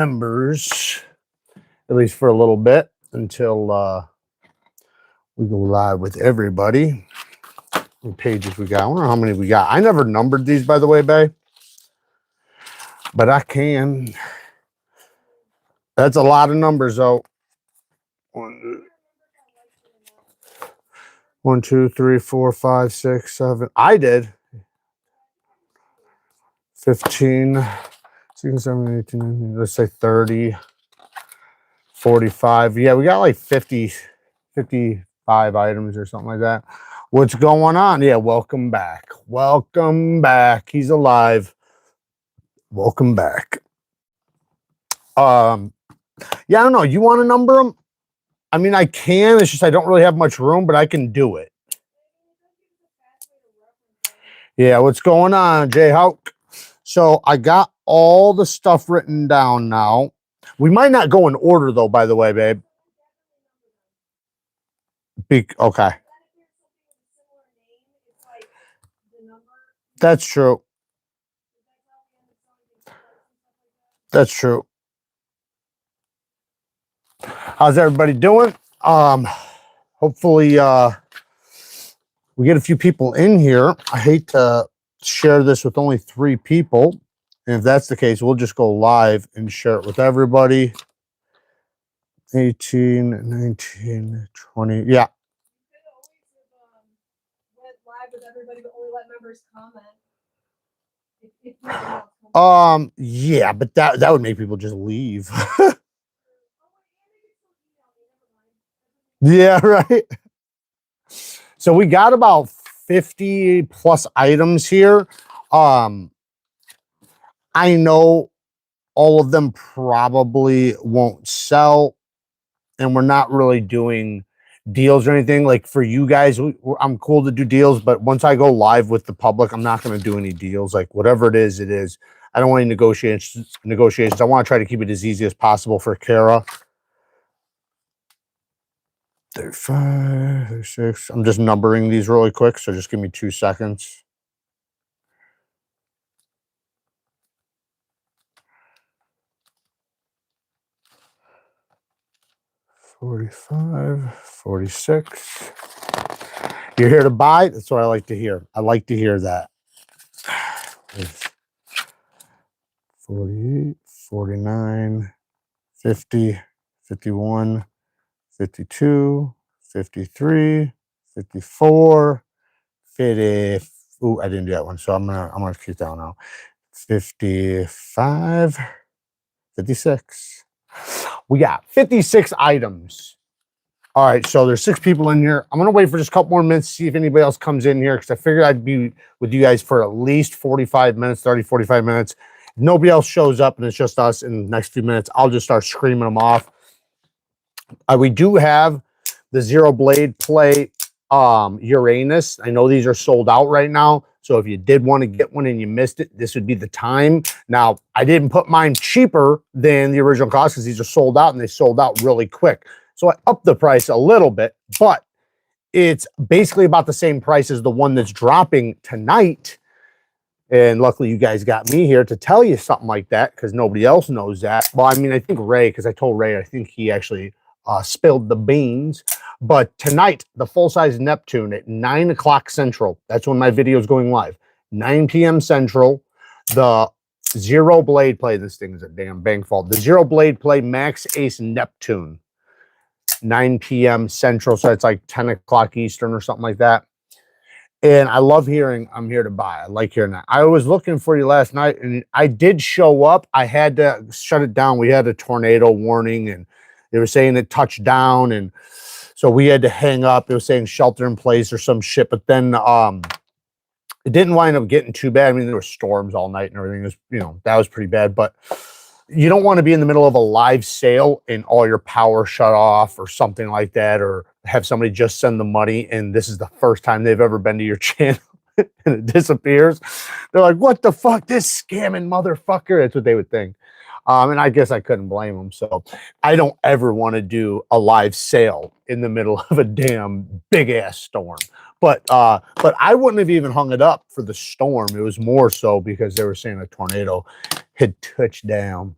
members, at least for a little bit, until we go live with everybody. How many pages we got? I wonder how many we got. I never numbered these, by the way, babe, but I can. That's a lot of numbers, though. 1, 2, 3, 4, 5, 6, 7. I did. 15, 16, 17, 18, 19, let's say 30, 45. Yeah, we got like 50, 55 items or something like that. What's going on? Yeah, welcome back. Welcome back. He's alive. Welcome back. Yeah, I don't know. You want to number them? I mean, I can. It's just I don't really have much room, but I can do it. Yeah, what's going on, Jay Hawk? So I got all the stuff written down now. We might not go in order, though, by the way, babe. Okay. That's true. That's true. How's everybody doing? Hopefully we get a few people in here. I hate to share this with only 3 people. And if that's the case, we'll just go live and share it with everybody. 18, 19, 20. Yeah. Went live with everybody, but only let members comment. Yeah, but that would make people just leave. Yeah, right. So we got about 50 plus items here. I know all of them probably won't sell, and we're not really doing deals or anything. Like for you guys, I'm cool to do deals, but once I go live with the public, I'm not going to do any deals. Like whatever it is, it is. I don't want any negotiations. I want to try to keep it as easy as possible for Kara. 35, 36. I'm just numbering these really quick, so just give me 2 seconds. $45, $46. You're here to buy? That's what I like to hear. I like to hear that. 48, 49, 50, 51, 52, 53, 54, 50. Ooh, I didn't do that one, so I'm gonna keep that one out. 55, 56. We got 56 items. All right, so there's 6 people in here. I'm gonna wait for just a couple more minutes to see if anybody else comes in here, because I figured I'd be with you guys for at least 45 minutes, 30, 45 minutes. If nobody else shows up and it's just us in the next few minutes, I'll just start screaming them off. We do have the Zero Blade Play Uranus. I know these are sold out right now, so if you did want to get one and you missed it, this would be the time. Now, I didn't put mine cheaper than the original cost because these are sold out, and they sold out really quick. So I upped the price a little bit, but it's basically about the same price as the one that's dropping tonight. And luckily you guys got me here to tell you something like that, because nobody else knows that. Well, I mean, I think Ray, because I told Ray, I think he actually spilled the beans. But tonight, the full-size Neptune at 9 o'clock Central. That's when my video is going live. 9 p.m. Central. The Zero Blade Play. This thing is a damn bank fault. The Zero Blade Play Max Ace Neptune. 9 p.m. Central. So it's like 10 o'clock Eastern or something like that. And I love hearing I'm here to buy. I like hearing that. I was looking for you last night, and I did show up. I had to shut it down. We had a tornado warning, and they were saying it touched down, and so we had to hang up. It was saying shelter in place or some shit. But then it didn't wind up getting too bad. I mean, there were storms all night and everything. It was, you know, that was pretty bad. But you don't want to be in the middle of a live sale and all your power shut off or something like that, or have somebody just send the money and this is the first time they've ever been to your channel and it disappears. They're like, what the fuck, this scamming motherfucker? That's what they would think. And I guess I couldn't blame them. So I don't ever want to do a live sale in the middle of a damn big ass storm. But I wouldn't have even hung it up for the storm. It was more so because they were saying a tornado had touched down.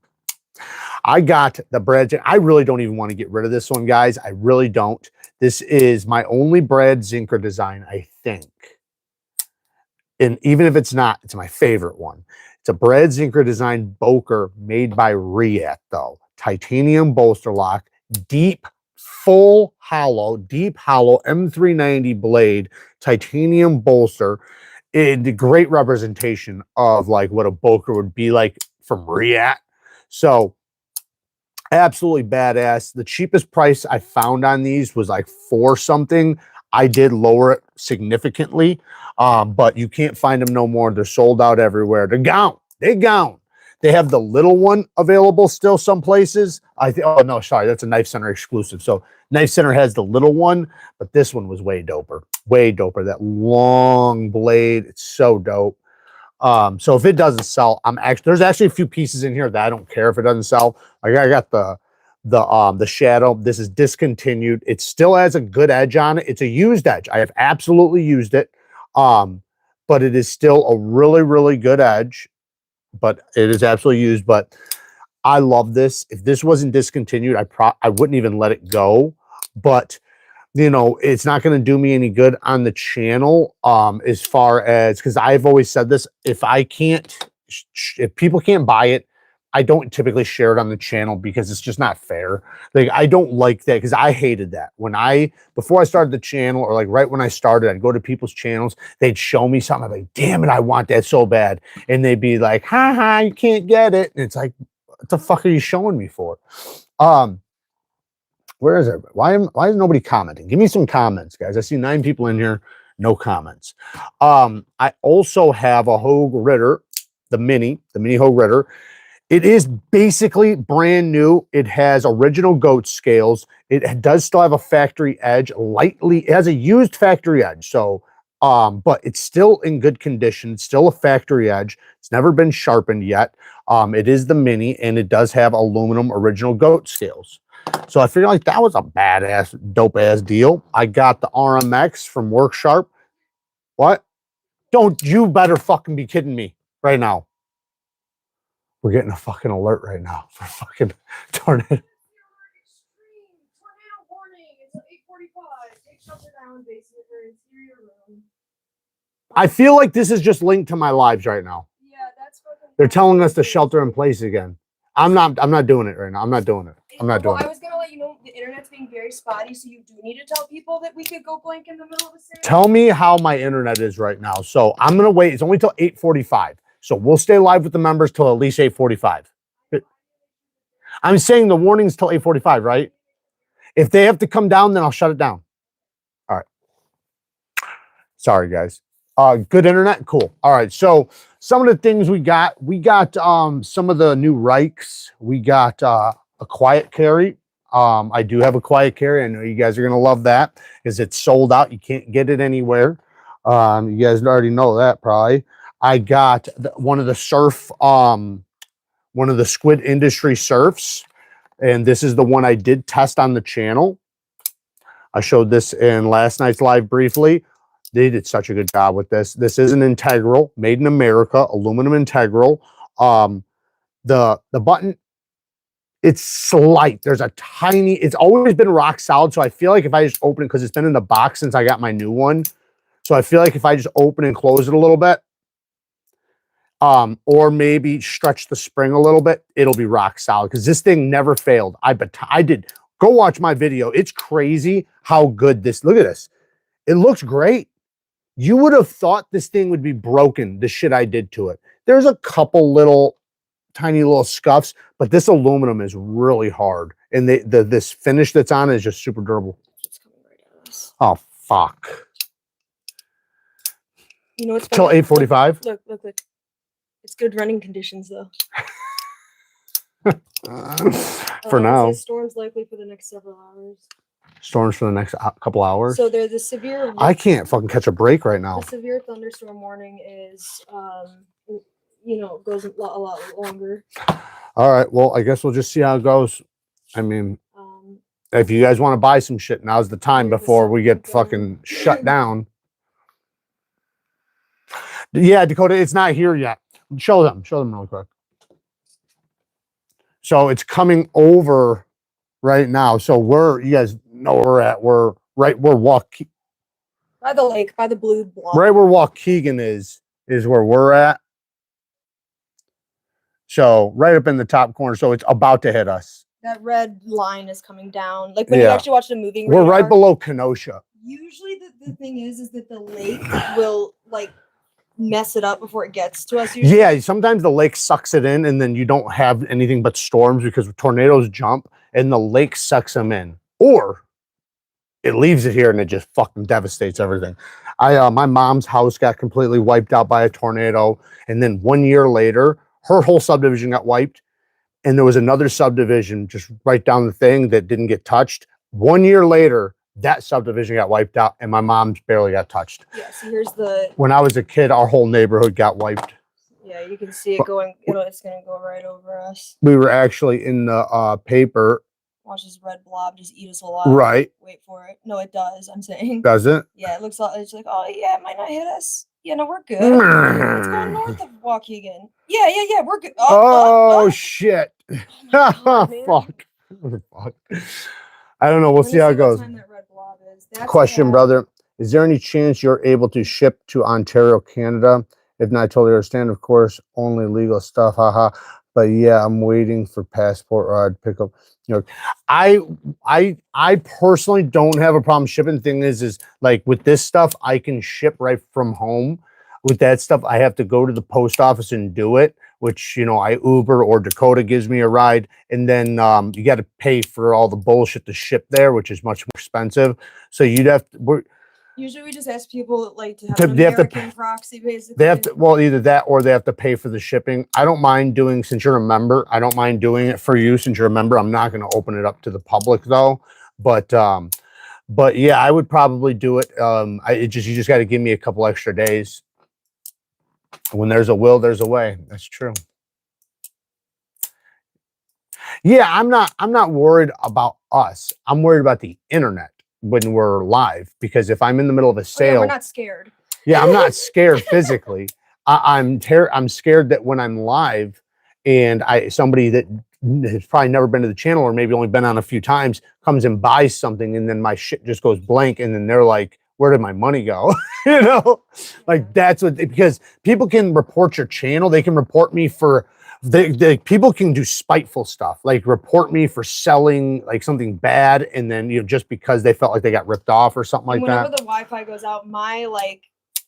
I got the bread. I really don't even want to get rid of this one, guys. I really don't. This is my only bread Zinker design, I think. And even if it's not, it's my favorite one. It's a bread Zinker design Boker made by Riat, though. Titanium bolster lock, deep, full hollow, deep hollow M390 blade, titanium bolster. It, great representation of like what a Boker would be like from Riat. So absolutely badass. The cheapest price I found on these was like $4 something. I did lower it significantly, but you can't find them no more. They're sold out everywhere. They're gone. They're gone. They have the little one available still some places. I think. Oh no, sorry, that's a Knife Center exclusive. So Knife Center has the little one, but this one was way doper. Way doper. That long blade. It's so dope. So if it doesn't sell, there's actually a few pieces in here that I don't care if it doesn't sell. Like I got the shadow. This is discontinued. It still has a good edge on it. It's a used edge. I have absolutely used it. But it is still a really, really good edge. But it is absolutely used. But I love this. If this wasn't discontinued, I wouldn't even let it go. But you know, it's not going to do me any good on the channel as far as, because I've always said this, if people can't buy it, I don't typically share it on the channel because it's just not fair. Like, I don't like that because I hated that. Before I started the channel, or like right when I started, I'd go to people's channels, they'd show me something, I'm like, damn it, I want that so bad. And they'd be like, ha, you can't get it. And it's like, what the fuck are you showing me for? Where is everybody? Why is nobody commenting? Give me some comments, guys. I see 9 people in here, no comments. I also have a Hogue Ritter, the mini Hogue Ritter. It is basically brand new. It has original goat scales. It does still have a factory edge, it has a used factory edge. So, but it's still in good condition. It's still a factory edge. It's never been sharpened yet. It is the mini, and it does have aluminum original goat scales. So I feel like that was a badass, dope-ass deal. I got the RMX from WorkSharp. What? Don't you better fucking be kidding me right now. We're getting a fucking alert right now for fucking tornado. Tornado warning. It's 8:45. Take shelter down, basement or interior room. I feel like this is just linked to my lives right now. Yeah, that's fucking. They're telling us to shelter in place again. I'm not doing it right now. I'm not doing it. I'm not doing it. I was gonna let you know the internet's being very spotty, so you do need to tell people that we could go blank in the middle of the series. Tell me how my internet is right now. So I'm gonna wait. It's only till 8:45. So we'll stay live with the members till at least 8:45. I'm saying the warning's till 8:45, right? If they have to come down, then I'll shut it down. All right. Sorry, guys. Good internet? Cool. All right. So some of the things we got some of the new Reichs. We got a quiet carry. I do have a quiet carry. I know you guys are going to love that because it's sold out. You can't get it anywhere. You guys already know that probably. I got one of the Squid Industry surfs. And this is the one I did test on the channel. I showed this in last night's live briefly. They did such a good job with this. This is an integral, made in America, aluminum integral. The button, it's slight. There's a tiny, it's always been rock solid. So I feel like if I just open it, because it's been in the box since I got my new one. So I feel like if I just open and close it a little bit, or maybe stretch the spring a little bit, it'll be rock solid because this thing never failed. I did. Go watch my video. It's crazy how good this, look at this. It looks great. You would have thought this thing would be broken, the shit I did to it. There's a couple little, tiny little scuffs, but this aluminum is really hard. And this finish that's on it is just super durable. It's coming right at us. Oh, fuck. You know what's till 8:45? Look. It's good running conditions, though. For now. It says storms likely for the next several hours. Storms for the next couple hours? So they're the severe... I can't fucking catch a break right now. The severe thunderstorm warning is, goes a lot longer. All right. Well, I guess we'll just see how it goes. I mean, if you guys want to buy some shit, now's the time before we get fucking shut down. Yeah, Dakota, it's not here yet. Show them really quick. So it's coming over right now. So you guys know where we're at. We're right where by the lake, by the blue block. Right where Waukegan is where we're at. So right up in the top corner. So it's about to hit us. That red line is coming down. Like when you actually watch the moving radar. We're right below Kenosha. Usually the thing is that the lake will like mess it up before it gets to us. Usually. Yeah, sometimes the lake sucks it in and then you don't have anything but storms because tornadoes jump and the lake sucks them in. Or it leaves it here and it just fucking devastates everything. My mom's house got completely wiped out by a tornado, and then 1 year later, her whole subdivision got wiped, and there was another subdivision just right down the thing that didn't get touched. 1 year later, that subdivision got wiped out, and my mom's barely got touched. Yeah, so here's the... When I was a kid, our whole neighborhood got wiped. Yeah, you can see it going, it's going to go right over us. We were actually in the paper. Watch this red blob just eat us alive. Right. Wait for it. No, it does, I'm saying. Does it? Yeah, it looks like, it's like, oh, yeah, it might not hit us. Yeah, no, we're good. It's going north of Waukegan. Yeah, we're good. Oh, shit. Oh God, Fuck. Fuck. I don't know. We'll see how it goes. That red blob is. Question, brother. Is there any chance you're able to ship to Ontario, Canada? If not, I totally understand. Of course, only legal stuff. Haha. But yeah, I'm waiting for passport rod pickup. You know, I personally don't have a problem shipping. Thing is like with this stuff, I can ship right from home. With that stuff, I have to go to the post office and do it, which, you know, I Uber or Dakota gives me a ride. And then you got to pay for all the bullshit to ship there, which is much more expensive. So you'd have to, usually we just ask people like to have an American proxy, basically. They have to, well, either that or they have to pay for the shipping. I don't mind doing, since you're a member, I don't mind doing it for you since you're a member. I'm not going to open it up to the public though. But yeah, I would probably do it. You just got to give me a couple extra days. When there's a will, there's a way. That's true. Yeah, I'm not worried about us. I'm worried about the internet when we're live, because if I'm in the middle of a sale, we're not scared. Yeah, I'm not scared physically. I'm scared that when I'm live and somebody that has probably never been to the channel or maybe only been on a few times comes and buys something and then my shit just goes blank and then they're like, where did my money go? You know, like that's what, because people can report your channel. They can report me for, people can do spiteful stuff, like report me for selling like something bad. And then, you know, just because they felt like they got ripped off or something like that. Whenever the Wi-Fi goes out, my like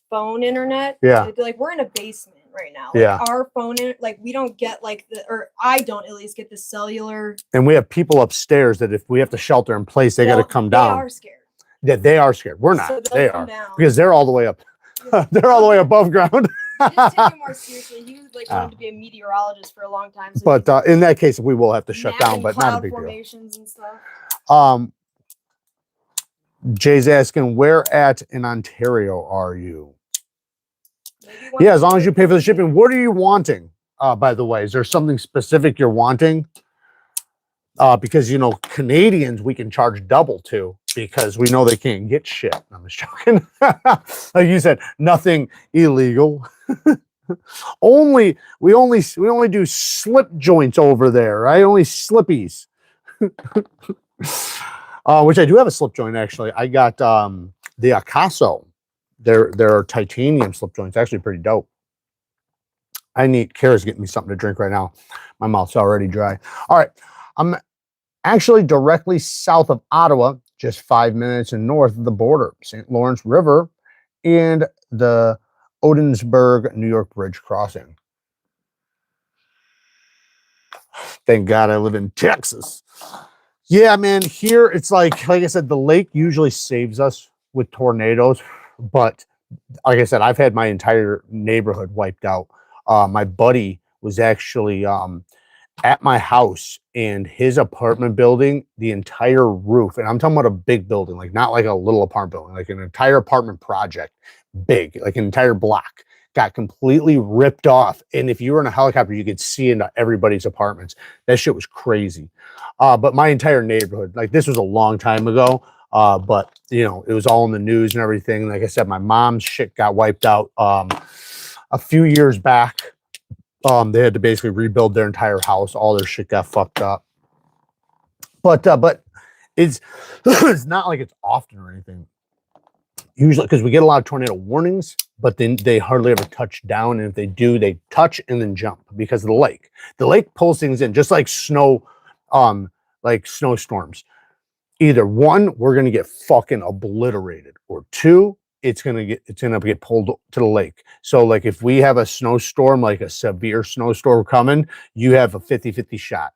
phone internet, like we're in a basement right now. Like, our phone, like we don't get like or I don't at least get the cellular. And we have people upstairs that if we have to shelter in place, they got to come down. They are scared. Yeah, they are scared. We're not. So they are down. Because they're all the way up. They're all the way above ground. He didn't take it more seriously. He was like wanted to be a meteorologist for a long time. So but in that case, we will have to shut down. But not a big deal. And stuff. Jay's asking, where at in Ontario are you? Yeah, as long as you pay for the shipping. What are you wanting? By the way, is there something specific you're wanting? Because, you know, Canadians, we can charge double to because we know they can't get shit. I'm just joking. Like you said, nothing illegal. we only do slip joints over there, right? Only slippies. Which I do have a slip joint actually. I got the Akaso. They're titanium slip joints, actually pretty dope. Kara's getting me something to drink right now. My mouth's already dry. All right. I'm actually directly south of Ottawa, just 5 minutes and north of the border, St. Lawrence River and the Odensburg, New York Bridge crossing. Thank God I live in Texas. Yeah, man, here it's like I said, the lake usually saves us with tornadoes, but like I said, I've had my entire neighborhood wiped out. My buddy was actually at my house and his apartment building, the entire roof, and I'm talking about a big building, like not like a little apartment building, like an entire apartment project, big, like an entire block, got completely ripped off. And if you were in a helicopter, you could see into everybody's apartments. That shit was crazy. But my entire neighborhood, like this was a long time ago, but you know, it was all in the news and everything. Like I said, my mom's shit got wiped out a few years back. They had to basically rebuild their entire house. All their shit got fucked up. But it's it's not like it's often or anything. Usually, because we get a lot of tornado warnings, but then they hardly ever touch down. And if they do, they touch and then jump because of the lake. The lake pulls things in, just like snow, like snowstorms. Either one, we're gonna get fucking obliterated, or two, it's gonna get pulled to the lake. So like if we have a snowstorm, like a severe snowstorm coming, you have a 50-50 shot.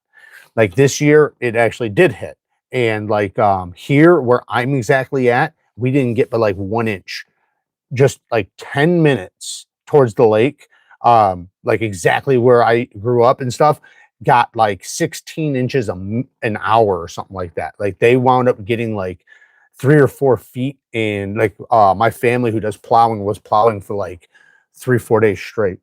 Like this year, it actually did hit. And like here where I'm exactly at, we didn't get but like 1 inch, just like 10 minutes towards the lake. Like exactly where I grew up and stuff, got like 16 inches an hour or something like that. Like they wound up getting like 3 or 4 feet. And like my family who does plowing was plowing for like 3-4 days straight.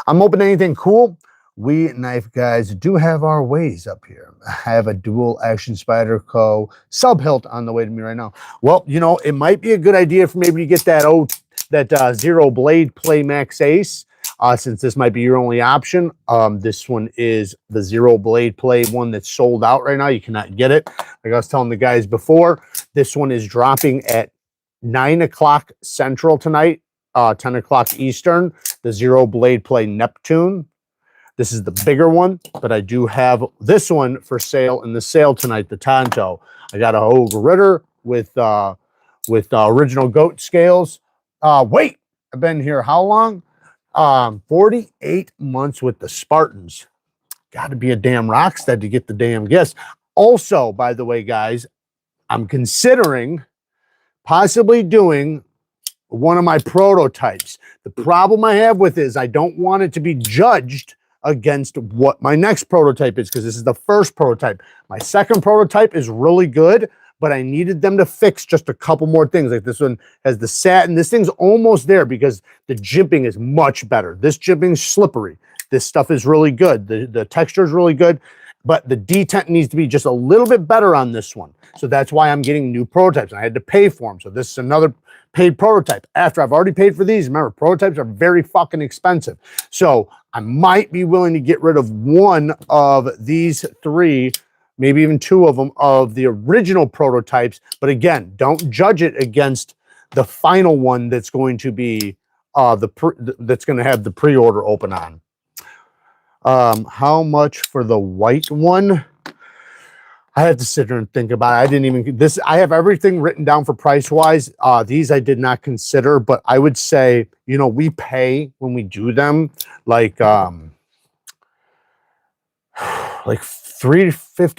I'm hoping anything cool. We knife guys do have our ways up here. I have a dual action Spider Co. sub hilt on the way to me right now. Well, you know, it might be a good idea for maybe to get that Zero Blade Play Max Ace, since this might be your only option. This one is the Zero Blade Play one that's sold out right now. You cannot get it. Like I was telling the guys before, this one is dropping at 9 o'clock Central tonight, 10 o'clock Eastern. The Zero Blade Play Neptune. This is the bigger one, but I do have this one for sale in the sale tonight, the Tonto. I got a Ogre Ritter with original goat scales. Wait, I've been here how long? 48 months with the Spartans. Got to be a damn rockstar to get the damn gifts. Also, by the way, guys, I'm considering possibly doing one of my prototypes. The problem I have with it is I don't want it to be judged against what my next prototype is, because this is the first prototype. My second prototype is really good, but I needed them to fix just a couple more things. Like this one has the satin. This thing's almost there because the jimping is much better. This jimping's slippery. This stuff is really good. The texture is really good, but the detent needs to be just a little bit better on this one. So that's why I'm getting new prototypes. I had to pay for them. So this is another paid prototype. After I've already paid for these, remember, prototypes are very fucking expensive. So I might be willing to get rid of one of these 3, maybe even 2 of them, of the original prototypes. But again, don't judge it against the final one that's going to be that's going to have the pre-order open on. How much for the white one? I had to sit here and think about it. I didn't even this. I have everything written down for price wise. These I did not consider, but I would say, you know, we pay when we do them like $350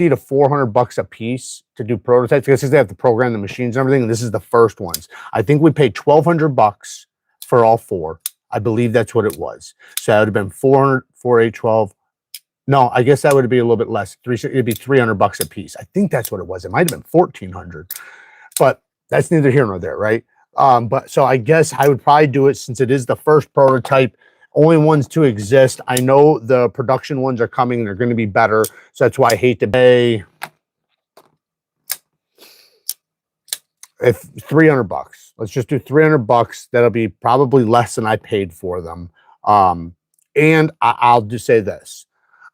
to $400 a piece to do prototypes, because they have to program the machines and everything. And this is the first ones. I think we paid $1,200 for all 4. I believe that's what it was. So that would have been 400, 4, 8, 12. No, I guess that would be a little bit less. It'd be $300 a piece. I think that's what it was. It might have been $1,400, but that's neither here nor there, right? But so I guess I would probably do it, since it is the first prototype, only ones to exist. I know the production ones are coming. They're going to be better. So that's why I hate to pay if $300. Let's just do $300. That'll be probably less than I paid for them. And I'll just say this.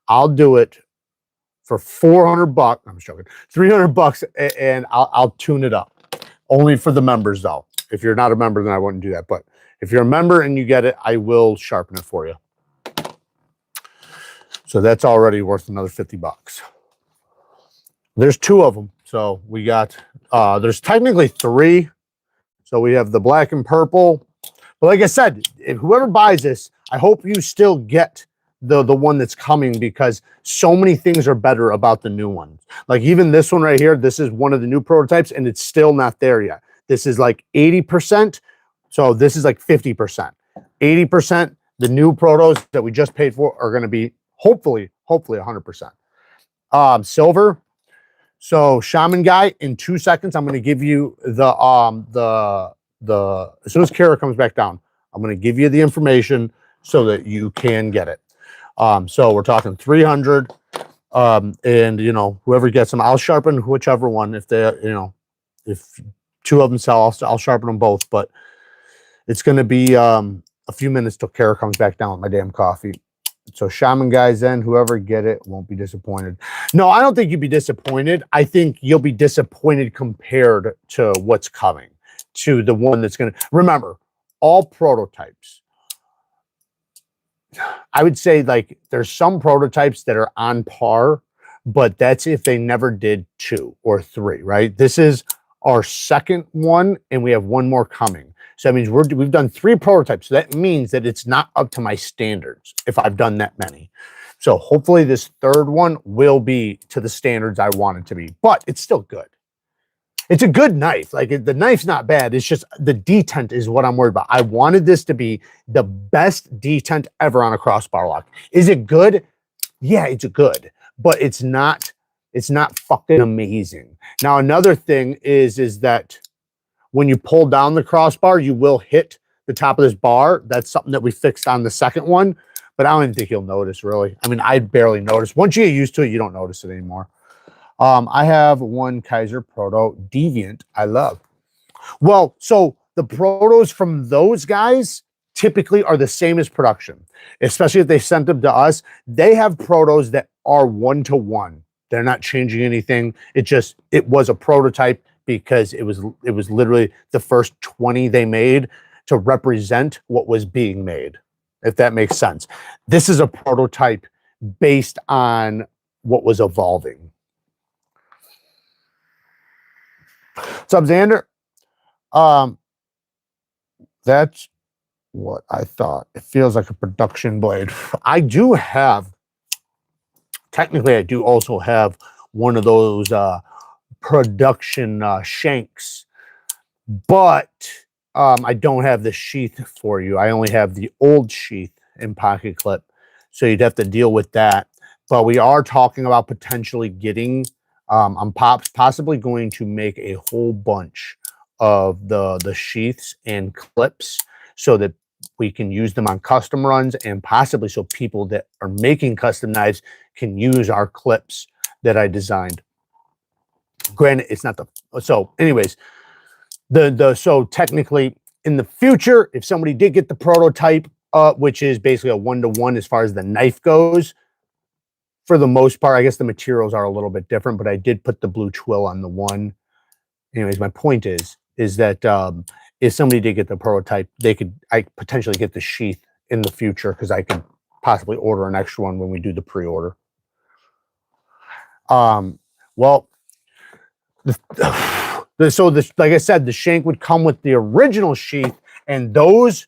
I'll do it for $400. I'm joking. $300, and I'll tune it up. Only for the members, though. If you're not a member, then I wouldn't do that. But if you're a member and you get it, I will sharpen it for you. So that's already worth another $50. There's 2 of them. So we got, there's technically 3. So we have the black and purple. But like I said, if whoever buys this, I hope you still get the one that's coming, because so many things are better about the new ones. Like even this one right here, this is one of the new prototypes, and it's still not there yet. This is like 80%. So this is like 50%. 80%, the new protos that we just paid for are going to be hopefully 100%. Silver. So Shaman Guy, in 2 seconds, I'm going to give you the as soon as Kara comes back down, I'm going to give you the information so that you can get it. So we're talking 300, and you know, whoever gets them, I'll sharpen whichever one. If they, you know, if 2 of them sell, I'll sharpen them both. But it's going to be a few minutes till Kara comes back down with my damn coffee. So shaman guys, then whoever get it won't be disappointed. No, I don't think you'd be disappointed. I think you'll be disappointed compared to what's coming, to the one that's going to, remember, all prototypes. I would say like there's some prototypes that are on par, but that's if they never did 2 or 3, right? This is our second one and we have one more coming. So that means we've done 3 prototypes. So that means that it's not up to my standards if I've done that many. So hopefully this third one will be to the standards I want it to be, but it's still good. It's a good knife. Like the knife's not bad. It's just the detent is what I'm worried about. I wanted this to be the best detent ever on a crossbar lock. Is it good? Yeah, it's good, but it's not fucking amazing. Now, another thing is that when you pull down the crossbar, you will hit the top of this bar. That's something that we fixed on the second one, but I don't even think you'll notice, really. I mean, I barely noticed. Once you get used to it, you don't notice it anymore. I have one Kaiser Proto Deviant I love. Well, so the protos from those guys typically are the same as production, especially if they sent them to us. They have protos that are 1-to-1. They're not changing anything. It was a prototype because it was literally the first 20 they made to represent what was being made, if that makes sense. This is a prototype based on what was evolving. What's up, Xander? That's what I thought. It feels like a production blade. I do also have one of those production shanks, but I don't have the sheath for you. I only have the old sheath in pocket clip, so you'd have to deal with that. But we are talking about potentially getting, I'm possibly going to make a whole bunch of the sheaths and clips so that we can use them on custom runs, and possibly so people that are making custom knives can use our clips that I designed. Granted, it's not so anyways, so technically in the future, if somebody did get the prototype, which is basically a 1-to-1 as far as the knife goes, for the most part, I guess the materials are a little bit different, but I did put the blue twill on the one. Anyways, my point is that if somebody did get the prototype, I potentially get the sheath in the future, because I could possibly order an extra one when we do the pre-order. Well, like I said, the shank would come with the original sheath, and those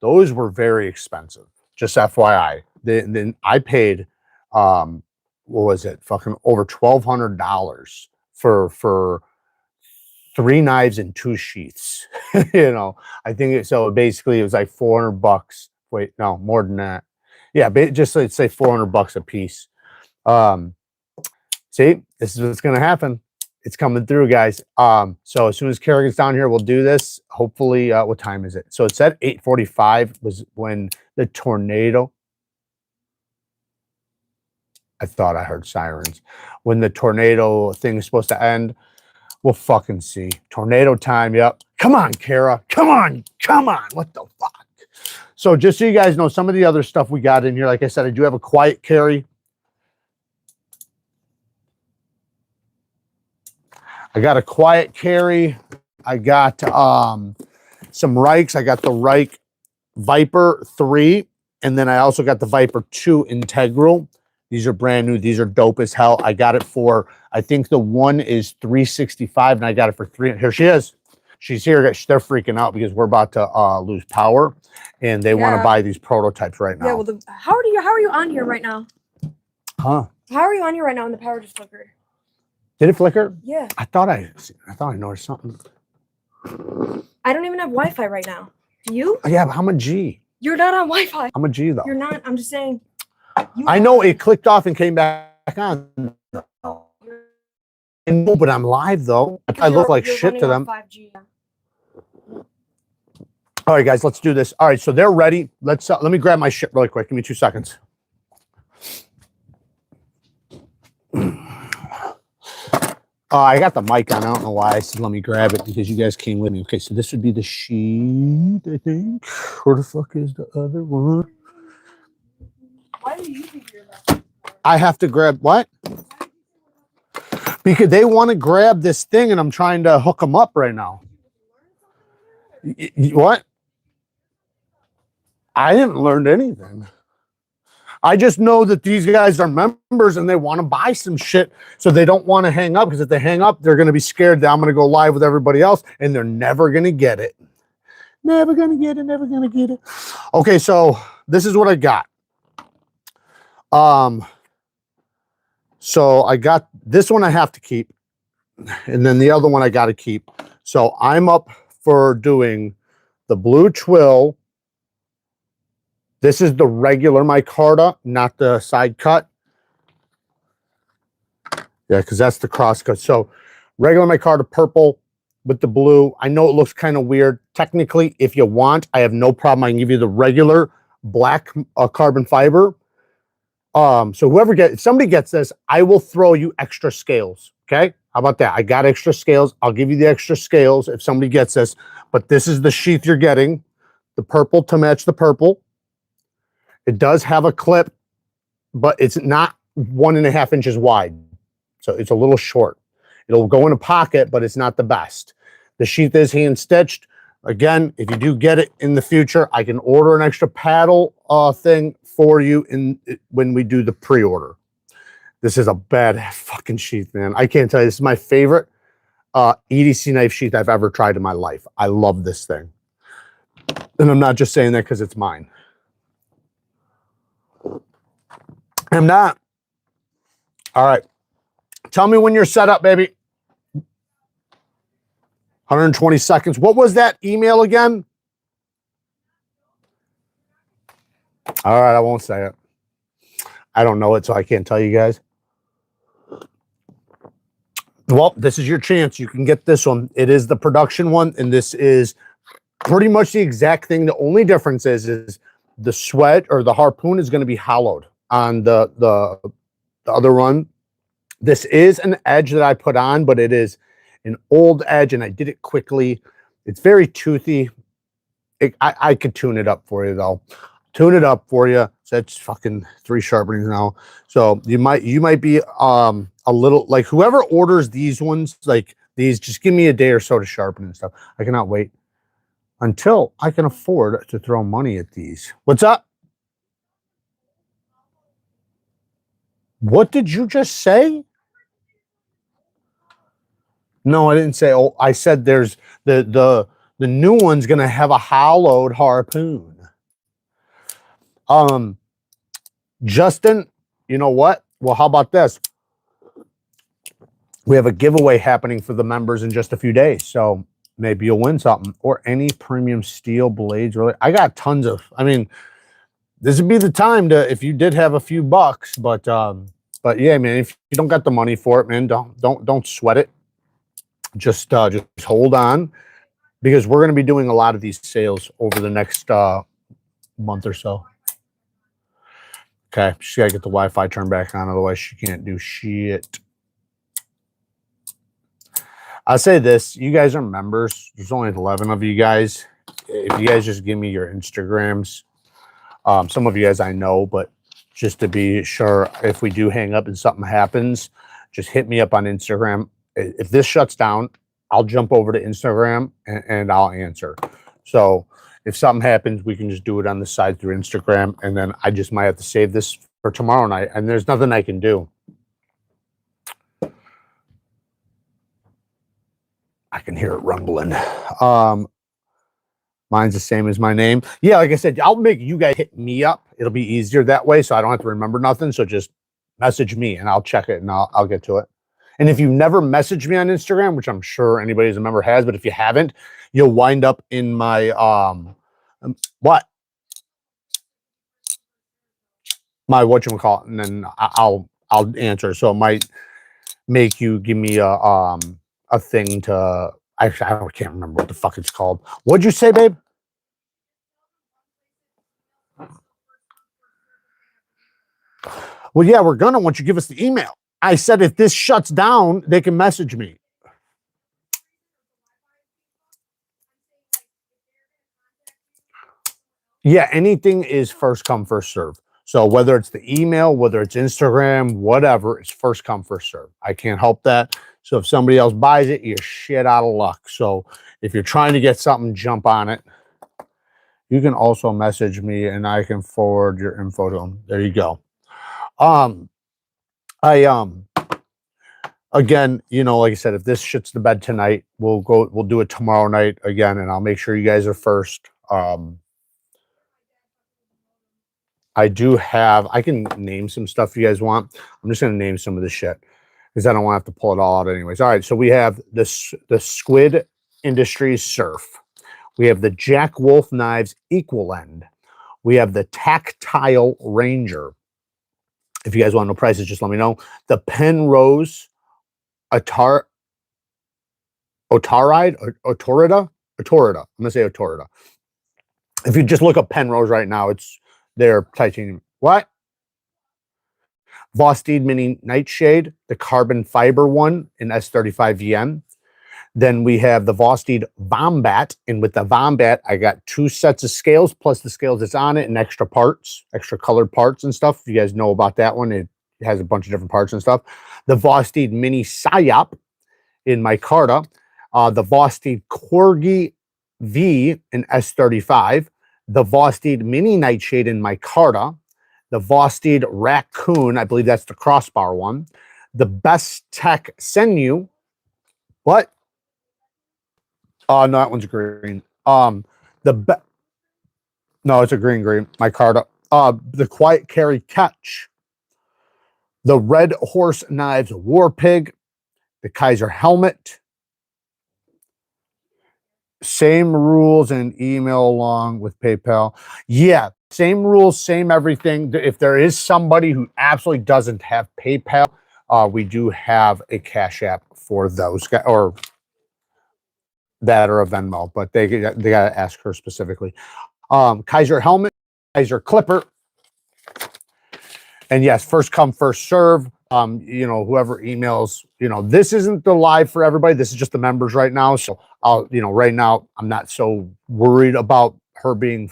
were very expensive. Just FYI, then I paid what was it? Fucking over $1,200 for 3 knives and 2 sheaths. You know, I think so. Basically, it was like $400. Wait, no, more than that. Yeah, just let's say $400 a piece. See, this is what's gonna happen. It's coming through, guys. So as soon as Kara gets down here, we'll do this. Hopefully, what time is it? So it's at 8:45 was when the tornado. I thought I heard sirens. When the tornado thing is supposed to end, we'll fucking see. Tornado time, yep. Come on, Kara. Come on. Come on. What the fuck? So just so you guys know, some of the other stuff we got in here, like I said, I do have a quiet carry. I got a quiet carry. I got some Reichs. I got the Reich Viper 3, and then I also got the Viper 2 Integral. These are brand new. These are dope as hell. I got it for, I think the one is $365, and I got it for $300. Here she is. She's here. They're freaking out because we're about to lose power, and they want to buy these prototypes right now. Yeah. Well, how are you on here right now? Huh? How are you on here right now? And the power just flickered. Did it flicker? Yeah. I thought I noticed something. I don't even have Wi-Fi right now. Do you? Yeah, but I'm a G. You're not on Wi-Fi. I'm a G though. You're not. I'm just saying. I know it clicked off and came back on. No, but I'm live though. I look like shit to them. 5G. All right, guys, let's do this. All right, so they're ready. Let me grab my shit really quick. Give me 2 seconds. I got the mic on. I don't know why. I said let me grab it because you guys came with me. Okay, so this would be the sheet, I think. Where the fuck is the other one? Why do you think you're about? I have to grab what? Because they want to grab this thing and I'm trying to hook them up right now. What? I didn't learn anything. I just know that these guys are members and they want to buy some shit, so they don't want to hang up, because if they hang up, they're going to be scared that I'm going to go live with everybody else and they're never going to get it. Never going to get it, never going to get it. Okay, so this is what I got. So I got this one I have to keep, and then the other one I got to keep. So I'm up for doing the blue twill. This is the regular micarta, not the side cut. Yeah, because that's the cross cut. So regular micarta purple with the blue. I know it looks kind of weird. Technically, if you want, I have no problem. I can give you the regular black carbon fiber. So if somebody gets this, I will throw you extra scales. Okay, how about that? I got extra scales. I'll give you the extra scales if somebody gets this. But this is the sheath you're getting, the purple to match the purple. It does have a clip, but it's not 1.5 inches wide. So it's a little short. It'll go in a pocket, but it's not the best. The sheath is hand stitched. Again, if you do get it in the future, I can order an extra paddle thing for you when we do the pre-order. This is a bad fucking sheath, man. I can't tell you. This is my favorite EDC knife sheath I've ever tried in my life. I love this thing. And I'm not just saying that because it's mine. I'm not. All right. Tell me when you're set up, baby. 120 seconds. What was that email again? All right, I won't say it. I don't know it, so I can't tell you guys. Well, this is your chance. You can get this one. It is the production one, and this is pretty much the exact thing. The only difference is the sweat or the harpoon is going to be hollowed on the other one. This is an edge that I put on, but it is an old edge, and I did it quickly. It's very toothy. I could tune it up for you, though. Tune it up for you. So that's fucking 3 sharpenings now. So you might be a little, like, whoever orders these ones, like these, just give me a day or so to sharpen and stuff. I cannot wait until I can afford to throw money at these. What's up? What did you just say? No, I didn't say. Oh, I said there's the new one's gonna have a hollowed harpoon. Justin, you know what? Well, how about this? We have a giveaway happening for the members in just a few days, so maybe you'll win something, or any premium steel blades. Really, I got tons of. I mean, this would be the time to, if you did have a few bucks, but yeah, man, if you don't got the money for it, man, don't sweat it. Just hold on, because we're going to be doing a lot of these sales over the next month or so. Okay, she's got to get the Wi-Fi turned back on, otherwise she can't do shit. I'll say this, you guys are members. There's only 11 of you guys. If you guys just give me your Instagrams, some of you guys I know, but just to be sure, if we do hang up and something happens, just hit me up on Instagram. If this shuts down, I'll jump over to Instagram and I'll answer. So if something happens, we can just do it on the side through Instagram, and then I just might have to save this for tomorrow night, and there's nothing I can do. I can hear it rumbling. Mine's the same as my name. Yeah, like I said, I'll make you guys hit me up. It'll be easier that way, so I don't have to remember nothing. So just message me, and I'll check it, and I'll get to it. And if you've never messaged me on Instagram, which I'm sure anybody who's a member has, but if you haven't, you'll wind up in my what? My whatchamacallit, and then I'll answer. So it might make you give me a thing to, I can't remember what the fuck it's called. What'd you say, babe? Well, yeah, we're gonna, once you give us the email. I said, if this shuts down, they can message me. Yeah, anything is first come, first serve. So whether it's the email, whether it's Instagram, whatever, it's first come, first serve. I can't help that. So if somebody else buys it, you're shit out of luck. So if you're trying to get something, jump on it. You can also message me and I can forward your info to them. There you go. Again, you know, like I said, if this shits the bed tonight, we'll do it tomorrow night again, and I'll make sure you guys are first. I can name some stuff you guys want. I'm just going to name some of this shit because I don't want to have to pull it all out anyways. All right, so we have the Squid Industries Surf. We have the Jack Wolf Knives Equal End. We have the Tactile Ranger. If you guys want to know prices, just let me know. The Penrose Autorida. I'm going to say Autorida. If you just look up Penrose right now, it's their titanium. What? Vosteed Mini Nightshade, the carbon fiber one in S35VN. Then we have the Vosteed Vombat, and with the Vombat, I got 2 sets of scales plus the scales that's on it and extra parts, extra colored parts and stuff. If you guys know about that one, it has a bunch of different parts and stuff. The Vosteed Mini Psyop in micarta, the Vosteed Corgi V in S35, the Vosteed Mini Nightshade in micarta, the Vosteed Raccoon, I believe that's the crossbar one, the BESTECH Sinew. What? Oh, no, that one's green. No, it's a green, micarta. The Quiet Carry Catch, the Red Horse Knives War Pig, the Kaiser Helmet. Same rules and email along with PayPal. Yeah, same rules, same everything. If there is somebody who absolutely doesn't have PayPal, we do have a Cash App for those guys, or that, or a Venmo, but they got to ask her specifically. Kaiser Helmet, Kaiser Clipper. And yes, first come, first serve. You know, whoever emails, you know, this isn't the live for everybody. This is just the members right now. So right now, I'm not so worried about her being,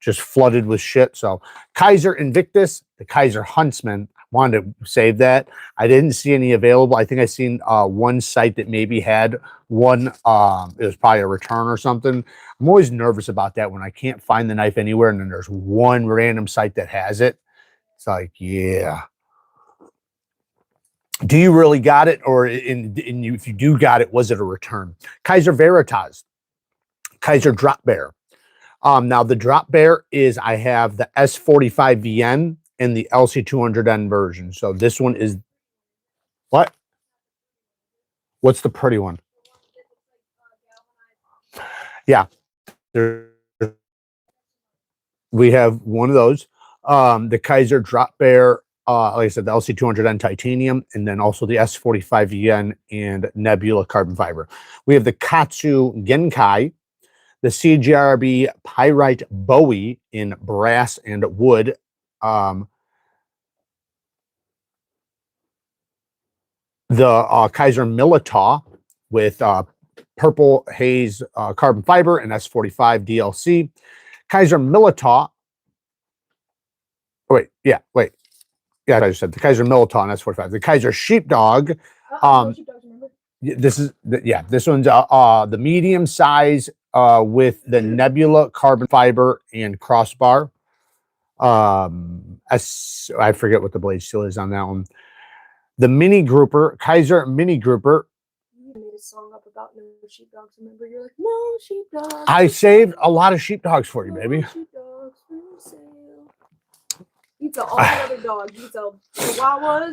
just flooded with shit. So Kaiser Invictus, the Kaiser Huntsman, I wanted to save that. I didn't see any available. I think I seen one site that maybe had one. It was probably a return or something. I'm always nervous about that when I can't find the knife anywhere and then there's one random site that has it. It's like, yeah. Do you really got it? Or if you do got it, was it a return? Kaiser Veritas, Kaiser Drop Bear. Now the Drop Bear is, I have the S45VN and the LC200N version. So this one is, what? What's the pretty one? Yeah. We have one of those. The Kaiser Drop Bear, like I said, the LC200N titanium, and then also the S45VN and Nebula carbon fiber. We have the Katsu Genkai, the CJRB Pyrite Bowie in brass and wood. The Kaiser Militaw with purple haze carbon fiber and S45 DLC. Kaiser Militaw. Yeah, I just said the Kaiser Militaw and S45. The Kaiser Sheepdog. This one's the medium size with the Nebula carbon fiber and crossbar. I forget what the blade steel is on that one. The Mini Grouper, Kaiser Mini Grouper. You made a song up about no sheepdogs. Remember, you're like, no sheepdogs. I saved a lot of sheepdogs for you, baby. Sheepdogs for sale. You tell all the other dogs. You tell the Chihuahuas.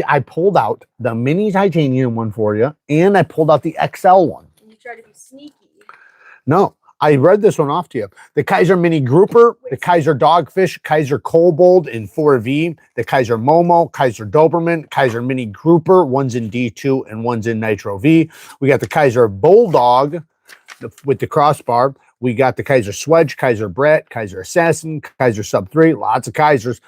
I pulled out the mini titanium one for you, and I pulled out the XL one. And you try to be sneaky. No, I read this one off to you. The Kaiser Mini Grouper, the Kaiser Dogfish, Kaiser Kobold in 4V, the Kaiser Momo, Kaiser Doberman, Kaiser Mini Grouper, one's in D2 and one's in Nitro V. We got the Kaiser Bulldog with the crossbar. We got the Kaiser Swedge, Kaiser Brat, Kaiser Assassin, Kaiser Sub 3, lots of Kaisers.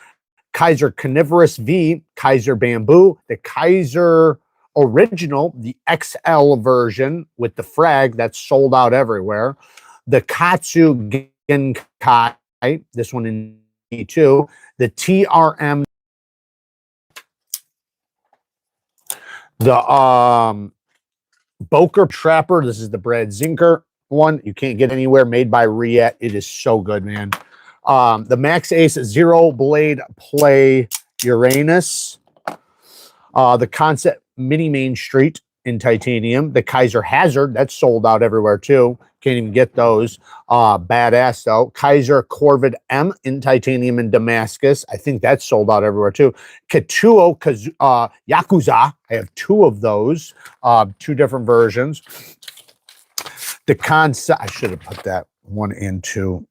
Kaiser Carnivorous V, Kaiser Bamboo, the Kaiser Original, the XL version with the frag that's sold out everywhere. The Katsu Genkai, this one in E2. The TRM, the Boker Trapper. This is the Brad Zinker one. You can't get anywhere. Made by Riet. It is so good, man. The Max Ace Zero Blade Play Uranus. The Concept Mini Main Street in titanium. The Kaiser Hazard, that's sold out everywhere too. Can't even get those. Badass though. Kaiser Corvid M in titanium in Damascus. I think that's sold out everywhere too. Katuo Yakuza. I have 2 of those. 2 different versions. The Concept, I should have put that 1 and 2.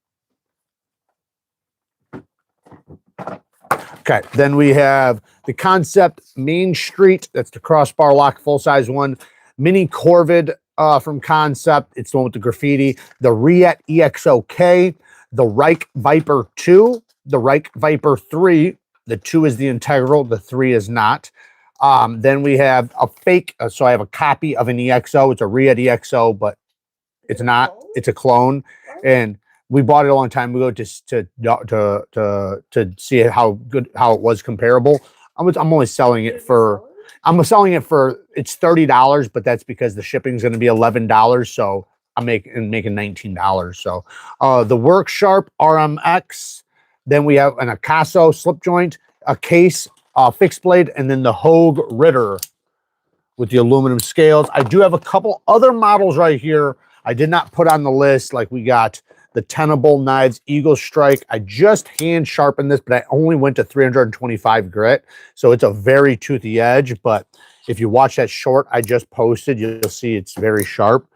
Okay, then we have the Concept Main Street. That's the crossbar lock, full-size one. Mini Corvid from Concept. It's the one with the graffiti. The Riet EXOK. The Reich Viper 2. The Reich Viper 3. The 2 is the integral. The 3 is not. Then we have a fake. So I have a copy of an EXO. It's a Riet EXO, but it's not. It's a clone. And we bought it a long time ago just to see how it was comparable. I'm only selling it for. I'm selling it for. It's $30, but that's because the shipping is going to be $11. So I'm making $19. So the WorkSharp RMX. Then we have an Akaso slip joint, a case, fixed blade, and then the Hogue Ritter with the aluminum scales. I do have a couple other models right here I did not put on the list. Like we got the TENABLE knives, Eagle Strike. I just hand sharpened this, but I only went to 325 grit. So it's a very toothy edge. But if you watch that short I just posted, you'll see it's very sharp.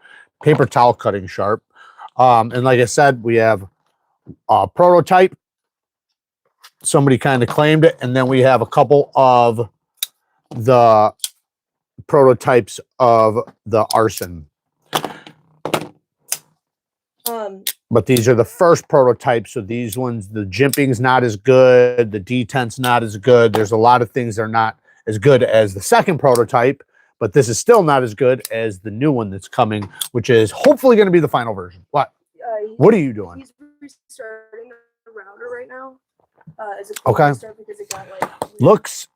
Paper towel cutting sharp. And like I said, we have a prototype. Somebody kind of claimed it. And then we have a couple of the prototypes of the Artisan. But these are the first prototypes. So these ones, the jimping's not as good. The detent's not as good. There's a lot of things that are not as good as the second prototype, but this is still not as good as the new one that's coming, which is hopefully going to be the final version. What? What are you doing? He's restarting the router right now. Okay. Because it got like looks.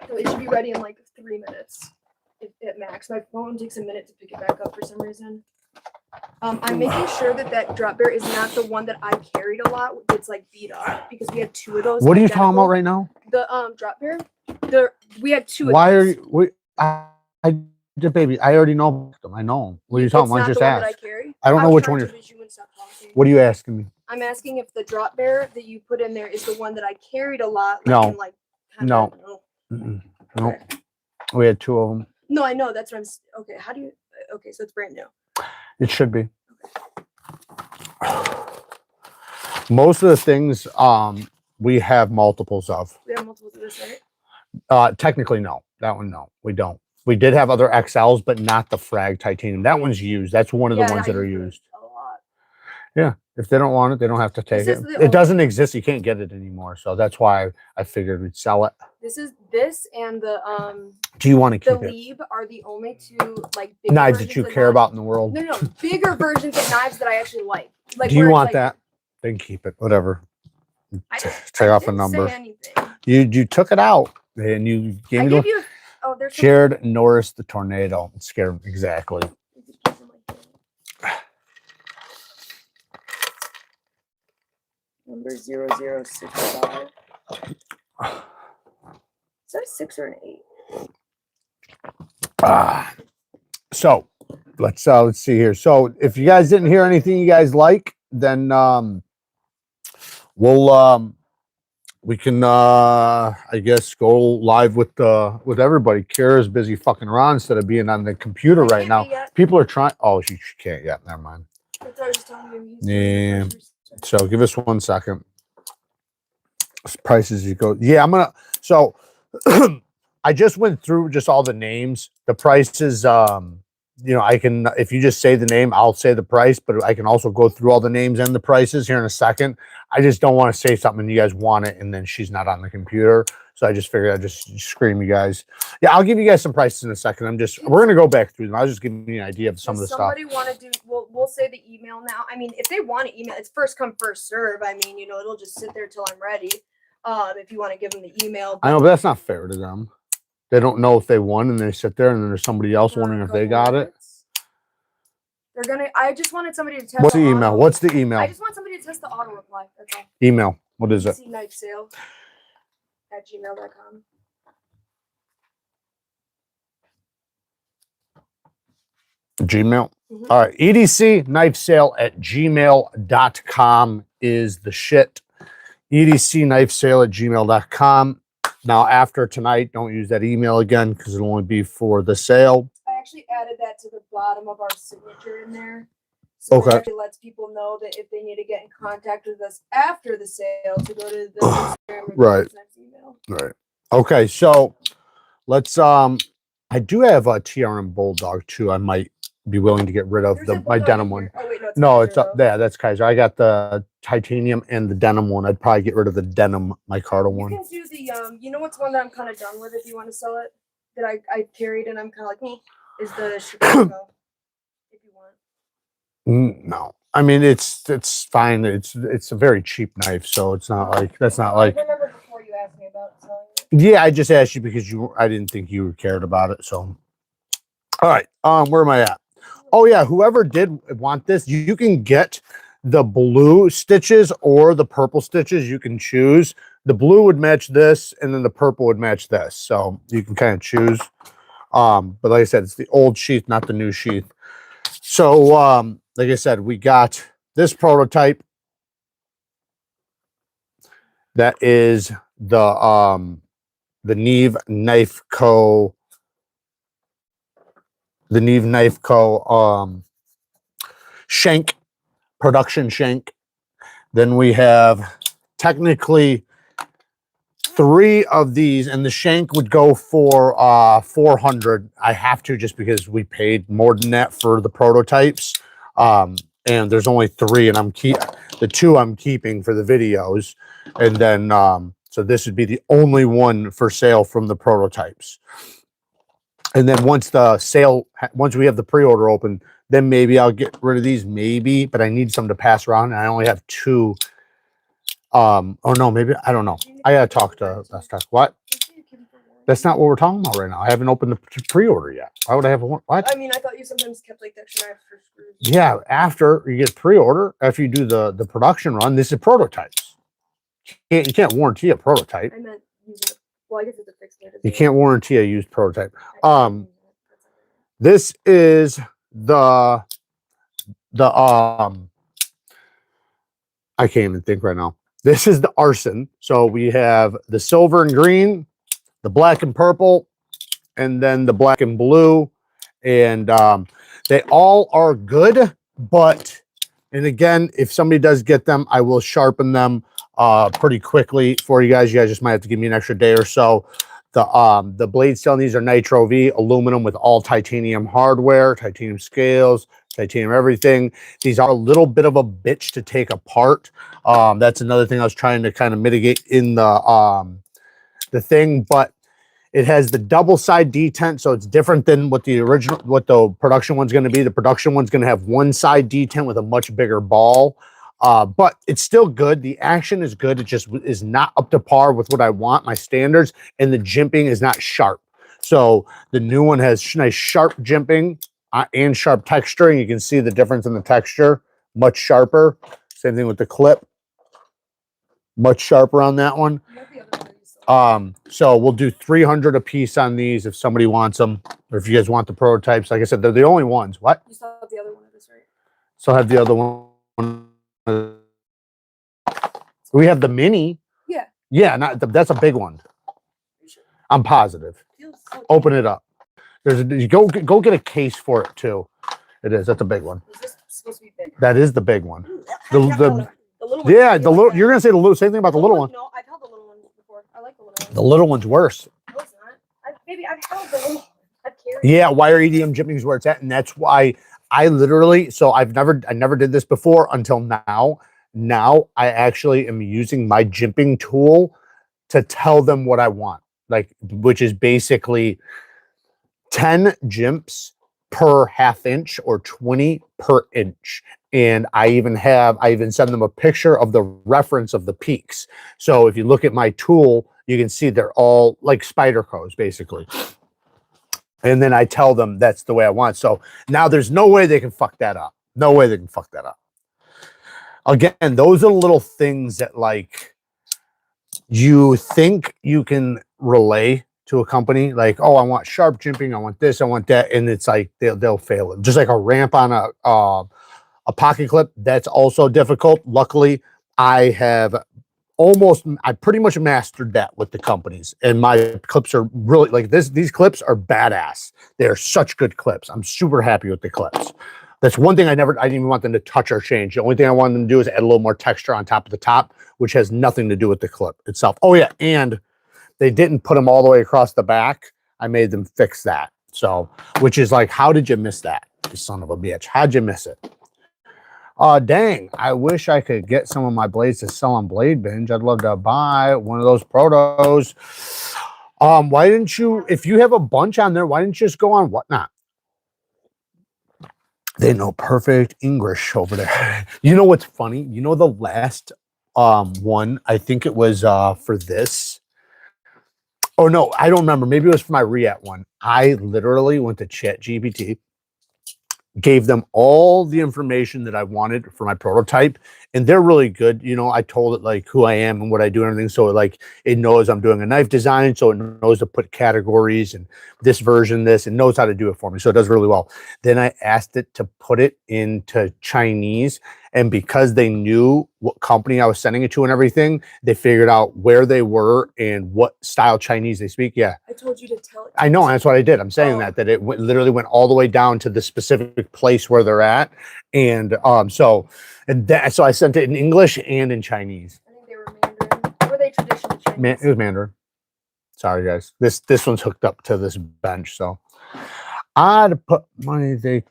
So it should be ready in like 3 minutes at max. My phone takes a minute to pick it back up for some reason. I'm making sure that drop bear is not the one that I carried a lot. It's like beat up because we had 2 of those. What are you talking about right now? The drop bear. We had 2 of Why those. are you? Baby, I already know them. I know them. What are you talking about? Just ask. I don't know which one you're. What are you asking me? I'm asking if the drop bear that you put in there is the one that I carried a lot. No. Like, no. No. We had 2 of them. No, I know. That's what I'm. Okay. How do you? Okay, so it's brand new. It should be. Most of the things we have multiples of. We have multiples of this, right? Technically, no. That one, no. We don't. We did have other XLs, but not the frag titanium. That one's used. That's one of the ones that are used. A lot. Yeah. If they don't want it, they don't have to take it. It doesn't exist. You can't get it anymore. So that's why I figured we'd sell it. This and the Do you want to keep it? The Lieb are the only 2 like big knives that you care about in the world. No, bigger versions of knives that I actually like. Do you want that? Then keep it. Whatever. Take off a number. You took it out and you gave me the Jared Norris the Tornado. It scared him exactly. Number 0065. Is that a 6 or an 8? So let's see here. So if you guys didn't hear anything you guys like, then we can I guess go live with everybody. Kara's busy fucking around instead of being on the computer right now. People are trying. Oh, she can't yet. Never mind. That's what I was just telling you. Yeah. So give us 1 second. Prices you go. Yeah, I'm gonna. So I just went through just all the names. The prices. you know, I can, if you just say the name, I'll say the price, but I can also go through all the names and the prices here in a second. I just don't want to say something and you guys want it and then she's not on the computer. So I just figured I'd just scream you guys. Yeah, I'll give you guys some prices in a second. We're going to go back through them. I was just giving you an idea of some of the stuff. Somebody want to do, we'll say the email now. I mean, if they want to email, it's first come, first serve. I mean, you know, it'll just sit there till I'm ready. If you want to give them the email. I know, but that's not fair to them. They don't know if they won and they sit there and then there's somebody else wondering if they got it. I just wanted somebody to test. What's the email? What's the email? I just want somebody to test the auto reply. That's all. Email. What is it? edcknifesale@gmail.com. Gmail. All right. edcknifesale@gmail.com is the shit. edcknifesale@gmail.com. Now, after tonight, don't use that email again because it'll only be for the sale. I actually added that to the bottom of our signature in there. So okay. It lets people know that if they need to get in contact with us after the sale to go to the Instagram right. Email. Right. Okay. So let's, I do have a TRM Bulldog too. I might be willing to get rid of my denim one. Oh, wait, no, it's up there. That's Kaiser. I got the titanium and the denim one. I'd probably get rid of the denim micarta one. You can do the you know what's one that I'm kind of done with if you want to sell it that I carried and I'm kind of like is the Chicago if you want. No, I mean it's fine. It's a very cheap knife, so it's not like that's not like. I remember before you asked me about selling it. Yeah, I just asked you because I didn't think you cared about it. So, all right, where am I at? Oh yeah, whoever did want this, you can get the blue stitches or the purple stitches. You can choose. The blue would match this, and then the purple would match this. So you can kind of choose. But like I said, it's the old sheath, not the new sheath. So like I said, we got this prototype. That is the NEEVEKNIFECO. The NEEVEKNIFECO shank, production shank. Then we have technically 3 of these, and the shank would go for $400. I have to just because we paid more than that for the prototypes. And there's only 3, and the 2 I'm keeping for the videos. And then so this would be the only one for sale from the prototypes. And then once we have the pre-order open, then maybe I'll get rid of these, maybe, but I need some to pass around. And I only have 2. Oh no, maybe, I don't know. I gotta talk to BESTECH. What? That's not what we're talking about right now. I haven't opened the pre-order yet. Why would I have one? What? I mean, I thought you sometimes kept like the extra knives for screws. Yeah, after you get pre-order, after you do the production run, this is prototypes. You can't warranty a prototype. I meant using it. Well, I guess it's a fixed kit. You can't warranty a used prototype. This is the I can't even think right now. This is the arson. So we have the silver and green, the black and purple, and then the black and blue. And they all are good, but, and again, if somebody does get them, I will sharpen them pretty quickly for you guys. You guys just might have to give me an extra day or so. The blade steel on these are Nitro V aluminum with all titanium hardware, titanium scales, titanium everything. These are a little bit of a bitch to take apart. That's another thing I was trying to kind of mitigate in the thing, but it has the double side detent, so it's different than what the production one's going to be. The production one's going to have one side detent with a much bigger ball. But it's still good. The action is good. It just is not up to par with what I want, my standards, and the jimping is not sharp. So the new one has nice sharp jimping and sharp texturing. You can see the difference in the texture, much sharper. Same thing with the clip, much sharper on that one. So we'll do 300 a piece on these if somebody wants them, or if you guys want the prototypes. Like I said, they're the only ones. What? You still have the other one of this, right? So I have the other one. We have the mini. Yeah. Yeah, that's a big one. Sure? I'm positive. So open it up. You go get a case for it too. It is. That's a big one. Is this supposed to be big? That is the big one. The little one. Yeah, the little. You're gonna say the little. Same thing about the little one. No, I've held the little one before. I like the little one. The little one's worse. No, it's not. I've held the little one. I've carried. Yeah, wire EDM jimping is where it's at, and that's why I literally. So I never did this before until now. Now I actually am using my jimping tool to tell them what I want, like, which is basically 10 jimps per half inch or 20 per inch. And I even send them a picture of the reference of the peaks. So if you look at my tool, you can see they're all like spider crows, basically. And then I tell them that's the way I want. So now there's no way they can fuck that up. No way they can fuck that up. Again, those are little things that, like, you think you can relay to a company, like, oh, I want sharp jimping, I want this, I want that, and it's like they'll fail it. Just like a ramp on a pocket clip, that's also difficult. Luckily, I pretty much mastered that with the companies, and my clips are really like this. These clips are badass. They're such good clips. I'm super happy with the clips. That's one thing I didn't even want them to touch or change. The only thing I wanted them to do is add a little more texture on top of the top, which has nothing to do with the clip itself. Oh yeah, and they didn't put them all the way across the back. I made them fix that. So, which is like, how did you miss that, you son of a bitch? How'd you miss it? Dang, I wish I could get some of my blades to sell on Blade Binge. I'd love to buy one of those protos. Why didn't you, if you have a bunch on there, why didn't you just go on Whatnot? They know perfect English over there. You know what's funny? You know the last one, I think it was for this. Oh no, I don't remember. Maybe it was for my React one. I literally went to ChatGPT, gave them all the information that I wanted for my prototype, and they're really good. You know, I told it like who I am and what I do and everything, so it knows I'm doing a knife design, so it knows to put categories and this version, this, and knows how to do it for me, so it does really well. Then I asked it to put it into Chinese, and because they knew what company I was sending it to and everything, they figured out where they were and what style Chinese they speak. Yeah, I told you to tell it. I know, and that's what I did. I'm saying that it literally went all the way down to the specific place where they're at, and so I sent it in English and in Chinese. I think they were Mandarin. Or were they traditional Chinese? It was Mandarin. Sorry, guys. This one's hooked up to this bench, so I'd put money they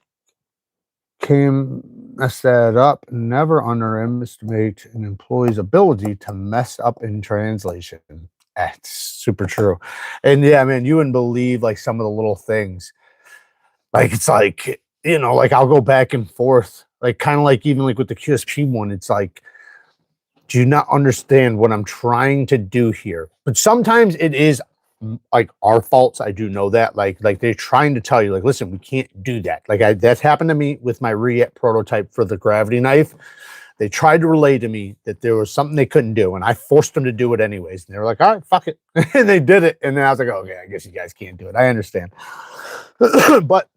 came mess that up. Never underestimate an employee's ability to mess up in translation. That's super true. And yeah, man, you wouldn't believe like some of the little things. Like it's like, you know, like I'll go back and forth, like kind of like even like with the QSP one, it's like, do you not understand what I'm trying to do here? But sometimes it is like our faults. I do know that. Like they're trying to tell you, like, listen, we can't do that. Like that's happened to me with my React prototype for the gravity knife. They tried to relay to me that there was something they couldn't do, and I forced them to do it anyways. And they were like, all right, fuck it. And they did it. And then I was like, okay, I guess you guys can't do it. I understand. But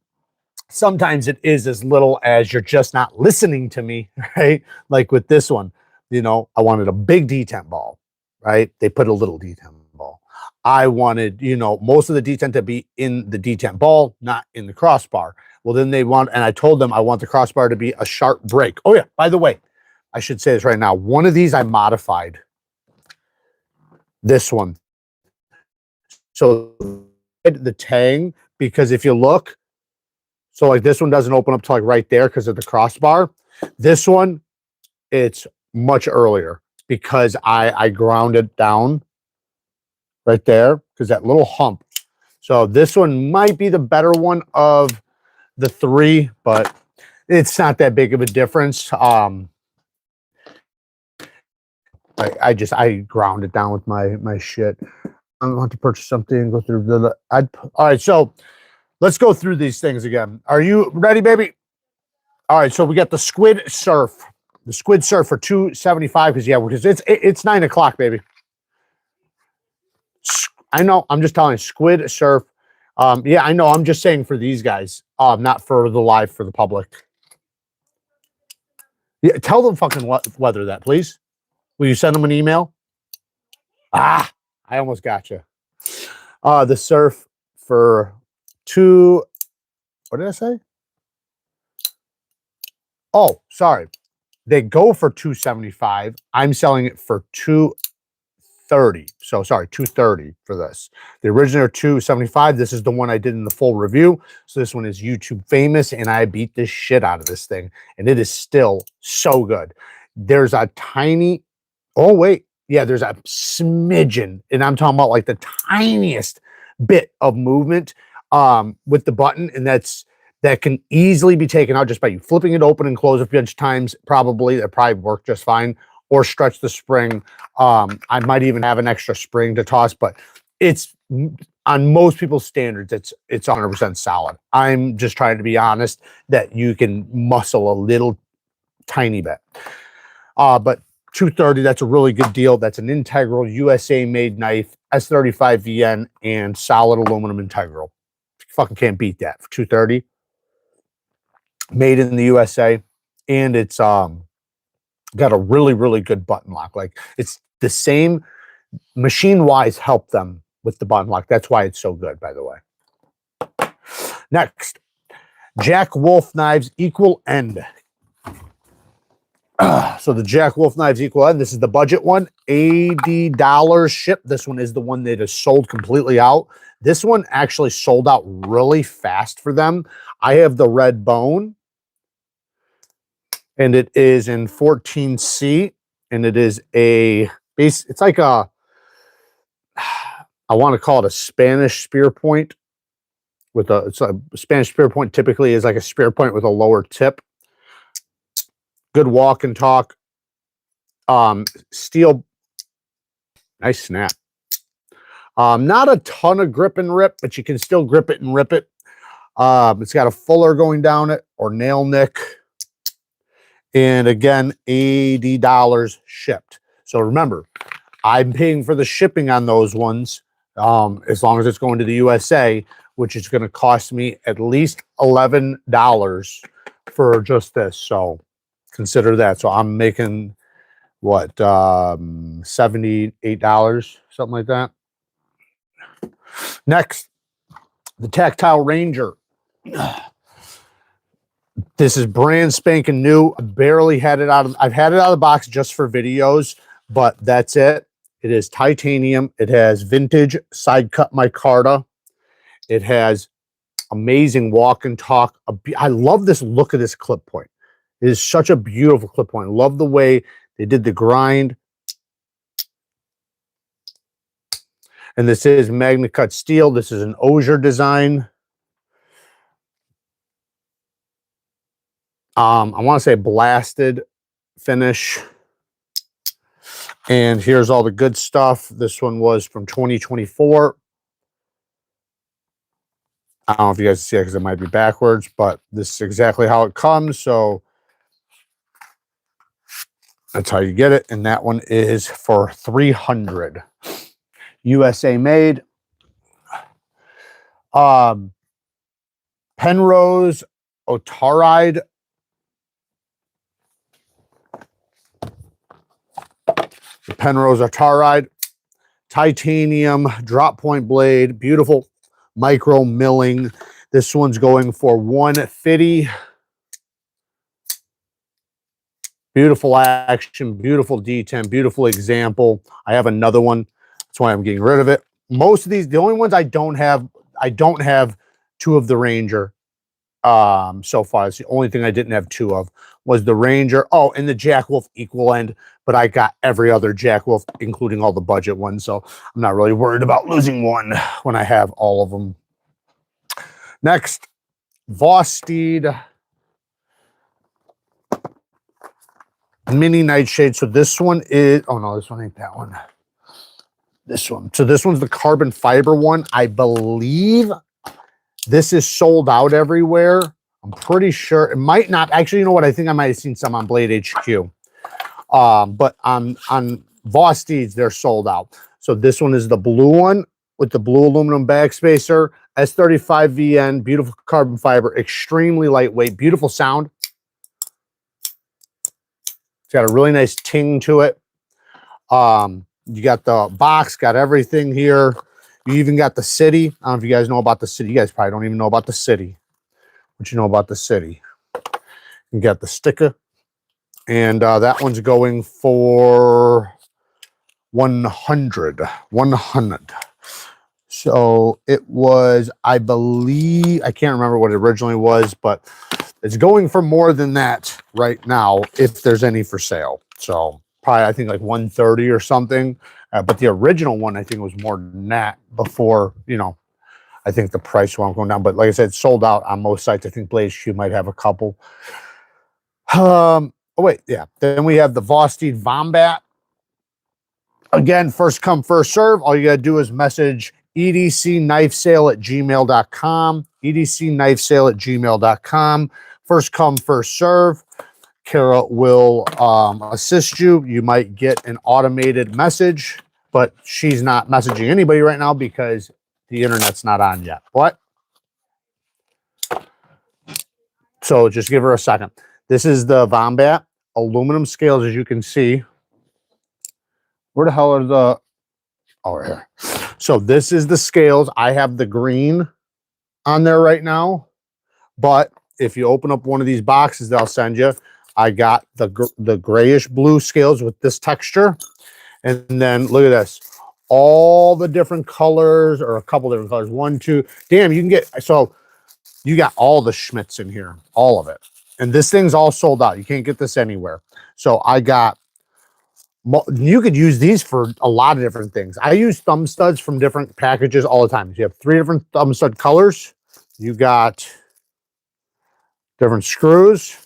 sometimes it is as little as you're just not listening to me, right? Like with this one, you know, I wanted a big detent ball, right? They put a little detent ball. I wanted, you know, most of the detent to be in the detent ball, not in the crossbar. Well, then they want, and I told them I want the crossbar to be a sharp break. Oh yeah, by the way, I should say this right now. One of these I modified. This one. So the tang, because if you look, so like this one doesn't open up to like right there because of the crossbar. This one, it's much earlier because I ground it down right there because that little hump. So this one might be the better one of the three, but it's not that big of a difference. I ground it down with my shit. I want to purchase something, go through all right, so let's go through these things again. Are you ready, baby? All right, so we got the squid surf. The squid surf for $275 because it's 9 o'clock, baby. I know, I'm just telling you, squid surf. Yeah, I know, I'm just saying for these guys, not for the live for the public. Yeah, tell them fucking weather that, please. Will you send them an email? Ah, I almost got you. The surf for what did I say? Oh, sorry. They go for $275. I'm selling it for $250. 230. So sorry, 230 for this. The original 275. This is the one I did in the full review. So this one is YouTube famous, and I beat the shit out of this thing, and it is still so good. There's a tiny, oh wait, yeah, there's a smidgen, and I'm talking about like the tiniest bit of movement with the button, and that can easily be taken out just by you flipping it open and close a bunch of times. Probably that probably work just fine, or stretch the spring. I might even have an extra spring to toss, but it's on most people's standards, it's 100% solid. I'm just trying to be honest that you can muscle a little tiny bit. But 230, that's a really good deal. That's an integral USA made knife, S35VN, and solid aluminum integral. You fucking can't beat that for 230. Made in the USA, and it's got a really, really good button lock. Like, it's the same machine wise help them with the button lock. That's why it's so good, by the way. Next, Jack Wolf Knives Equal End. So the Jack Wolf Knives Equal End, this is the budget one, $80 ship. This one is the one that is sold completely out. This one actually sold out really fast for them. I have the red bone, and it is in 14C, and it is a base. It's like a, I want to call it a Spanish spear point with a, it's a Spanish spear point typically is like a spear point with a lower tip. Good walk and talk. Steel, nice snap. Not a ton of grip and rip, but you can still grip it and rip it. It's got a fuller going down it, or nail nick. And again, $80 shipped. So remember, I'm paying for the shipping on those ones, as long as it's going to the USA, which is going to cost me at least $11 for just this. So consider that. So I'm making what, $78, something like that. Next, the Tactile Ranger. This is brand spanking new. I barely had it out of, I've had it out of the box just for videos, but that's it. It is titanium. It has vintage side cut micarta. It has amazing walk and talk. I love this look of this clip point. It is such a beautiful clip point. I love the way they did the grind. And this is Magna Cut steel. This is an osier design. I want to say blasted finish. And here's all the good stuff. This one was from 2024. I don't know if you guys see it because it might be backwards, but this is exactly how it comes. So that's how you get it. And that one is for $300. USA made. Penrose Otaride. The Penrose Otaride. Titanium drop point blade. Beautiful micro milling. This one's going for $150. Beautiful action, beautiful D10, beautiful example. I have another one. That's why I'm getting rid of it. Most of these, the only ones I don't have two of the Ranger so far. It's the only thing I didn't have two of was the Ranger. Oh, and the Jack Wolf Equal End, but I got every other Jack Wolf, including all the budget ones. So I'm not really worried about losing one when I have all of them. Next, Vosteed Mini Nightshade. So this one is, oh no, this one ain't that one. This one. So this one's the carbon fiber one. I believe this is sold out everywhere. I'm pretty sure it might not. Actually, you know what? I think I might have seen some on Blade HQ. But on Vosteeds, they're sold out. So this one is the blue one with the blue aluminum backspacer, S35VN, beautiful carbon fiber, extremely lightweight, beautiful sound. It's got a really nice ting to it. You got the box, got everything here. You even got the city. I don't know if you guys know about the city. You guys probably don't even know about the city. But you know about the city. You got the sticker. And that one's going for 100. So it was, I believe, I can't remember what it originally was, but it's going for more than that right now if there's any for sale. So probably I think like 130 or something. But the original one I think was more than that before, you know, I think the price won't go down. But like I said, it's sold out on most sites. I think Blaze Shoe might have a couple. Oh wait, yeah. Then we have the Vosteed Vombat. Again, first come, first serve. All you gotta do is message edcknifesale@gmail.com. edcknifesale@gmail.com. First come, first serve. Kara will assist you. You might get an automated message, but she's not messaging anybody right now because the internet's not on yet. What? So just give her a second. This is the Vombat aluminum scales, as you can see. Where the hell are the... Oh, right here. So this is the scales. I have the green on there right now, but if you open up one of these boxes that I'll send you, I got the grayish blue scales with this texture. And then look at this. All the different colors, or a couple different colors. 1, 2. Damn, you can get... So you got all the Schmitz in here. All of it. And this thing's all sold out. You can't get this anywhere. So I got... You could use these for a lot of different things. I use thumb studs from different packages all the time. You have 3 different thumb stud colors. You got different screws.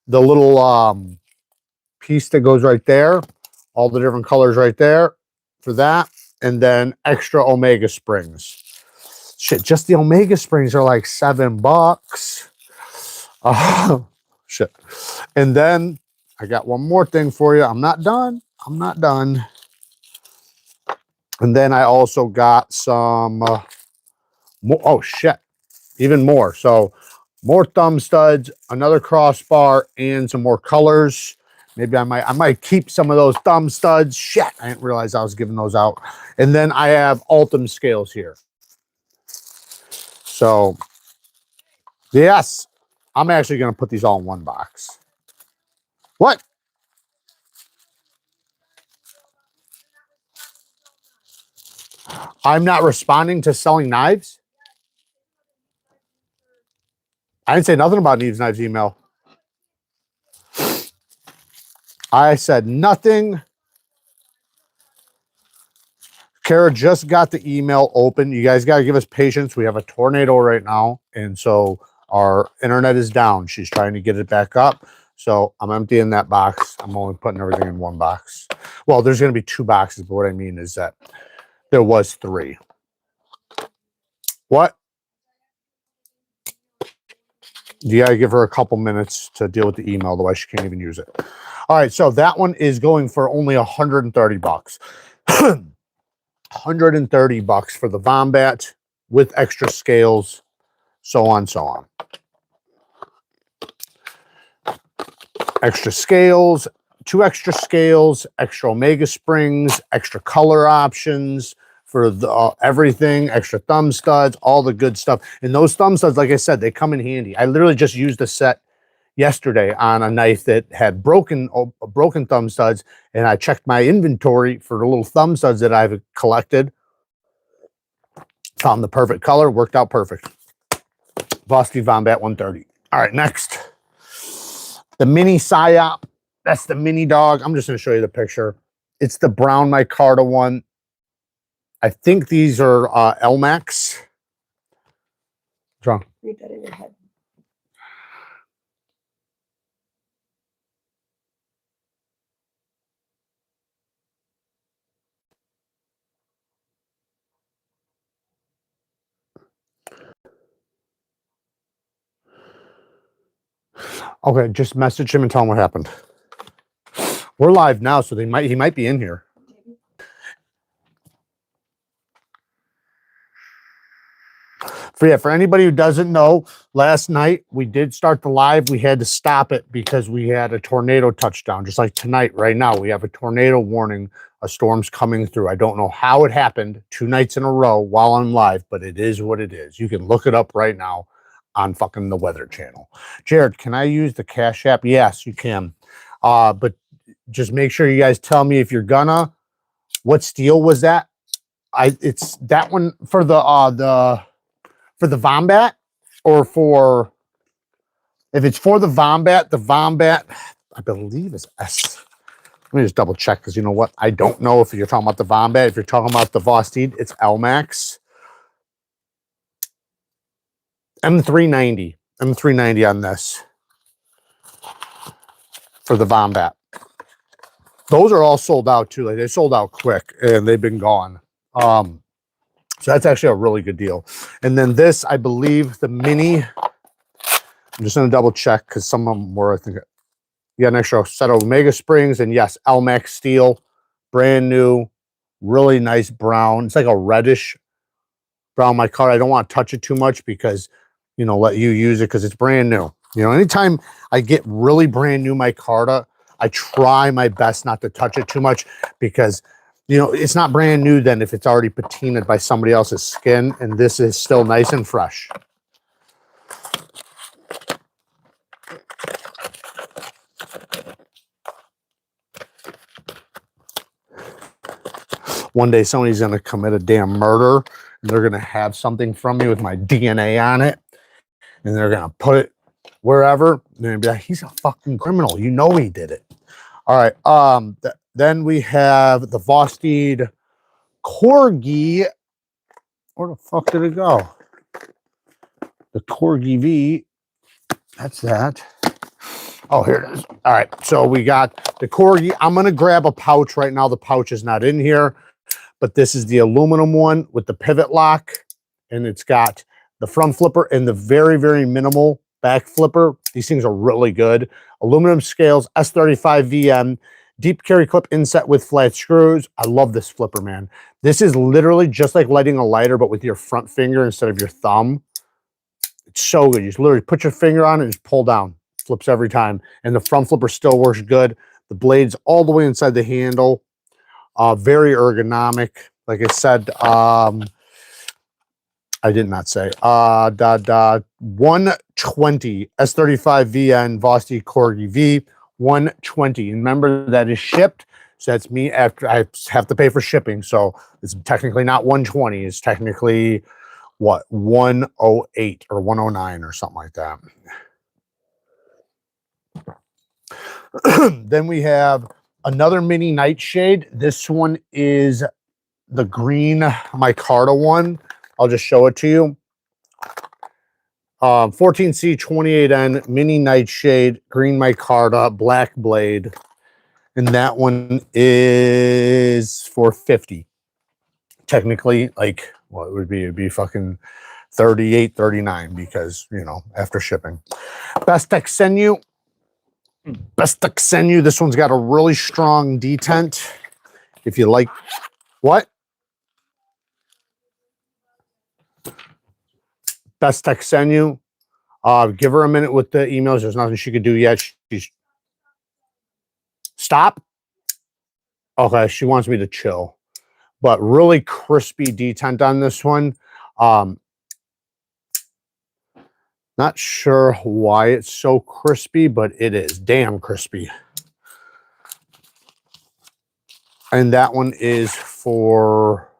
The little piece that goes right there. All the different colors right there for that. And then extra Omega springs. Shit, just the Omega springs are like $7. Shit. And then I got one more thing for you. I'm not done. I'm not done. And then I also got some more. Oh, shit. Even more. So more thumb studs, another crossbar, and some more colors. Maybe I might keep some of those thumb studs. Shit, I didn't realize I was giving those out. And then I have Ultim scales here. So, yes, I'm actually going to put these all in one box. What? I'm not responding to selling knives? I didn't say nothing about Neeves Knives email. I said nothing. Kara just got the email open. You guys got to give us patience. We have a tornado right now, and so our internet is down. She's trying to get it back up. So I'm emptying that box. I'm only putting everything in one box. Well, there's going to be 2 boxes, but what I mean is that there was 3. What? You got to give her a couple minutes to deal with the email, otherwise she can't even use it. All right, so that one is going for only $130. $130 for the Vombat with extra scales, so on, so on. Extra scales, 2 extra scales, extra Omega springs, extra color options for the everything, extra thumb studs, all the good stuff. And those thumb studs, like I said, they come in handy. I literally just used a set yesterday on a knife that had broken thumb studs, and I checked my inventory for the little thumb studs that I've collected. Found the perfect color, worked out perfect. Vosteed Vombat 130. All right, next. The mini Psyop. That's the mini dog. I'm just going to show you the picture. It's the brown micarta one. I think these are Elmax. What's wrong? Read that in your head. Okay, just message him and tell him what happened. We're live now, so he might be in here. For anybody who doesn't know, last night we did start the live. We had to stop it because we had a tornado touchdown. Just like tonight, right now, we have a tornado warning. A storm's coming through. I don't know how it happened 2 nights in a row while I'm live, but it is what it is. You can look it up right now on fucking the Weather Channel. Jared, can I use the Cash App? Yes, you can. But just make sure you guys tell me if you're gonna. What steel was that? It's that one for the Vombat, or for, if it's for the Vombat, I believe is S. Let me just double check, because you know what? I don't know if you're talking about the Vombat. If you're talking about the Vosteed, it's LMAX. M390 on this for the Vombat. Those are all sold out too. Like, they sold out quick and they've been gone. So that's actually a really good deal. And then this, I believe the Mini, I'm just gonna double check because some of them were, I think, you got an extra set of Omega springs, and yes, LMAX steel, brand new, really nice brown. It's like a reddish brown micarta. I don't want to touch it too much because, you know, let you use it because it's brand new. You know, anytime I get really brand new micarta, I try my best not to touch it too much, because, you know, it's not brand new then if it's already patinaed by somebody else's skin, and this is still nice and fresh. One day somebody's going to commit a damn murder, and they're going to have something from me with my DNA on it, and they're going to put it wherever, and they're going to be like, he's a fucking criminal. You know he did it. All right. Then we have the Vosteed Corgi. Where the fuck did it go? The Corgi V. That's that. Oh, here it is. All right. So we got the Corgi. I'm going to grab a pouch right now. The pouch is not in here, but this is the aluminum one with the pivot lock, and it's got the front flipper and the very, very minimal back flipper. These things are really good. Aluminum scales, S35 VM, deep carry clip inset with flat screws. I love this flipper, man. This is literally just like lighting a lighter, but with your front finger instead of your thumb. It's so good. You just literally put your finger on it and just pull down. Flips every time. And the front flipper still works good. The blade's all the way inside the handle. Very ergonomic. Like I said, I did not say. 120 S35 VN Vosteed Corgi V. 120. And remember, that is shipped. So that's me after I have to pay for shipping. So it's technically not 120. It's technically what, 108 or 109 or something like that. Then we have another mini nightshade. This one is the green micarta one. I'll just show it to you. 14C 28N mini nightshade, green micarta, black blade. And that one is for 50. Technically, like, what would be? It'd be fucking 38, 39 because, you know, after shipping. BESTECH Senu. BESTECH Senu. This one's got a really strong detent. If you like, what? BESTECH Senu. Give her a minute with the emails. There's nothing she could do yet. She's stop. Okay, she wants me to chill. But really crispy detent on this one. Not sure why it's so crispy, but it is damn crispy. And that one is for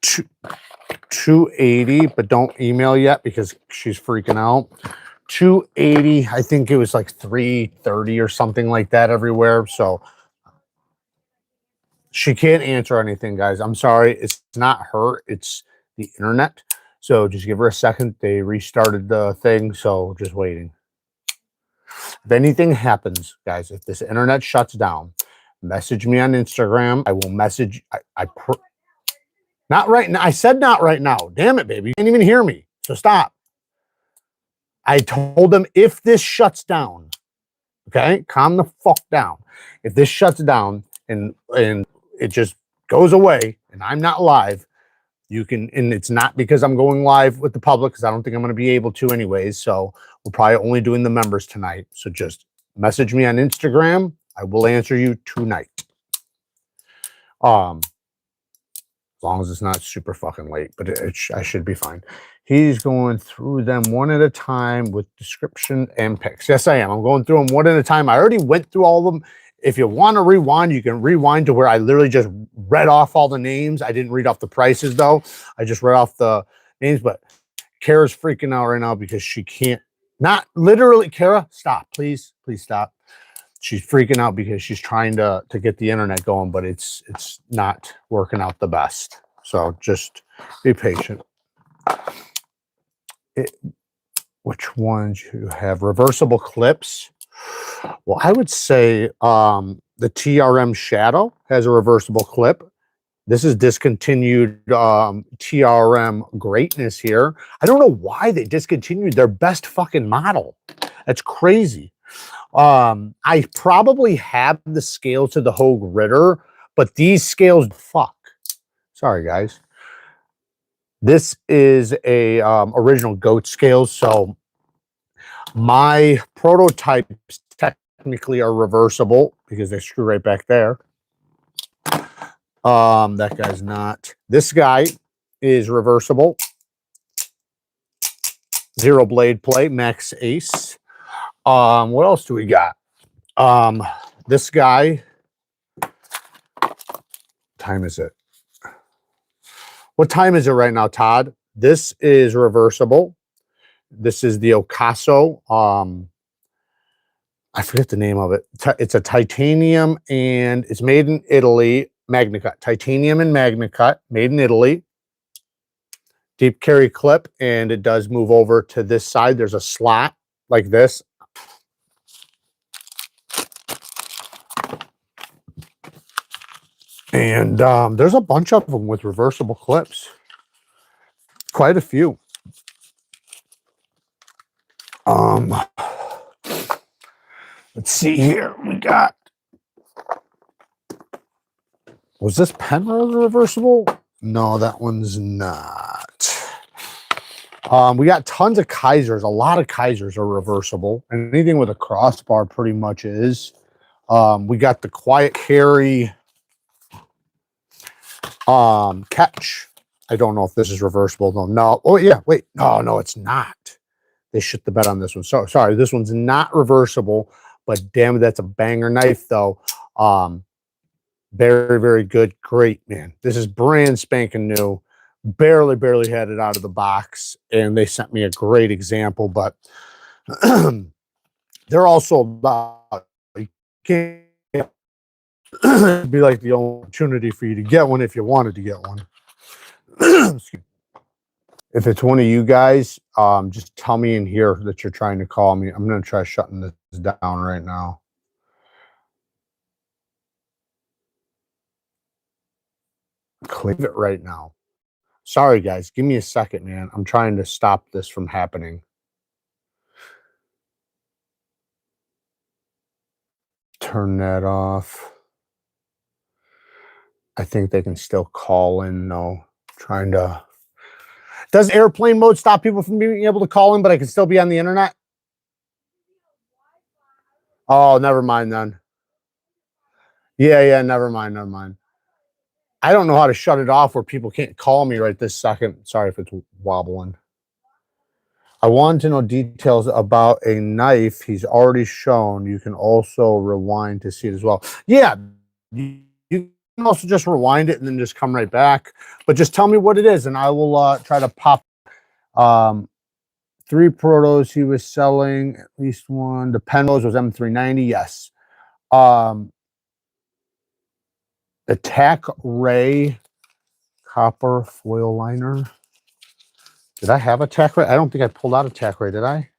280, but don't email yet because she's freaking out. 280, I think it was like 330 or something like that everywhere. So she can't answer anything, guys. I'm sorry. It's not her. It's the internet. So just give her a second. They restarted the thing, so just waiting. If anything happens, guys, if this internet shuts down, message me on Instagram. I will message. Not right now. I said not right now. Damn it, baby. You can't even hear me. So stop. I told them if this shuts down, okay, calm the fuck down. If this shuts down and it just goes away and I'm not live, you can, and it's not because I'm going live with the public because I don't think I'm going to be able to anyways. So we're probably only doing the members tonight. So just message me on Instagram. I will answer you tonight. As long as it's not super fucking late, but I should be fine. He's going through them one at a time with description and pics. Yes, I am. I'm going through them one at a time. I already went through all of them If you want to rewind, you can rewind to where I literally just read off all the names. I didn't read off the prices though. I just read off the names, but Kara's freaking out right now because she can't, not literally, Kara, stop, please stop. She's freaking out because she's trying to get the internet going, but it's not working out the best. So just be patient. Which ones you have? Reversible clips. Well, I would say the TRM Shadow has a reversible clip. This is discontinued TRM greatness here. I don't know why they discontinued their best fucking model. That's crazy. I probably have the scale to the Hogue Ritter, but these scales, fuck. Sorry, guys. This is a original goat scales, so my prototypes technically are reversible because they screw right back there. That guy's not. This guy is reversible. 0 blade play, max ace. What else do we got? This guy. Time is it? What time is it right now, Todd? This is reversible. This is the Ocaso. I forget the name of it. It's a titanium and it's made in Italy. MagnaCut. Titanium and MagnaCut, made in Italy. Deep carry clip, and it does move over to this side. There's a slot like this. And there's a bunch of them with reversible clips. Quite a few. Let's see here. We got. Was this Penrose reversible? No, that one's not. We got tons of Kaisers. A lot of Kaisers are reversible. And anything with a crossbar pretty much is. We got the Quiet Carry catch. I don't know if this is reversible though. No. Oh yeah, wait. No, it's not. They shit the bed on this one. So sorry, this one's not reversible, but damn it, that's a banger knife though. Very, very good. Great, man. This is brand spanking new. Barely had it out of the box, and they sent me a great example, but they're also about, you can't be like the opportunity for you to get one if you wanted to get one. If it's one of you guys, just tell me in here that you're trying to call me. I'm going to try shutting this down right now. Leave it right now. Sorry, guys. Give me a second, man. I'm trying to stop this from happening. Turn that off. I think they can still call in, though. Trying to... Does airplane mode stop people from being able to call in, but I can still be on the internet? Oh, never mind then. Yeah, never mind. I don't know how to shut it off where people can't call me right this second. Sorry if it's wobbling. I want to know details about a knife he's already shown. You can also rewind to see it as well. Yeah, you can also just rewind it and then just come right back. But just tell me what it is, and I will try to pop 3 protos he was selling, at least one. The Penrose was M390, yes. Attack Ray copper foil liner. Did I have Attack Ray? I don't think I pulled out Attack Ray, did I?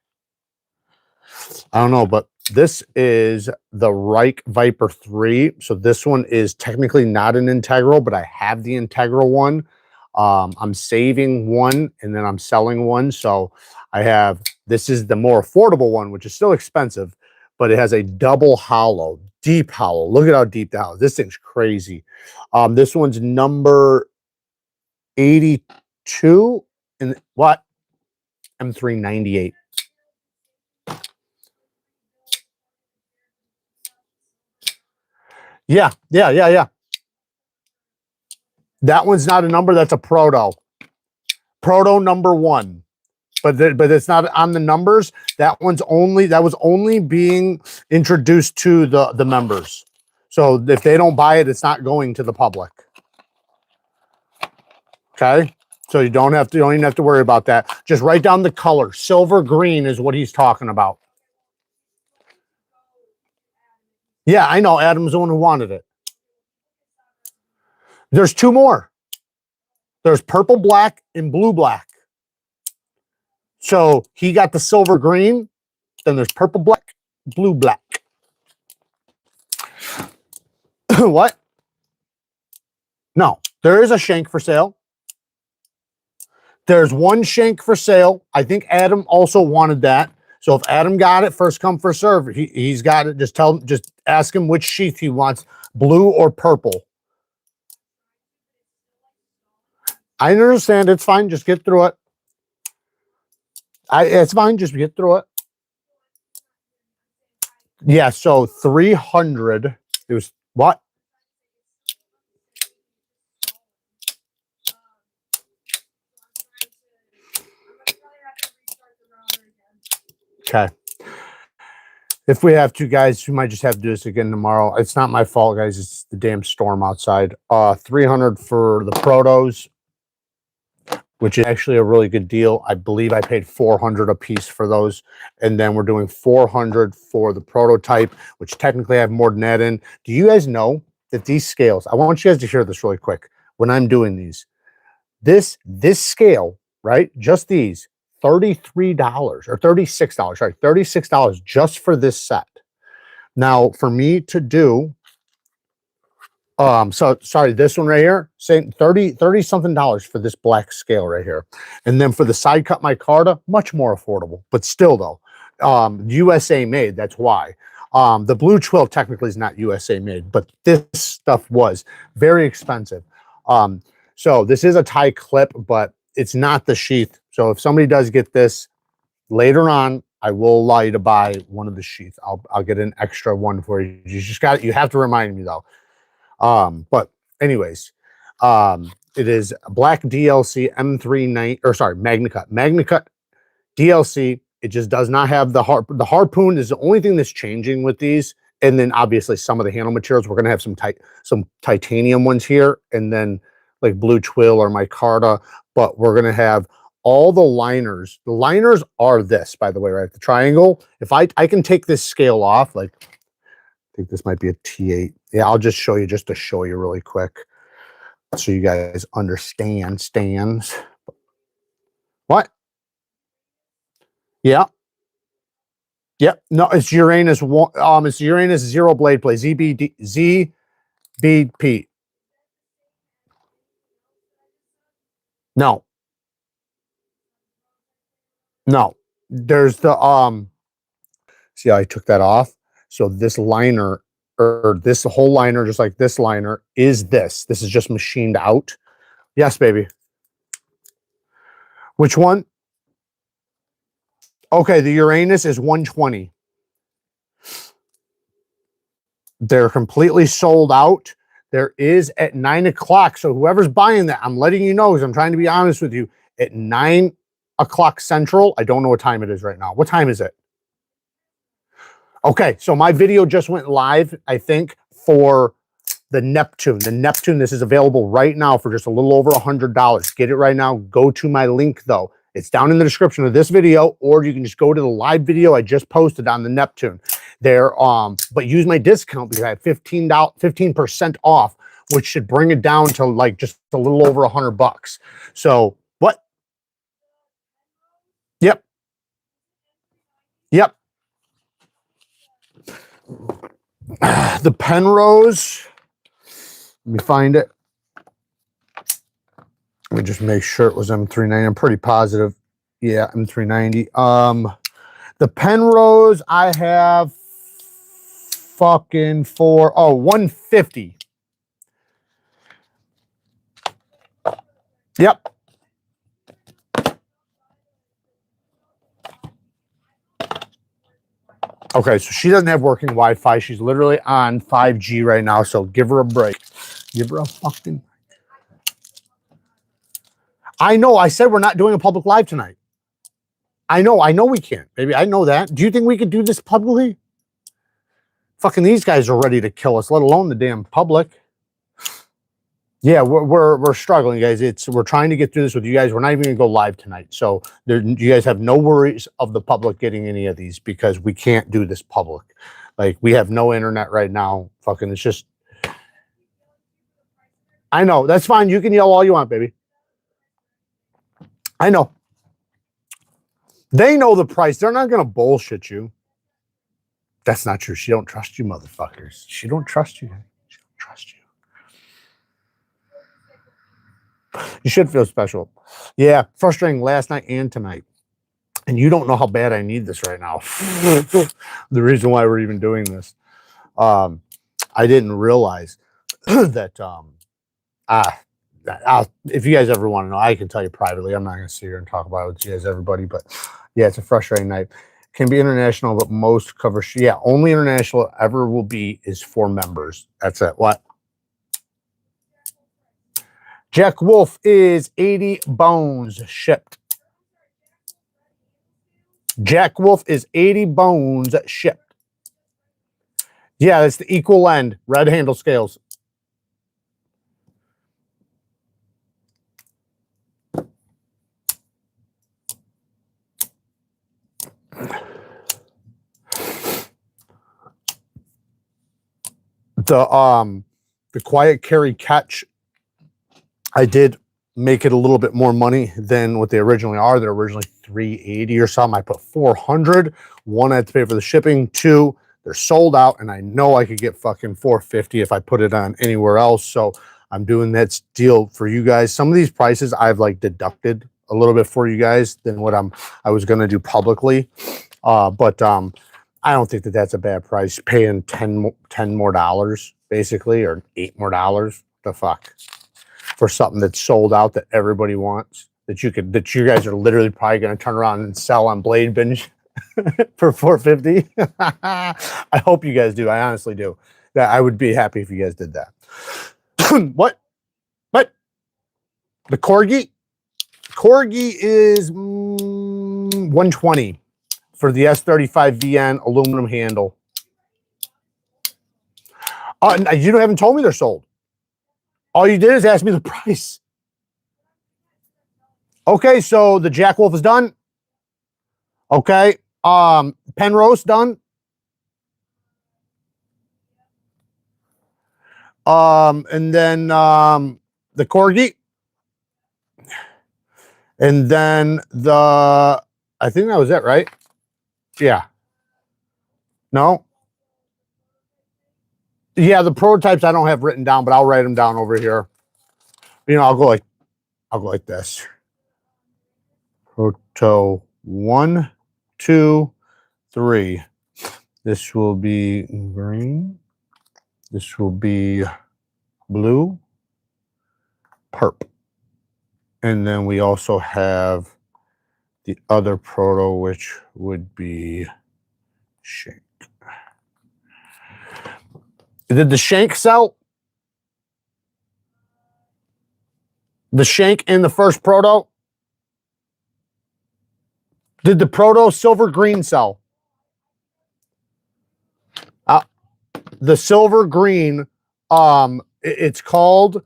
I don't know, but this is the Reich Viper 3. So this one is technically not an integral, but I have the integral one. I'm saving one and then I'm selling one. So I have, this is the more affordable one, which is still expensive, but it has a double hollow, deep hollow. Look at how deep the hollow. This thing's crazy. This one's number 82 and what? M398. Yeah. That one's not a number. That's a proto. Proto number 1. But it's not on the numbers. That was only being introduced to the members. So if they don't buy it, it's not going to the public. Okay. So you don't even have to worry about that. Just write down the color. Silver green is what he's talking about. Yeah, I know. Adam's the one who wanted it. There's two more. There's purple black and blue black. So he got the silver green. Then there's purple black, blue black. What? No, there is a shank for sale. There's one shank for sale. I think Adam also wanted that. So if Adam got it, first come, first serve. He's got it. Just ask him which sheath he wants, blue or purple. I understand. It's fine. Just get through it. It's fine. Just get through it. Yeah. So 300. It was what? Okay. If we have to, guys, we might just have to do this again tomorrow. It's not my fault, guys. It's the damn storm outside. 300 for the protos, which is actually a really good deal. I believe I paid 400 a piece for those. And then we're doing 400 for the prototype, which technically I have more than that in. Do you guys know that these scales, I want you guys to hear this really quick when I'm doing these. This scale, right? Just these, $33 or $36, sorry, $36 just for this set. Now, for me to do, so sorry, this one right here, saying 30 something dollars for this black scale right here. And then for the side cut micarta, much more affordable, but still though, USA made, that's why. The blue twill technically is not USA made, but this stuff was very expensive. So this is a tie clip, but it's not the sheath. So if somebody does get this later on, I will allow you to buy one of the sheaths. I'll get an extra one for you. You have to remind me though. But anyways, it is black DLC M39, or sorry, MagnaCut DLC. It just does not have the harpoon is the only thing that's changing with these. And then obviously some of the handle materials, we're going to have some titanium ones here, and then like blue twill or micarta, but we're going to have all the liners. The liners are this, by the way, right? The triangle. If I can take this scale off, like I think this might be a T8. Yeah, I'll just show you just to show you really quick so you guys understand stands. What? Yeah. Yep. No, it's Uranus one. It's Uranus zero blade plate. ZBP. No. No. There's the see how I took that off? So this liner, or this whole liner, just like this liner, is this. This is just machined out. Yes, baby. Which one? Okay, the Uranus is 120. They're completely sold out. There is at 9 o'clock. So whoever's buying that, I'm letting you know, because I'm trying to be honest with you. At 9 o'clock Central, I don't know what time it is right now. What time is it? Okay, so my video just went live, I think, for the Neptune. The Neptune, this is available right now for just a little over $100. Get it right now. Go to my link, though. It's down in the description of this video, or you can just go to the live video I just posted on the Neptune. There, but use my discount because I have 15% off, which should bring it down to like just a little over $100. So what? Yep. Yep. The Penrose. Let me find it. Let me just make sure it was M390. I'm pretty positive. Yeah, M390. The Penrose I have fucking for 150. Yep. Okay, so she doesn't have working Wi-Fi. She's literally on 5G right now, so give her a break. Give her a fucking... I know, I said we're not doing a public live tonight. I know we can't, baby. I know that. Do you think we could do this publicly? Fucking these guys are ready to kill us, let alone the damn public. Yeah, we're struggling, guys. We're trying to get through this with you guys. We're not even gonna go live tonight, so you guys have no worries of the public getting any of these because we can't do this public. Like, we have no internet right now. Fucking, it's just. I know, that's fine. You can yell all you want, baby. I know. They know the price. They're not gonna bullshit you. That's not true. She don't trust you, motherfuckers. She don't trust you. She don't trust you. You should feel special. Yeah, frustrating last night and tonight. And you don't know how bad I need this right now. The reason why we're even doing this. I didn't realize that if you guys ever want to know, I can tell you privately. I'm not going to sit here and talk about it with you guys, everybody. But yeah, it's a frustrating night. Can be international, but most cover. Yeah, only international ever will be is for members. That's it. What? Jack Wolf is 80 bones shipped. Jack Wolf is 80 bones shipped. Yeah, it's the equal end. Red handle scales. The quiet carry catch, I did make it a little bit more money than what they originally are. They're originally $380 or something. I put $400. One, I had to pay for the shipping. Two, they're sold out, and I know I could get fucking $450 if I put it on anywhere else. So I'm doing that deal for you guys. Some of these prices I've like deducted a little bit for you guys than what I was gonna do publicly. But I don't think that that's a bad price. Paying $10 more dollars basically, or $8 more. The fuck, for something that's sold out that everybody wants, that you guys are literally probably going to turn around and sell on Blade Binge for $450. I hope you guys do. I honestly do. That I would be happy if you guys did that. What? The Corgi? Corgi is 120 for the S35 VN aluminum handle. You haven't told me they're sold. All you did is ask me the price. Okay, so the Jack Wolf is done. Okay, Penrose done. And then the Corgi. And then I think that was it, right? Yeah. No? Yeah, the prototypes I don't have written down, but I'll write them down over here. You know, I'll go like this. Proto 1, 2, 3. This will be green. This will be blue. Purp. And then we also have the other proto, which would be shank. Did the shank sell? The shank in the first proto? Did the proto silver green sell? The silver green, it's called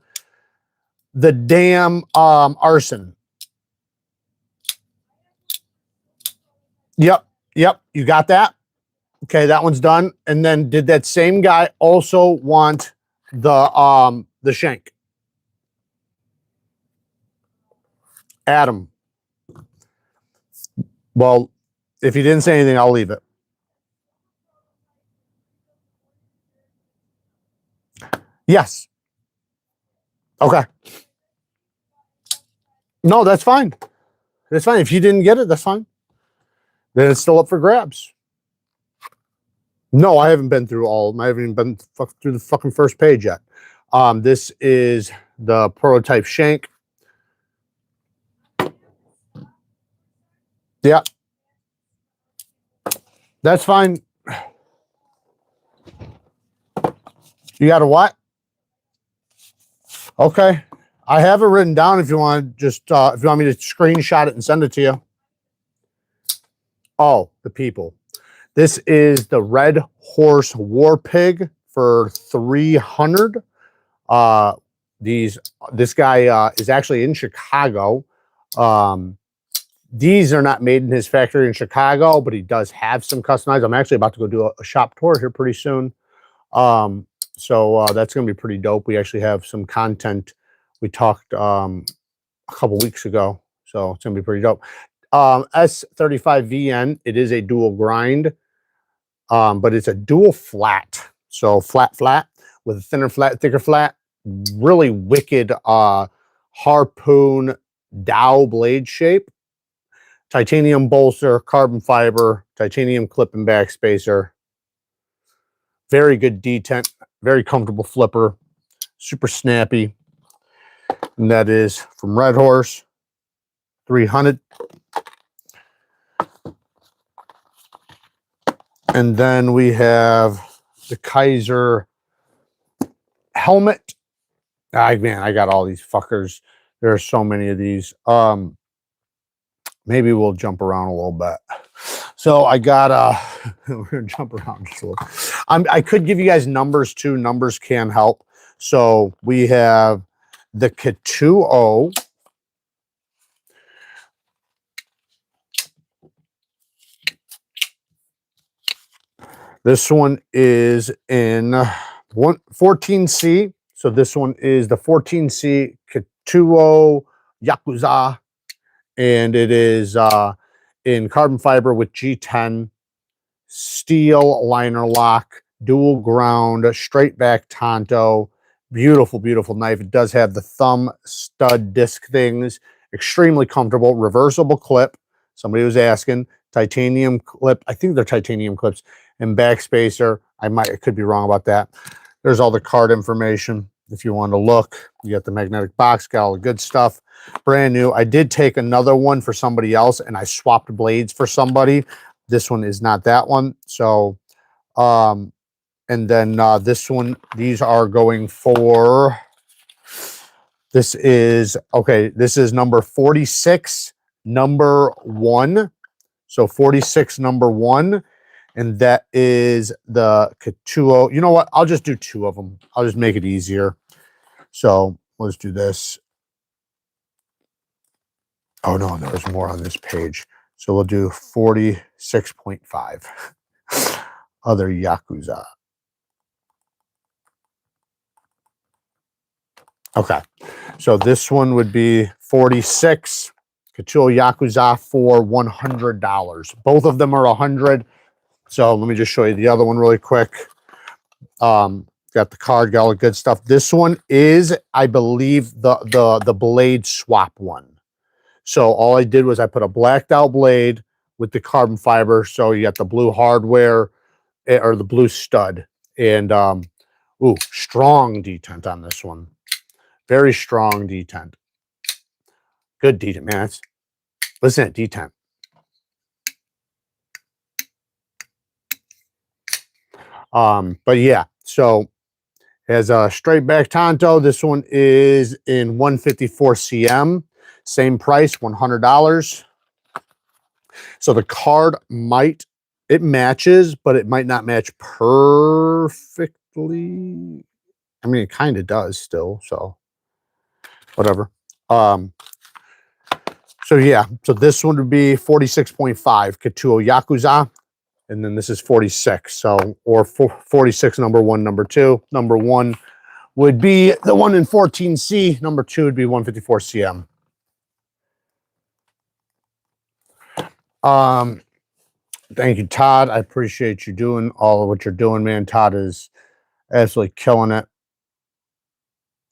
the damn arson. Yep, you got that? Okay, that one's done. And then did that same guy also want the shank? Adam. Well, if he didn't say anything, I'll leave it. Yes. Okay. No, that's fine. That's fine. If you didn't get it, that's fine. Then it's still up for grabs. No, I haven't been through all of them. I haven't even been through the fucking first page yet. This is the prototype shank. Yeah. That's fine. You got a what? Okay. I have it written down if you want to just, if you want me to screenshot it and send it to you. Oh, the people. This is the Red Horse War Pig for 300. This guy is actually in Chicago. These are not made in his factory in Chicago, but he does have some customized. I'm actually about to go do a shop tour here pretty soon. So that's going to be pretty dope. We actually have some content we talked a couple weeks ago. So it's going to be pretty dope. S35VN, it is a dual grind, but it's a dual flat. So flat with a thinner flat, thicker flat. Really wicked harpoon dowel blade shape. Titanium bolster, carbon fiber, titanium clip and backspacer. Very good detent, very comfortable flipper, super snappy. And that is from Red Horse, 300. And then we have the Kaiser helmet. Man, I got all these fuckers. There are so many of these. Maybe we'll jump around a little bit. So I got we're gonna jump around just a little. I could give you guys numbers too. Numbers can help. So we have the CUTLERY. This one is in 14C. So this one is the 14C CUTLERY Yakuza, and it is in carbon fiber with G10, steel liner lock, dual ground, straight back Tonto. Beautiful, beautiful knife. It does have the thumb stud disc things. Extremely comfortable. Reversible clip. Somebody was asking. Titanium clip. I think they're titanium clips. And backspacer. I could be wrong about that. There's all the card information if you want to look. You got the magnetic box, got all the good stuff. Brand new. I did take another one for somebody else, and I swapped blades for somebody. This one is not that one. So, and then this one, these are going for, this is number 46, number 1. So 46, number 1. And that is the CUTLERY. You know what? I'll just do 2 of them. I'll just make it easier. So let's do this. Oh, no, there's more on this page. So we'll do 46.5. Other Yakuza. Okay. So this one would be 46. CUTLERY Yakuza for $100. Both of them are 100. So let me just show you the other one really quick. Got the card, got all the good stuff. This one is, I believe, the blade swap one. So all I did was I put a blacked out blade with the carbon fiber. So you got the blue hardware or the blue stud. And ooh, strong detent on this one. Very strong detent. Good detent, man. Listen to detent. But yeah, so as a straight back Tonto, this one is in 154 cm, same price, $100. So the card it matches, but it might not match perfectly. I mean, it kind of does still, so whatever. So yeah, so this one would be 46.5 CUTLERY Yakuza. And then this is 46. So, or 46, number 1, number 2. Number 1 would be the one in 14C. Number 2 would be 154 cm. Thank you, Todd. I appreciate you doing all of what you're doing, man. Todd is absolutely killing it.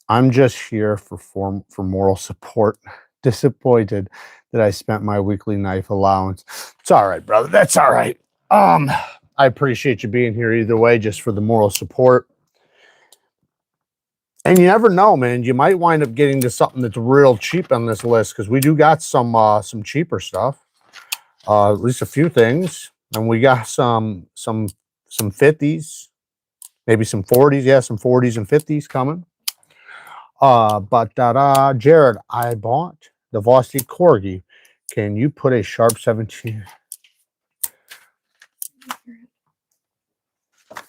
I'm just here for moral support. Disappointed that I spent my weekly knife allowance. It's all right, brother. That's all right. I appreciate you being here either way, just for the moral support. And you never know, man. You might wind up getting to something that's real cheap on this list, because we do got some cheaper stuff. At least a few things, and we got some 50s, maybe some 40s. Yeah, some 40s and 50s coming. But Jared, I bought the Vosti Corgi. Can you put a sharp 17?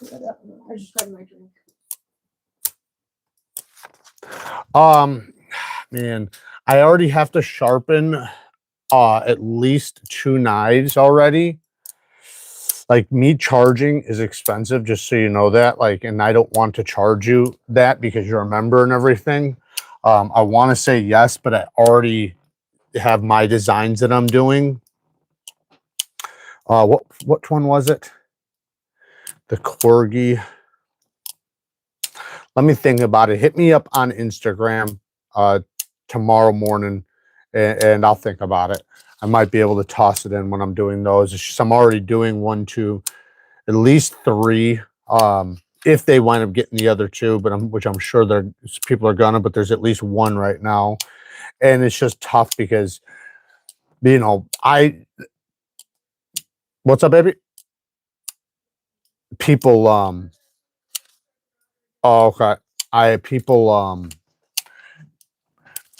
I just grabbed my drink. Man, I already have to sharpen at least 2 knives already. Like, me charging is expensive, just so you know that. Like, and I don't want to charge you that because you're a member and everything. I want to say yes, but I already have my designs that I'm doing. What one was it? The Corgi. Let me think about it. Hit me up on Instagram tomorrow morning, and I'll think about it. I might be able to toss it in when I'm doing those. It's just I'm already doing 1, 2, at least 3. If they wind up getting the other 2, but which I'm sure people are gonna, but there's at least 1 right now. And it's just tough because, you know, what's up, baby? People, oh, okay. People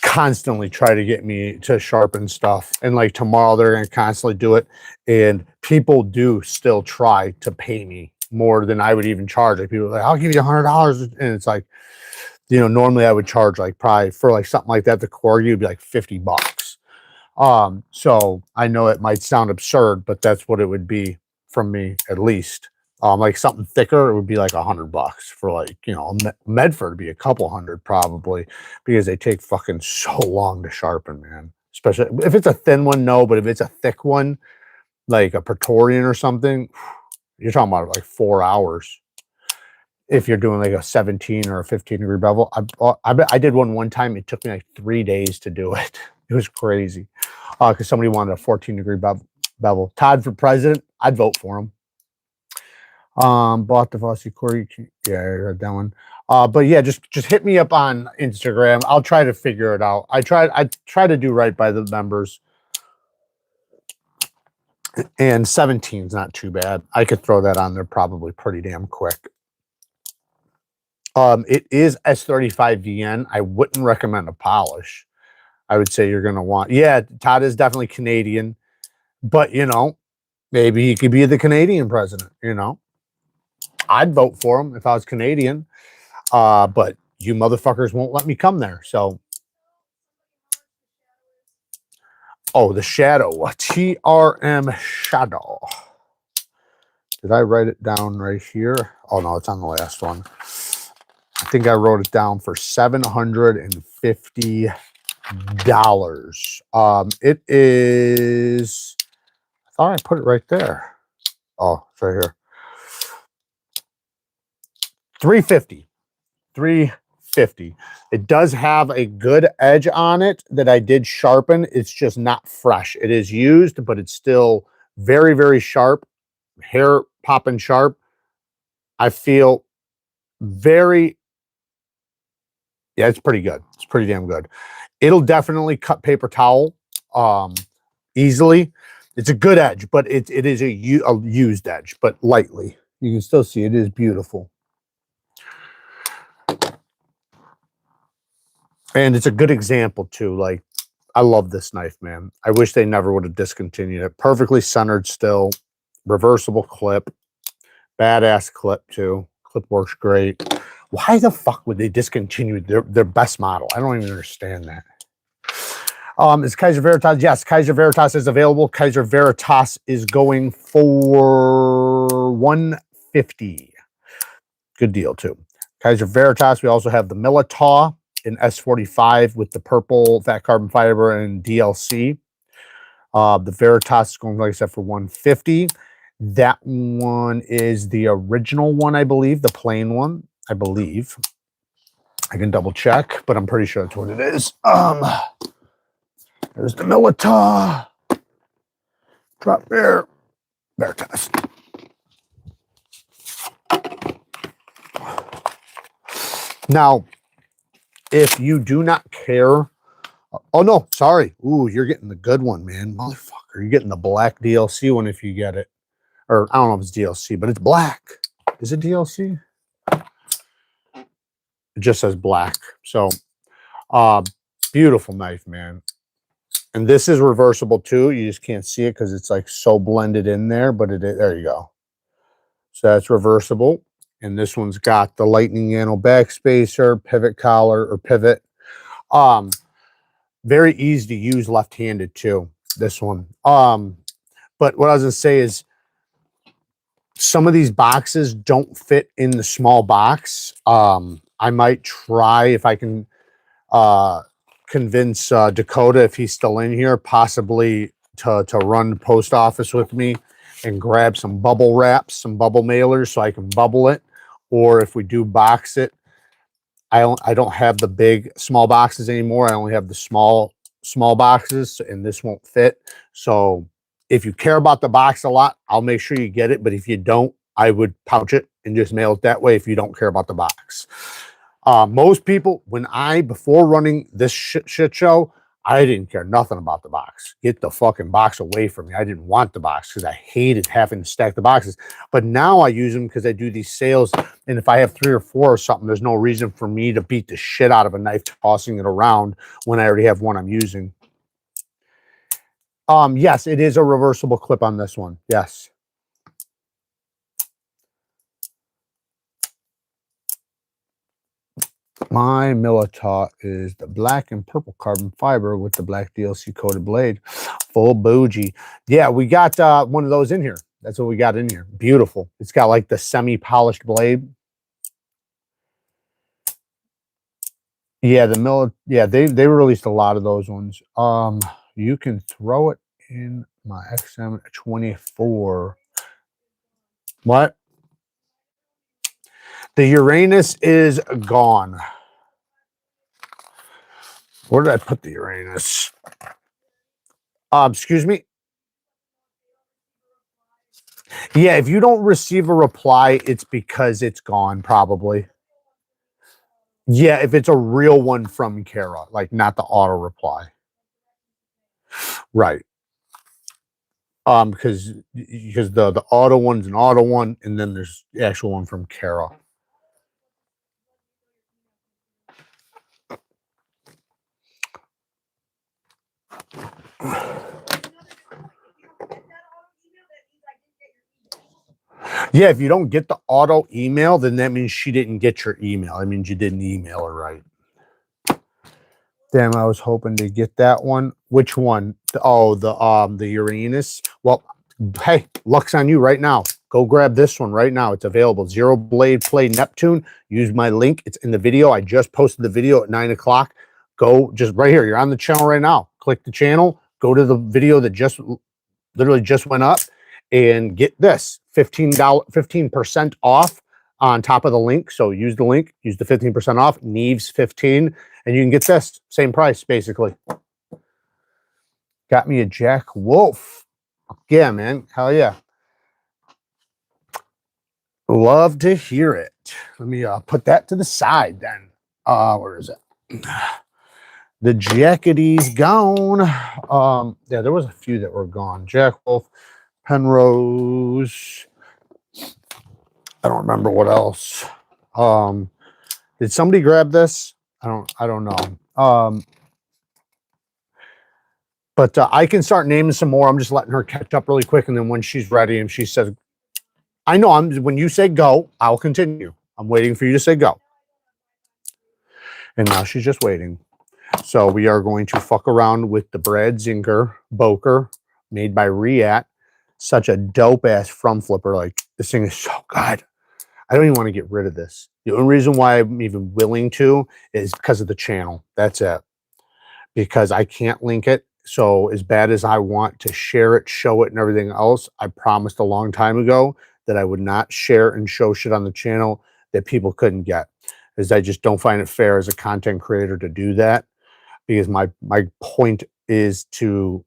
constantly try to get me to sharpen stuff, and like tomorrow they're going to constantly do it, and people do still try to pay me more than I would even charge. Like, people are like, I'll give you $100, and it's like, you know, normally I would charge like probably for like something like that, the Corgi would be like $50. So I know it might sound absurd, but that's what it would be from me, at least. Like something thicker, it would be like $100 for, like, you know, Medford would be a couple hundred probably, because they take fucking so long to sharpen, man. Especially if it's a thin one, no, but if it's a thick one, like a Praetorian or something, you're talking about like 4 hours. If you're doing like a 17 or a 15-degree bevel, I did one time. It took me like 3 days to do it. It was crazy, because somebody wanted a 14-degree bevel. Todd for president, I'd vote for him. Bought the Vossi Corey. Yeah, I heard that one. But yeah, just hit me up on Instagram. I'll try to figure it out. I try to do right by the members. And 17 is not too bad. I could throw that on there probably pretty damn quick. It is S35VN. I wouldn't recommend a polish. I would say you're going to want, yeah, Todd is definitely Canadian, but, you know, maybe he could be the Canadian president, you know. I'd vote for him if I was Canadian, but you motherfuckers won't let me come there. So, oh, the shadow, TRM shadow. Did I write it down right here? Oh no, it's on the last one. I think I wrote it down for $750. It is, I thought I put it right there. Oh, it's right here. $350. $350. It does have a good edge on it that I did sharpen. It's just not fresh. It is used, but it's still very, very sharp. Hair popping sharp. I feel very, yeah, it's pretty good. It's pretty damn good. It'll definitely cut paper towel easily. It's a good edge, but it is a used edge, but lightly. You can still see it is beautiful. And it's a good example too. Like, I love this knife, man. I wish they never would have discontinued it. Perfectly centered still. Reversible clip. Badass clip too. Clip works great. Why the fuck would they discontinue their best model? I don't even understand that. Is Kaiser Veritas? Yes, Kaiser Veritas is available. Kaiser Veritas is going for $150. Good deal too. Kaiser Veritas. We also have the Militaw in S45 with the purple fat carbon fiber and DLC. The Veritas is going, like I said, for $150. That one is the original one, I believe, the plain one, I believe. I can double check, but I'm pretty sure that's what it is. There's the Militaw. Drop bear. Veritas. Now, if you do not care, oh no, sorry. Ooh, you're getting the good one, man. Motherfucker, you're getting the black DLC one if you get it. Or I don't know if it's DLC, but it's black. Is it DLC? It just says black. So, beautiful knife, man. And this is reversible too. You just can't see it because it's like so blended in there, but there you go. So that's reversible. And this one's got the lightning angle backspacer, pivot collar or pivot. Very easy to use left-handed too, this one. But what I was gonna say is some of these boxes don't fit in the small box. I might try if I can convince Dakota, if he's still in here, possibly to run the post office with me and grab some bubble wraps, some bubble mailers so I can bubble it. Or if we do box it, I don't have the big small boxes anymore. I only have the small boxes, and this won't fit. So if you care about the box a lot, I'll make sure you get it. But if you don't, I would pouch it and just mail it that way if you don't care about the box. Most people, before running this shit show, I didn't care nothing about the box. Get the fucking box away from me. I didn't want the box because I hated having to stack the boxes. But now I use them because I do these sales. And if I have 3 or 4 or something, there's no reason for me to beat the shit out of a knife tossing it around when I already have one I'm using. Yes, it is a reversible clip on this one. Yes. My Militart is the black and purple carbon fiber with the black DLC coated blade. Full bougie. Yeah, we got one of those in here. That's what we got in here. Beautiful. It's got like the semi-polished blade. Yeah, they released a lot of those ones. You can throw it in my XM24. What? The Uranus is gone. Where did I put the Uranus? Excuse me? Yeah, if you don't receive a reply, it's because it's gone, probably. Yeah, if it's a real one from Kara, like not the auto reply. Right. Because the auto one's an auto one, and then there's the actual one from Kara. Yeah, if you don't get the auto email, then that means she didn't get your email. That means you didn't email her right. Damn, I was hoping to get that one. Which one? Oh, the Uranus. Well, hey, luck's on you right now. Go grab this one right now. It's available. Zero Blade Play Neptune. Use my link. It's in the video. I just posted the video at 9 o'clock. Go just right here. You're on the channel right now. Click the channel. Go to the video that literally just went up and get this $15% off on top of the link. So use the link, use the 15% off, Neeves 15, and you can get this same price basically. Got me a Jack Wolf. Yeah, man. Hell yeah. Love to hear it. Let me put that to the side then. Where is it? The Jackety's gone. Yeah, there was a few that were gone. Jack Wolf, Penrose. I don't remember what else. Did somebody grab this? I don't know. But I can start naming some more. I'm just letting her catch up really quick, and then when she's ready and she says, I know when you say go, I'll continue. I'm waiting for you to say go. And now she's just waiting. So we are going to fuck around with the Brad Zinker Boker made by Riat. Such a dope ass front flipper. Like, this thing is so good. I don't even want to get rid of this. The only reason why I'm even willing to is because of the channel. That's it. Because I can't link it. So as bad as I want to share it, show it, and everything else, I promised a long time ago that I would not share and show shit on the channel that people couldn't get. As I just don't find it fair as a content creator to do that. Because my point is to,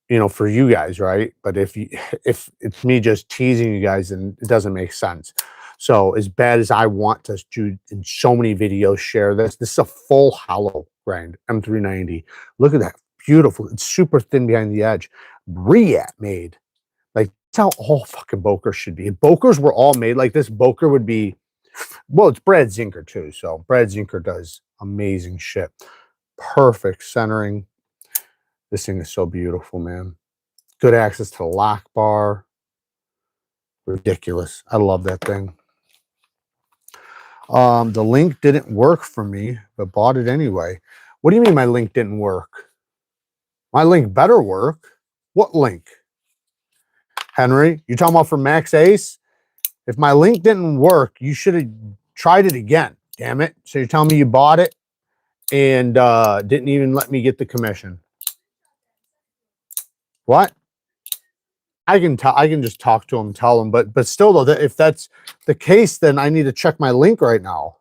you know, for you guys, right? But if it's me just teasing you guys, then it doesn't make sense. So as bad as I want to do in so many videos, share this is a full hollow grind M390. Look at that. Beautiful. It's super thin behind the edge. Riat made. Like, that's how all fucking Bokers should be. If Bokers were all made like this, Boker would be, well, it's Brad Zinker too. So Brad Zinker does amazing shit. Perfect centering. This thing is so beautiful, man. Good access to the lock bar. Ridiculous. I love that thing. The link didn't work for me, but bought it anyway. What do you mean my link didn't work? My link better work. What link? Henry, you talking about for Max Ace? If my link didn't work, you should have tried it again. Damn it. So you're telling me you bought it and didn't even let me get the commission. What? I can just talk to him, tell him, but still though, if that's the case, then I need to check my link right now.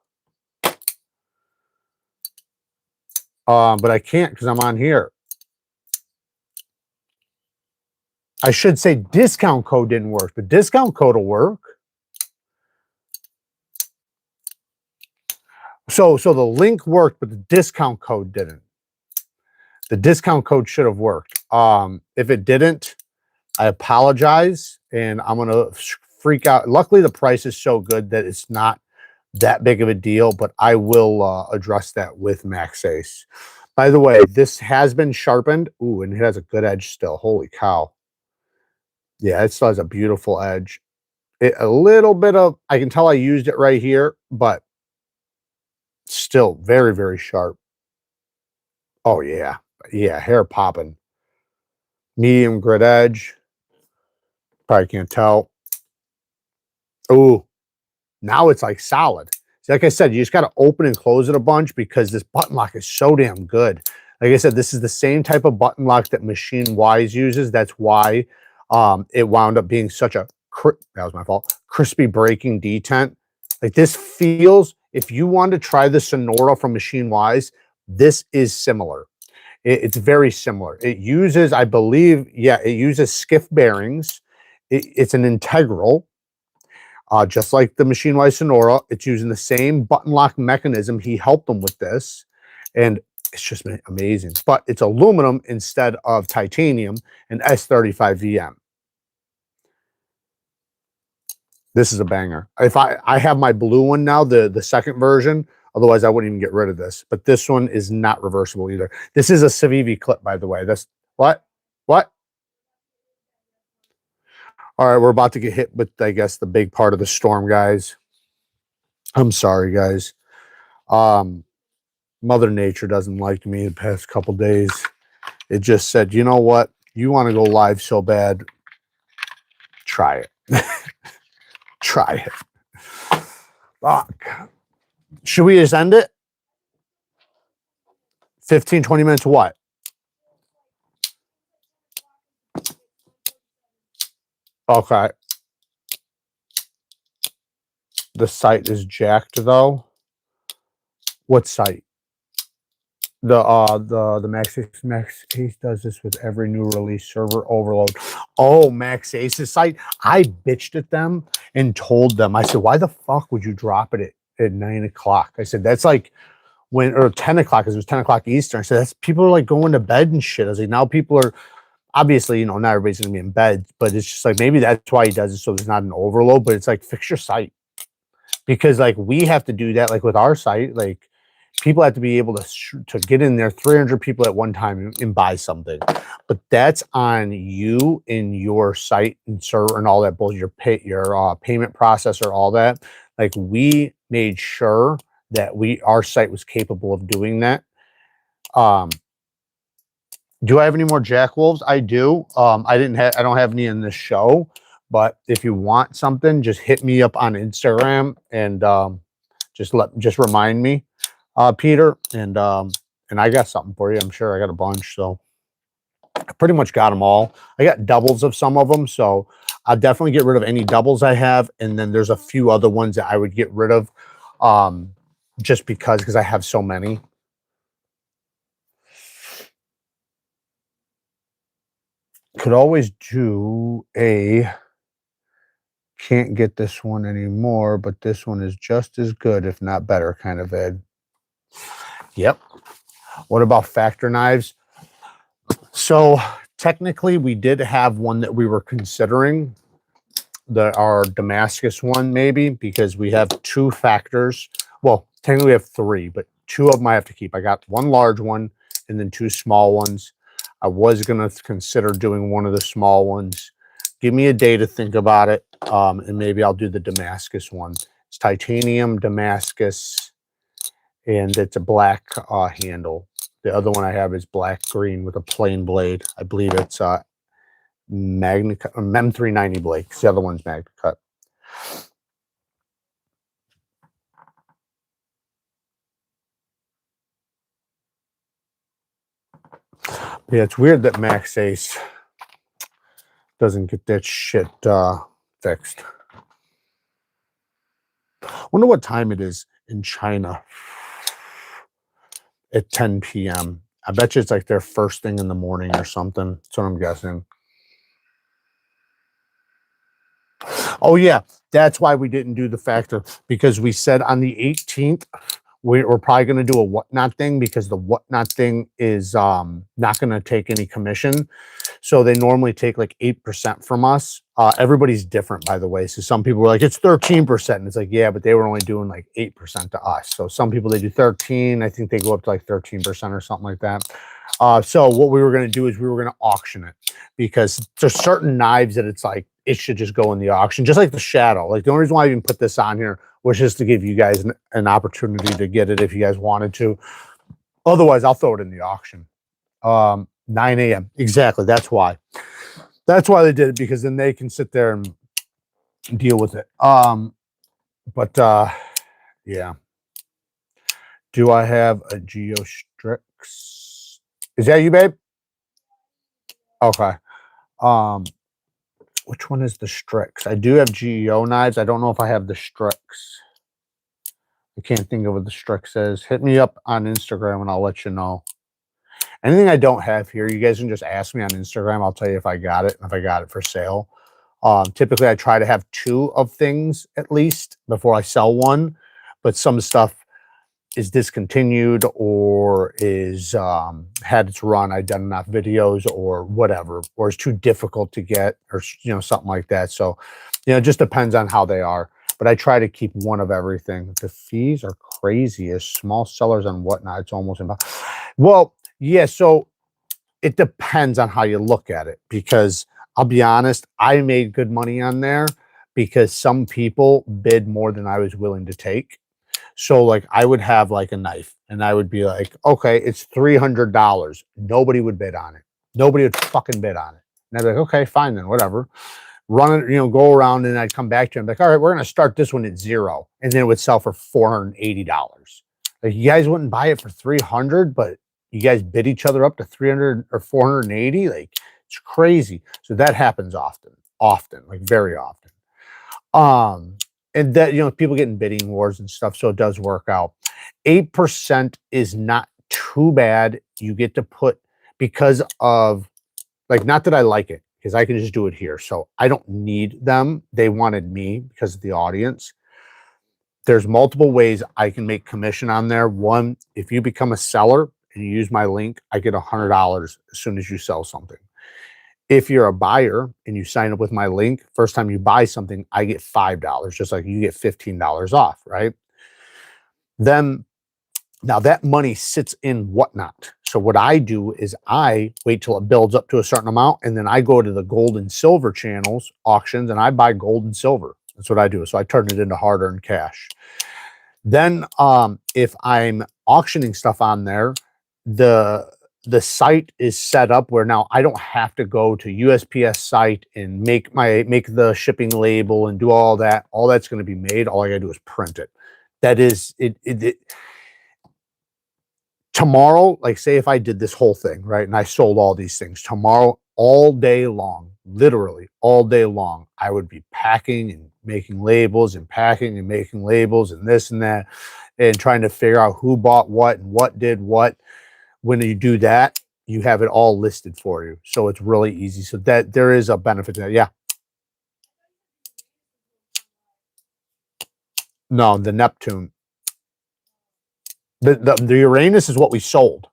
But I can't because I'm on here. I should say discount code didn't work. The discount code will work. So the link worked, but the discount code didn't. The discount code should have worked. If it didn't, I apologize, and I'm gonna freak out. Luckily, the price is so good that it's not that big of a deal, but I will address that with Max Ace. By the way, this has been sharpened. Ooh, and it has a good edge still. Holy cow. Yeah, it still has a beautiful edge. A little bit of, I can tell I used it right here, but still very, very sharp. Oh, yeah. Yeah, hair popping. Medium grit edge. Probably can't tell. Ooh, now it's like solid. See, like I said, you just got to open and close it a bunch because this button lock is so damn good. Like I said, this is the same type of button lock that Machine Wise uses. That's why it wound up being such a, that was my fault, crispy breaking detent. Like this feels, if you want to try the Sonora from Machine Wise, this is similar. It's very similar. It uses, I believe, yeah, it uses skiff bearings. It's an integral. Just like the Machine Wise Sonora, it's using the same button lock mechanism. He helped them with this, and it's just amazing. But it's aluminum instead of titanium and S35 VM. This is a banger. If I have my blue one now, the second version, otherwise I wouldn't even get rid of this. But this one is not reversible either. This is a Civivi clip, by the way. That's what? What? All right, we're about to get hit with, I guess, the big part of the storm, guys. I'm sorry, guys. Mother Nature doesn't like me the past couple days. It just said, you know what? You want to go live so bad, try it. Try it. Fuck. Should we just end it? 15, 20 minutes what? Okay. The site is jacked though. What site? The Max Ace does this with every new release, server overload. Oh, Max Ace's site. I bitched at them and told them, I said, why the fuck would you drop it at 9 o'clock? I said, that's like when, or 10 o'clock, because it was 10 o'clock Eastern. I said, that's people are like going to bed and shit. I was like, now people are obviously, you know, not everybody's gonna be in bed, but it's just like maybe that's why he does it, so there's not an overload. But it's like, fix your site, because like we have to do that, like with our site, like people have to be able to get in there 300 people at one time and buy something. But that's on you in your site and server and all that bullshit, your payment processor, all that. Like we made sure that our site was capable of doing that. Do I have any more Jack Wolves? I do. I don't have any in this show, but if you want something, just hit me up on Instagram and just remind me, Peter, and I got something for you. I'm sure I got a bunch, so I pretty much got them all. I got doubles of some of them, so I'll definitely get rid of any doubles I have, and then there's a few other ones that I would get rid of, just because I have so many. Could always do a, can't get this one anymore, but this one is just as good, if not better, kind of vid. Yep. What about factor knives? So technically we did have one that we were considering, our Damascus one, maybe, because we have 2 factors. Well, technically we have 3, but 2 of them I have to keep. I got 1 large one and then 2 small ones. I was going to consider doing one of the small ones. Give me a day to think about it, and maybe I'll do the Damascus one. It's titanium Damascus, and it's a black handle. The other one I have is black green with a plain blade. I believe it's Mem 390 blade. The other one's Magna Cut. Yeah, it's weird that Max Ace doesn't get that shit fixed. Wonder what time it is in China at 10 p.m. I bet you it's like their first thing in the morning or something. That's what I'm guessing. Oh yeah, that's why we didn't do the factor, because we said on the 18th we're probably going to do a whatnot thing, because the whatnot thing is not going to take any commission. So they normally take like 8% from us. Everybody's different, by the way. So some people were like, it's 13%. And it's like, yeah, but they were only doing like 8% to us. So some people, they do 13. I think they go up to like 13% or something like that. So what we were going to do is we were going to auction it, because there's certain knives that it's like, it should just go in the auction, just like the Shadow. Like the only reason why I even put this on here was just to give you guys an opportunity to get it if you guys wanted to. Otherwise, I'll throw it in the auction. 9 a.m. Exactly. That's why. That's why they did it, because then they can sit there and deal with it. Yeah. Do I have a Geostrix? Is that you, babe? Okay. Which one is the Strix? I do have GEO knives. I don't know if I have the Strix. I can't think of what the Strix is. Hit me up on Instagram and I'll let you know. Anything I don't have here, you guys can just ask me on Instagram. I'll tell you if I got it, if I got it for sale. Typically, I try to have 2 of things at least before I sell one, but some stuff is discontinued or is had its run. I've done enough videos or whatever, or it's too difficult to get, or something like that. So, it just depends on how they are. But I try to keep one of everything. The fees are crazy as small sellers and whatnot. It's almost impossible. Well, yeah. So it depends on how you look at it, because I'll be honest, I made good money on there because some people bid more than I was willing to take. So like I would have like a knife and I would be like, okay, it's $300. Nobody would bid on it. Nobody would fucking bid on it. And I'd be like, okay, fine then, whatever. Run it, go around, and I'd come back to him like, all right, we're going to start this one at 0. And then it would sell for $480. Like, you guys wouldn't buy it for 300, but you guys bid each other up to 300 or 480. Like, it's crazy. So that happens often, like very often. And that, people get in bidding wars and stuff. So it does work out. 8% is not too bad. You get to put, because of, like, not that I like it, because I can just do it here. So I don't need them. They wanted me because of the audience. There's multiple ways I can make commission on there. One, if you become a seller and you use my link, I get $100 as soon as you sell something. If you're a buyer and you sign up with my link, first time you buy something, I get $5, just like you get $15 off, right? Then, now that money sits in whatnot. So what I do is I wait till it builds up to a certain amount, and then I go to the gold and silver channels, auctions, and I buy gold and silver. That's what I do. So I turn it into hard-earned cash. Then if I'm auctioning stuff on there, the site is set up where now I don't have to go to USPS site and make the shipping label and do all that. All that's going to be made. All I got to do is print it. That is it. Tomorrow, like say if I did this whole thing, right, and I sold all these things tomorrow, all day long, literally all day long, I would be packing and making labels and packing and making labels and this and that, and trying to figure out who bought what and what did what. When you do that, you have it all listed for you. So it's really easy. So that there is a benefit to that. Yeah. No, the Neptune. The Uranus is what we sold.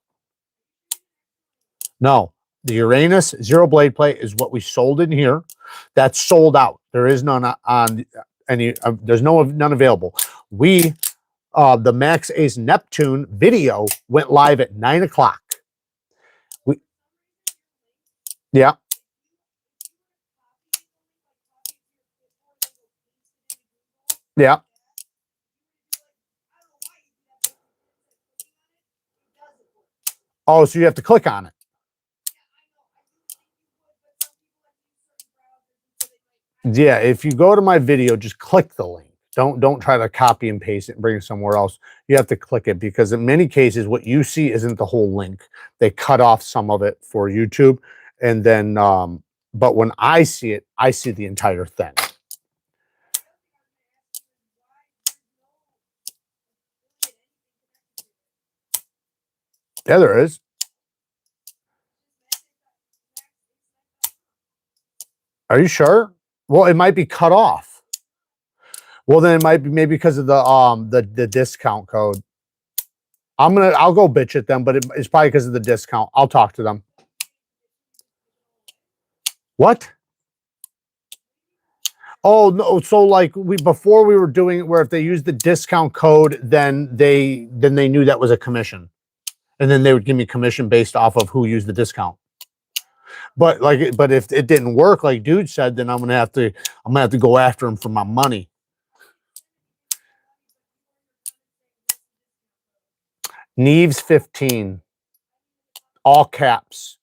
No, the Uranus 0 blade plate is what we sold in here. That's sold out. There is none on any. There's none available. We, the Max Ace Neptune video went live at 9 o'clock. Yeah. Yeah. Oh, so you have to click on it. Yeah, if you go to my video, just click the link. Don't try to copy and paste it and bring it somewhere else. You have to click it because in many cases, what you see isn't the whole link. They cut off some of it for YouTube. And then, but when I see it, I see the entire thing. Yeah, there is. Are you sure? Well, it might be cut off. Well, then it might be maybe because of the discount code. I'll go bitch at them, but it's probably because of the discount. I'll talk to them. What? Oh no! So like before we were doing it, where if they used the discount code, then they knew that was a commission, and then they would give me commission based off of who used the discount. But if it didn't work, like dude said, then I'm gonna have to go after him for my money. Neeves 15, all caps,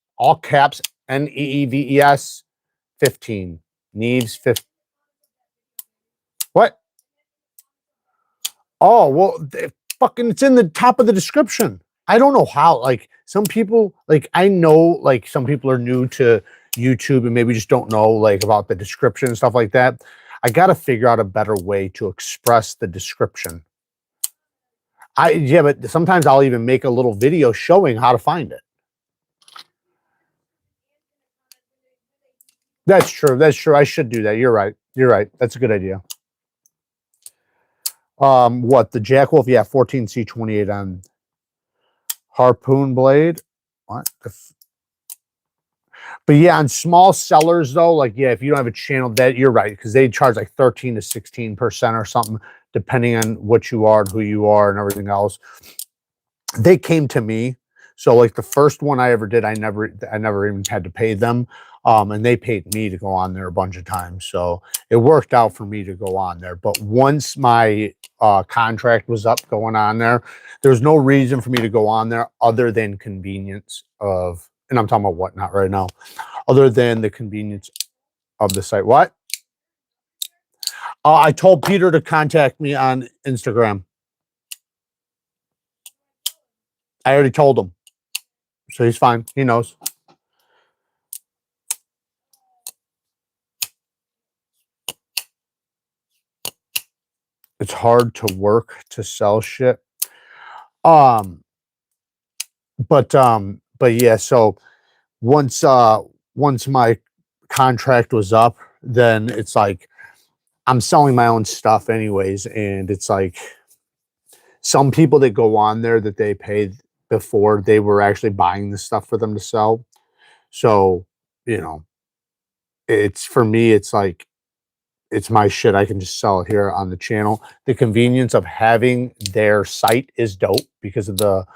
NEEVES 15. Neeves 15. What? Oh, well, it's in the top of the description. I don't know how, like some people, like I know, like some people are new to YouTube and maybe just don't know like about the description and stuff like that. I got to figure out a better way to express the description. Yeah, but sometimes I'll even make a little video showing how to find it. That's true. That's true. I should do that. You're right. You're right. That's a good idea. What, the Jackwolf? Yeah, 14C28 on harpoon blade. What? But yeah, on small sellers though, like yeah, if you don't have a channel, that you're right, because they charge like 13 to 16% or something, depending on what you are and who you are and everything else. They came to me. So like the first one I ever did, I never even had to pay them. And they paid me to go on there a bunch of times. So it worked out for me to go on there. But once my contract was up going on there, there's no reason for me to go on there other than convenience of, and I'm talking about Whatnot right now, other than the convenience of the site. What? I told Peter to contact me on Instagram. I already told him. So he's fine. He knows. It's hard to work to sell shit. But yeah, so once my contract was up, then it's like I'm selling my own stuff anyways, and it's like some people that go on there that they paid before, they were actually buying the stuff for them to sell. So, you know, it's for me, it's like it's my shit. I can just sell it here on the channel. The convenience of having their site is dope because of the,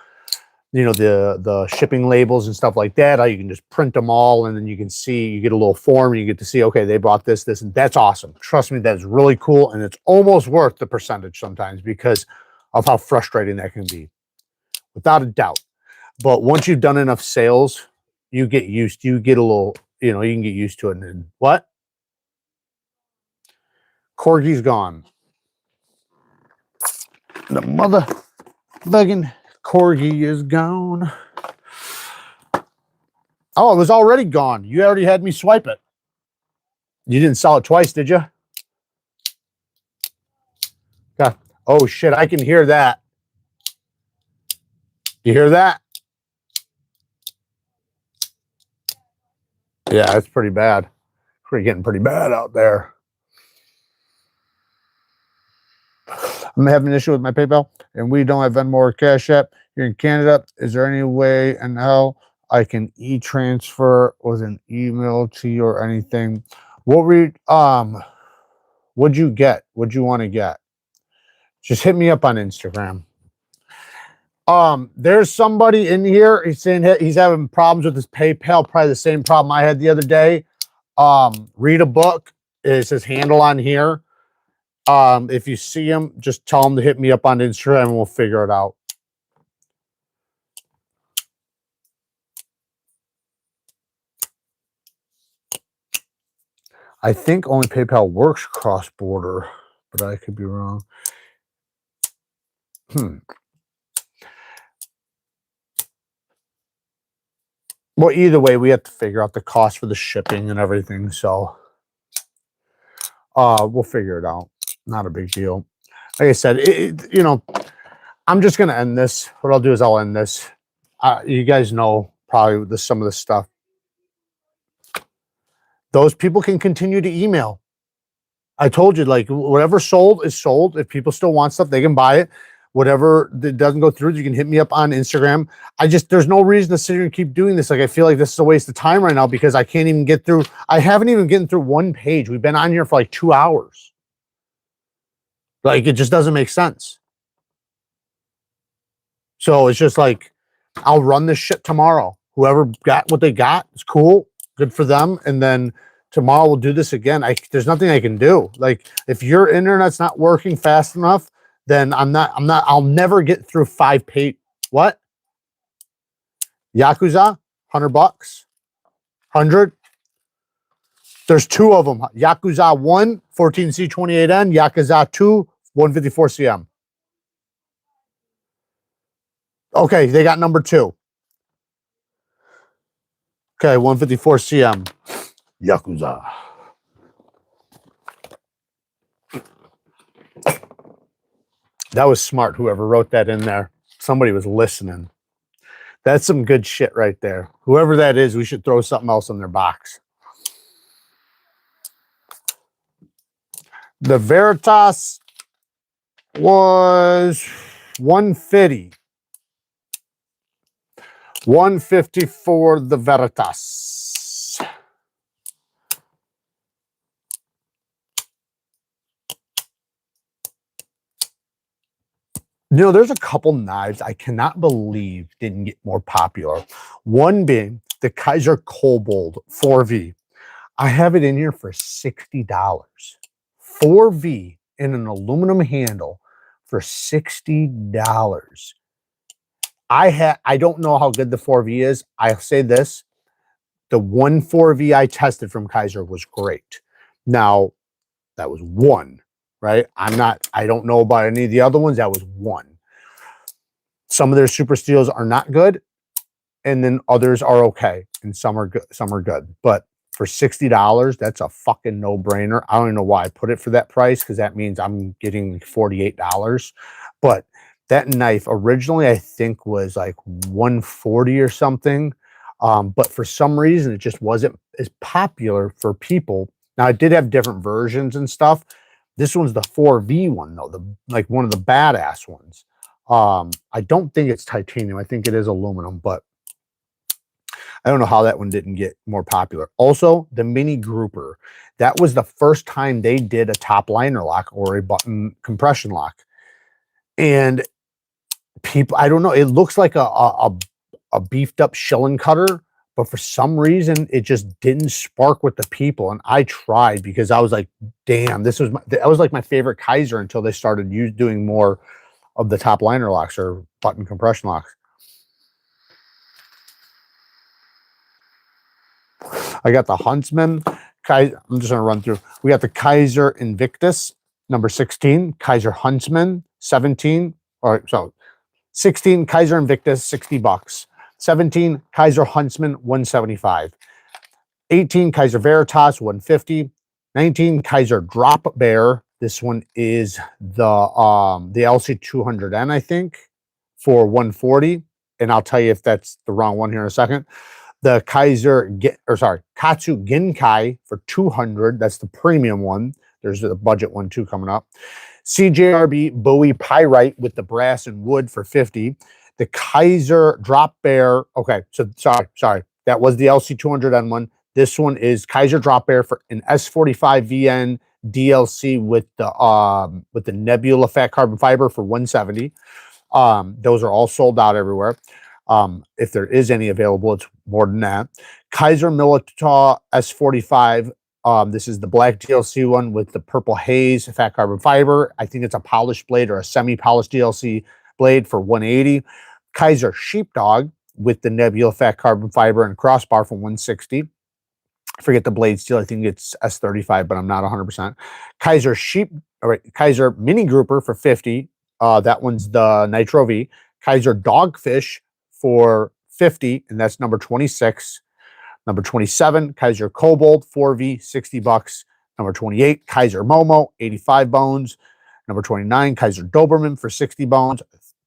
you know, the shipping labels and stuff like that. How you can just print them all and then you can see, you get a little form and you get to see, okay, they bought this, and that's awesome. Trust me, that's really cool. And it's almost worth the percentage sometimes because of how frustrating that can be, without a doubt. But once you've done enough sales, you get used, you get a little, you know, you can get used to it. And then what? Corgi's gone. The motherfucking Corgi is gone. Oh, it was already gone. You already had me swipe it. You didn't sell it twice, did you? God. Oh, shit. I can hear that. You hear that? Yeah, it's pretty bad. Getting pretty bad out there. I'm having an issue with my PayPal, and we don't have Venmo or Cash App. You're in Canada. Is there any way and how I can e-transfer with an email to you or anything? What'd you get? What'd you want to get? Just hit me up on Instagram. There's somebody in here. He's saying he's having problems with his PayPal. Probably the same problem I had the other day. Read a book is his handle on here. If you see him, just tell him to hit me up on Instagram and we'll figure it out. I think only PayPal works cross-border, but I could be wrong. Well, either way, we have to figure out the cost for the shipping and everything. So we'll figure it out. Not a big deal. Like I said, you know, I'm just going to end this. What I'll do is I'll end this. You guys know probably some of the stuff. Those people can continue to email. I told you, like, whatever sold is sold. If people still want stuff, they can buy it. Whatever that doesn't go through, you can hit me up on Instagram. There's no reason to sit here and keep doing this. Like, I feel like this is a waste of time right now because I can't even get through. I haven't even gotten through one page. We've been on here for like 2 hours. Like, it just doesn't make sense. So it's just like, I'll run this shit tomorrow. Whoever got what they got, it's cool. Good for them. And then tomorrow we'll do this again. There's nothing I can do. Like, if your internet's not working fast enough, then I'll never get through 5 page. What? Yakuza, $100, 100. There's 2 of them. Yakuza 1, 14C28N, Yakuza 2, 154CM. Okay, they got number 2. Okay, 154CM. Yakuza. That was smart, whoever wrote that in there. Somebody was listening. That's some good shit right there. Whoever that is, we should throw something else in their box. The Veritas was 150. 150 for the Veritas. You know, there's a couple knives I cannot believe didn't get more popular. One being the Kaiser Kobold 4V. I have it in here for $60. 4V in an aluminum handle for $60. I don't know how good the 4V is. I'll say this. The one 4V I tested from Kaiser was great. Now, that was one, right? I don't know about any of the other ones. That was one. Some of their super steels are not good, and then others are okay, and some are good, But for $60, that's a fucking no-brainer. I don't even know why I put it for that price, because that means I'm getting $48. But that knife originally, I think, was like $140 or something. But for some reason, it just wasn't as popular for people. Now, I did have different versions and stuff. This one's the 4V one, though, like one of the badass ones. I don't think it's titanium. I think it is aluminum, but I don't know how that one didn't get more popular. Also, the Mini Grouper. That was the first time they did a top liner lock or a button compression lock. And people, I don't know, it looks like a beefed up shilling cutter, but for some reason it just didn't spark with the people. And I tried because I was like, damn, that was like my favorite Kaiser until they started doing more of the top liner locks or button compression locks. I got the Huntsman. I'm just going to run through. We got the Kaiser Invictus, number 16. Kaiser Huntsman, 17. All right, so 16 Kaiser Invictus, $60. 17 Kaiser Huntsman, $175. 18 Kaiser Veritas, $150. 19 Kaiser Drop Bear. This one is the LC200N, I think, for $140. And I'll tell you if that's the wrong one here in a second. The Katsu Genkai for $200. That's the premium one. There's the budget one too coming up. CJRB Bowie Pyrite with the brass and wood for $50. The Kaiser Drop Bear. Okay, so sorry. That was the LC200N one. This one is Kaiser Drop Bear for an S45VN DLC with the Nebula Fat Carbon Fiber for $170. Those are all sold out everywhere. If there is any available, it's more than that. Kaiser Militaw S45. This is the black DLC one with the purple haze fat carbon fiber. I think it's a polished blade or a semi-polished DLC blade for $180. Kaiser Sheepdog with the Nebula fat carbon fiber and crossbar for $160. I forget the blade steel. I think it's S35, but I'm not 100%. Kaiser sheep, all right, Kaiser mini grouper for 50. That one's the Nitro V. Kaiser dogfish for 50, and that's number 26. Number 27, Kaiser Kobold 4V, 60 bucks. Number 28, Kaiser Momo, 85 bones. Number 29, Kaiser Doberman for 60 bones.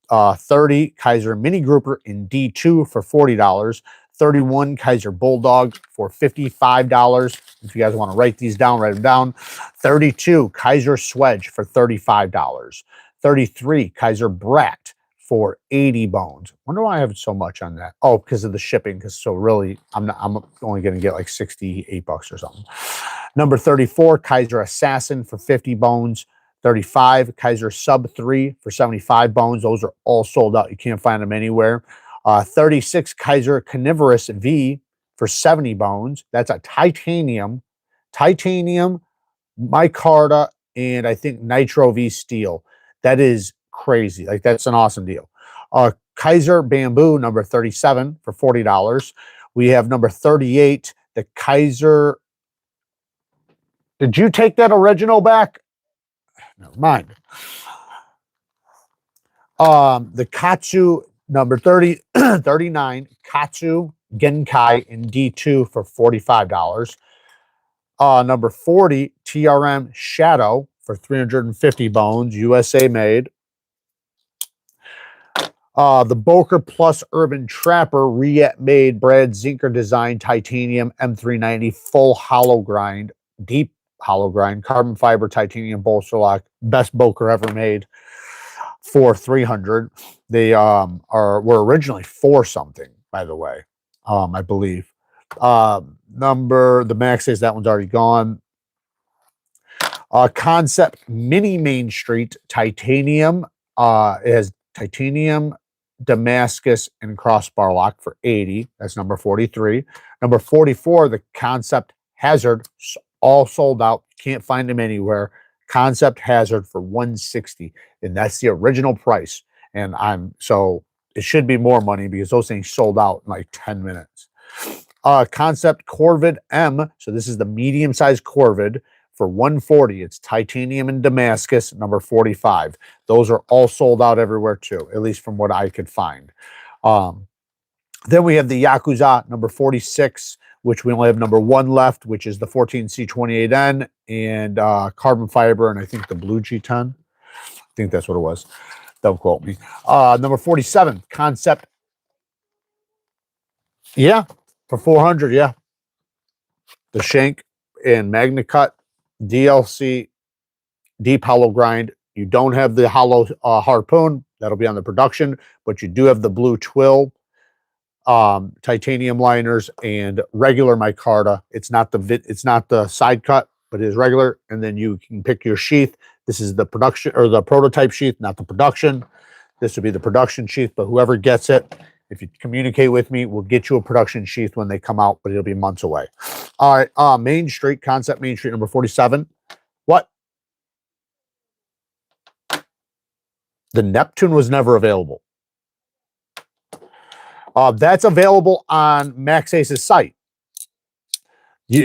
30, Kaiser Mini Grouper in D2 for $40. 31, Kaiser Bulldog for $55. If you guys want to write these down, write them down. 32, Kaiser Swedge for $35. 33, Kaiser Brat for 80 bones. Wonder why I have so much on that. Oh, because of the shipping. Because so really, I'm only going to get like 68 bucks or something. Number 34, Kaiser Assassin for 50 bones. 35, Kaiser Sub 3 for 75 bones. Those are all sold out. You can't find them anywhere. 36, Kaiser Carnivorous V for 70 bones. That's a titanium, micarta, and I think Nitro V steel. That is crazy. Like, that's an awesome deal. Kaiser Bamboo, number 37 for $40. We have number 38, the Kaiser. Did you take that original back? Never mind. The Katsu number 30, 39, Katsu Genkai in D2 for $45. Number 40, TRM Shadow for 350 bones, USA made. The Boker Plus Urban Trapper, Riet made, Brad Zinker design, titanium M390, full hollow grind, deep hollow grind, carbon fiber, titanium bolster lock, best Boker ever made for 300. They were originally for something, by the way, I believe. The max says that one's already gone. Concept Mini Main Street titanium. It has titanium, Damascus, and crossbar lock for 80. That's number 43. Number 44, the Concept Hazard, all sold out. Can't find them anywhere. Concept Hazard for 160, and that's the original price. And so it should be more money because those things sold out in like 10 minutes. Concept Corvid M. So this is the medium-sized Corvid for 140. It's titanium and Damascus, number 45. Those are all sold out everywhere too, at least from what I could find. Then we have the Yakuza number 46, which we only have number 1 left, which is the 14C28N and carbon fiber, and I think the blue G10. I think that's what it was. Don't quote me. Number 47, Concept. Yeah, for 400. Yeah, the shank and Magna Cut DLC deep hollow grind. You don't have the hollow harpoon. That'll be on the production, but you do have the blue twill, titanium liners, and regular micarta. It's not the side cut, but it is regular. And then you can pick your sheath. This is the production or the prototype sheath, not the production. This would be the production sheath, but whoever gets it, if you communicate with me, we'll get you a production sheath when they come out, but it'll be months away. All right, Main Street, Concept Main Street number 47. What? The Neptune was never available. That's available on Max Ace's site.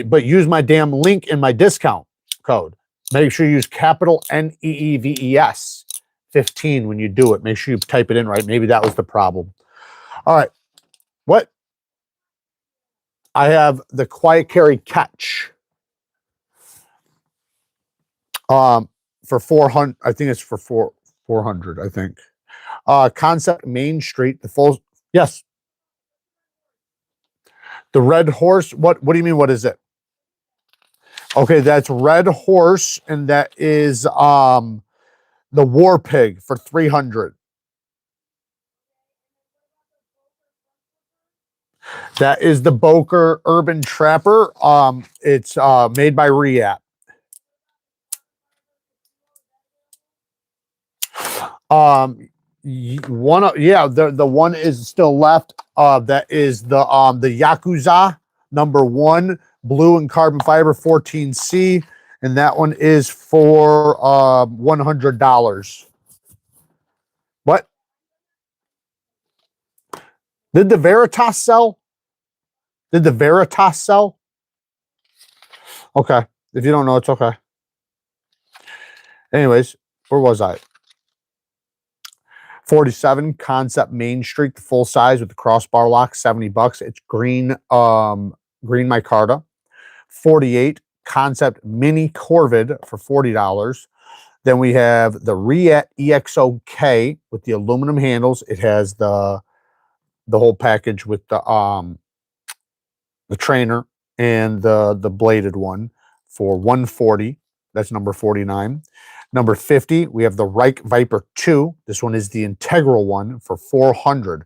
But use my damn link in my discount code. Make sure you use capital NEEVES 15 when you do it. Make sure you type it in right. Maybe that was the problem. All right. What? I have the Quiet Carry Catch. For 400. I think it's for 400, I think. Concept Main Street, the full. Yes. The Red Horse. What do you mean? What is it? Okay, that's Red Horse, and that is the War Pig for 300. That is the Boker Urban Trapper. It's made by Riat. The one is still left. That is the Yakuza number 1, blue and carbon fiber 14C, and that one is for $100. What? Did the Veritas sell? Okay. If you don't know, it's okay. Anyways, where was I? 47 Concept Main Street, the full size with the crossbar lock, $70. It's green, green micarta. 48 Concept Mini Corvid for $40. Then we have the Riet EXO-K with the aluminum handles. It has the whole package with the trainer and the bladed one for $140. That's number 49. Number 50, we have the Reich Viper 2. This one is the integral one for $400.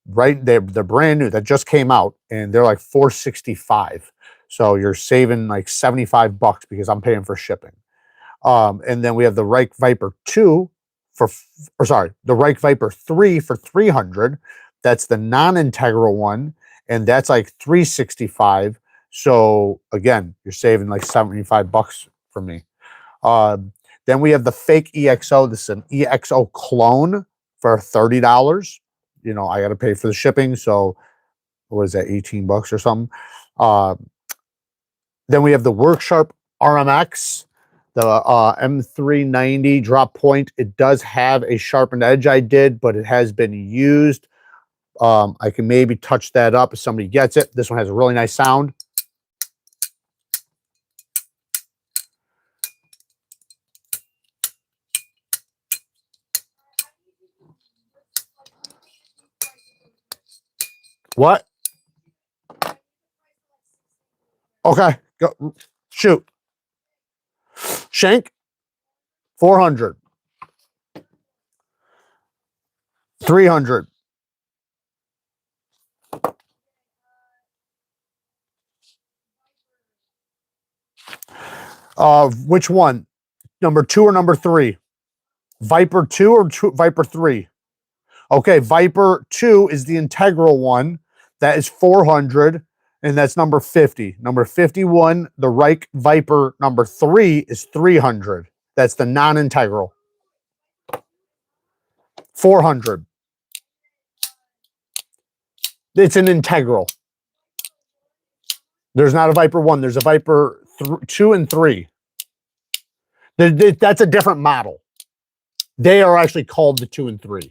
Right, they're brand new. That just came out, and they're like $465. So you're saving like $75 because I'm paying for shipping. And then we have the Reich Viper 2 for, or sorry, the Reich Viper 3 for $300. That's the non-integral one, and that's like $365. So again, you're saving like $75 for me. Then we have the fake EXO. This is an EXO clone for $30. You know, I got to pay for the shipping. So what is that, $18 or something? Then we have the WorkSharp RMX, the M390 drop point. It does have a sharpened edge I did, but it has been used. I can maybe touch that up if somebody gets it. This one has a really nice sound. What? Okay, go shoot. Shank, 400. 300. Which one? Number 2 or number 3? Viper 2 or Viper 3? Okay, Viper 2 is the integral one. That is 400, and that's number 50. Number 51, the Reich Viper number 3 is 300. That's the non-integral. 400. It's an integral. There's not a Viper 1. There's a Viper 2 and 3. That's a different model. They are actually called the 2 and 3.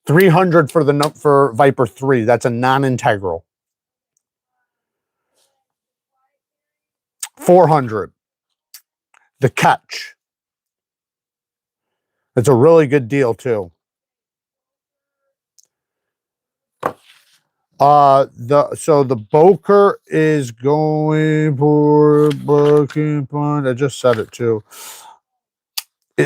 300 for Viper 3. That's a non-integral. 400. The catch. It's a really good deal too. The Boker is going for booking point. I just said it too.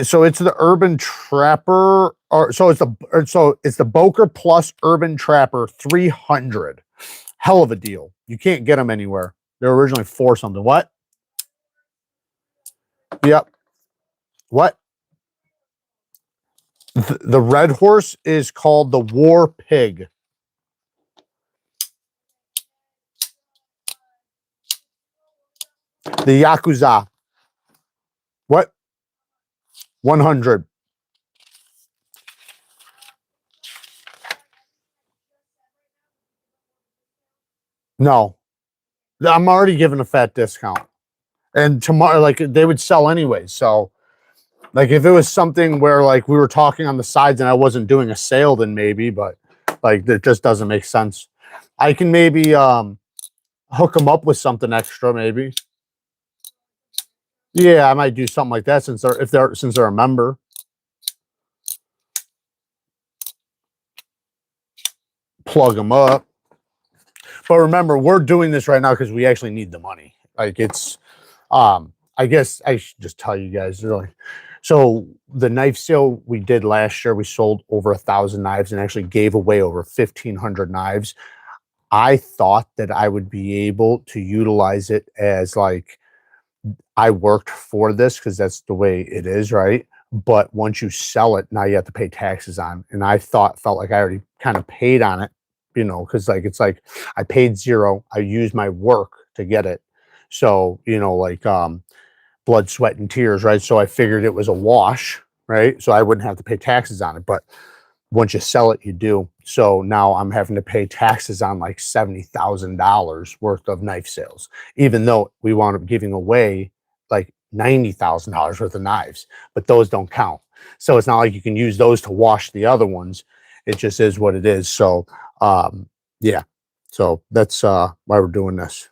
So it's the Urban Trapper, it's the Boker plus Urban Trapper 300. Hell of a deal. You can't get them anywhere. They're originally for something. What? Yep. What? The red horse is called the War Pig. The Yakuza. What? 100. No. I'm already giving a fat discount. And tomorrow, like, they would sell anyway. So, like, if it was something where, like, we were talking on the sides and I wasn't doing a sale, then maybe. But, like, it just doesn't make sense. I can maybe hook them up with something extra, maybe. Yeah, I might do something like that since they're a member. Plug them up. But remember, we're doing this right now because we actually need the money. Like, it's I guess I should just tell you guys really. So the knife sale we did last year, we sold over 1,000 knives and actually gave away over 1,500 knives. I thought that I would be able to utilize it as like I worked for this because that's the way it is, right? But once you sell it, now you have to pay taxes on. And I felt like I already kind of paid on it, you know, because like it's like I paid zero. I used my work to get it. So, you know, like blood, sweat, and tears, right? So I figured it was a wash, right? So I wouldn't have to pay taxes on it. But once you sell it, you do. So now I'm having to pay taxes on like $70,000 worth of knife sales, even though we wound up giving away like $90,000 worth of knives, but those don't count. So it's not like you can use those to wash the other ones. It just is what it is. So yeah, so that's why we're doing this.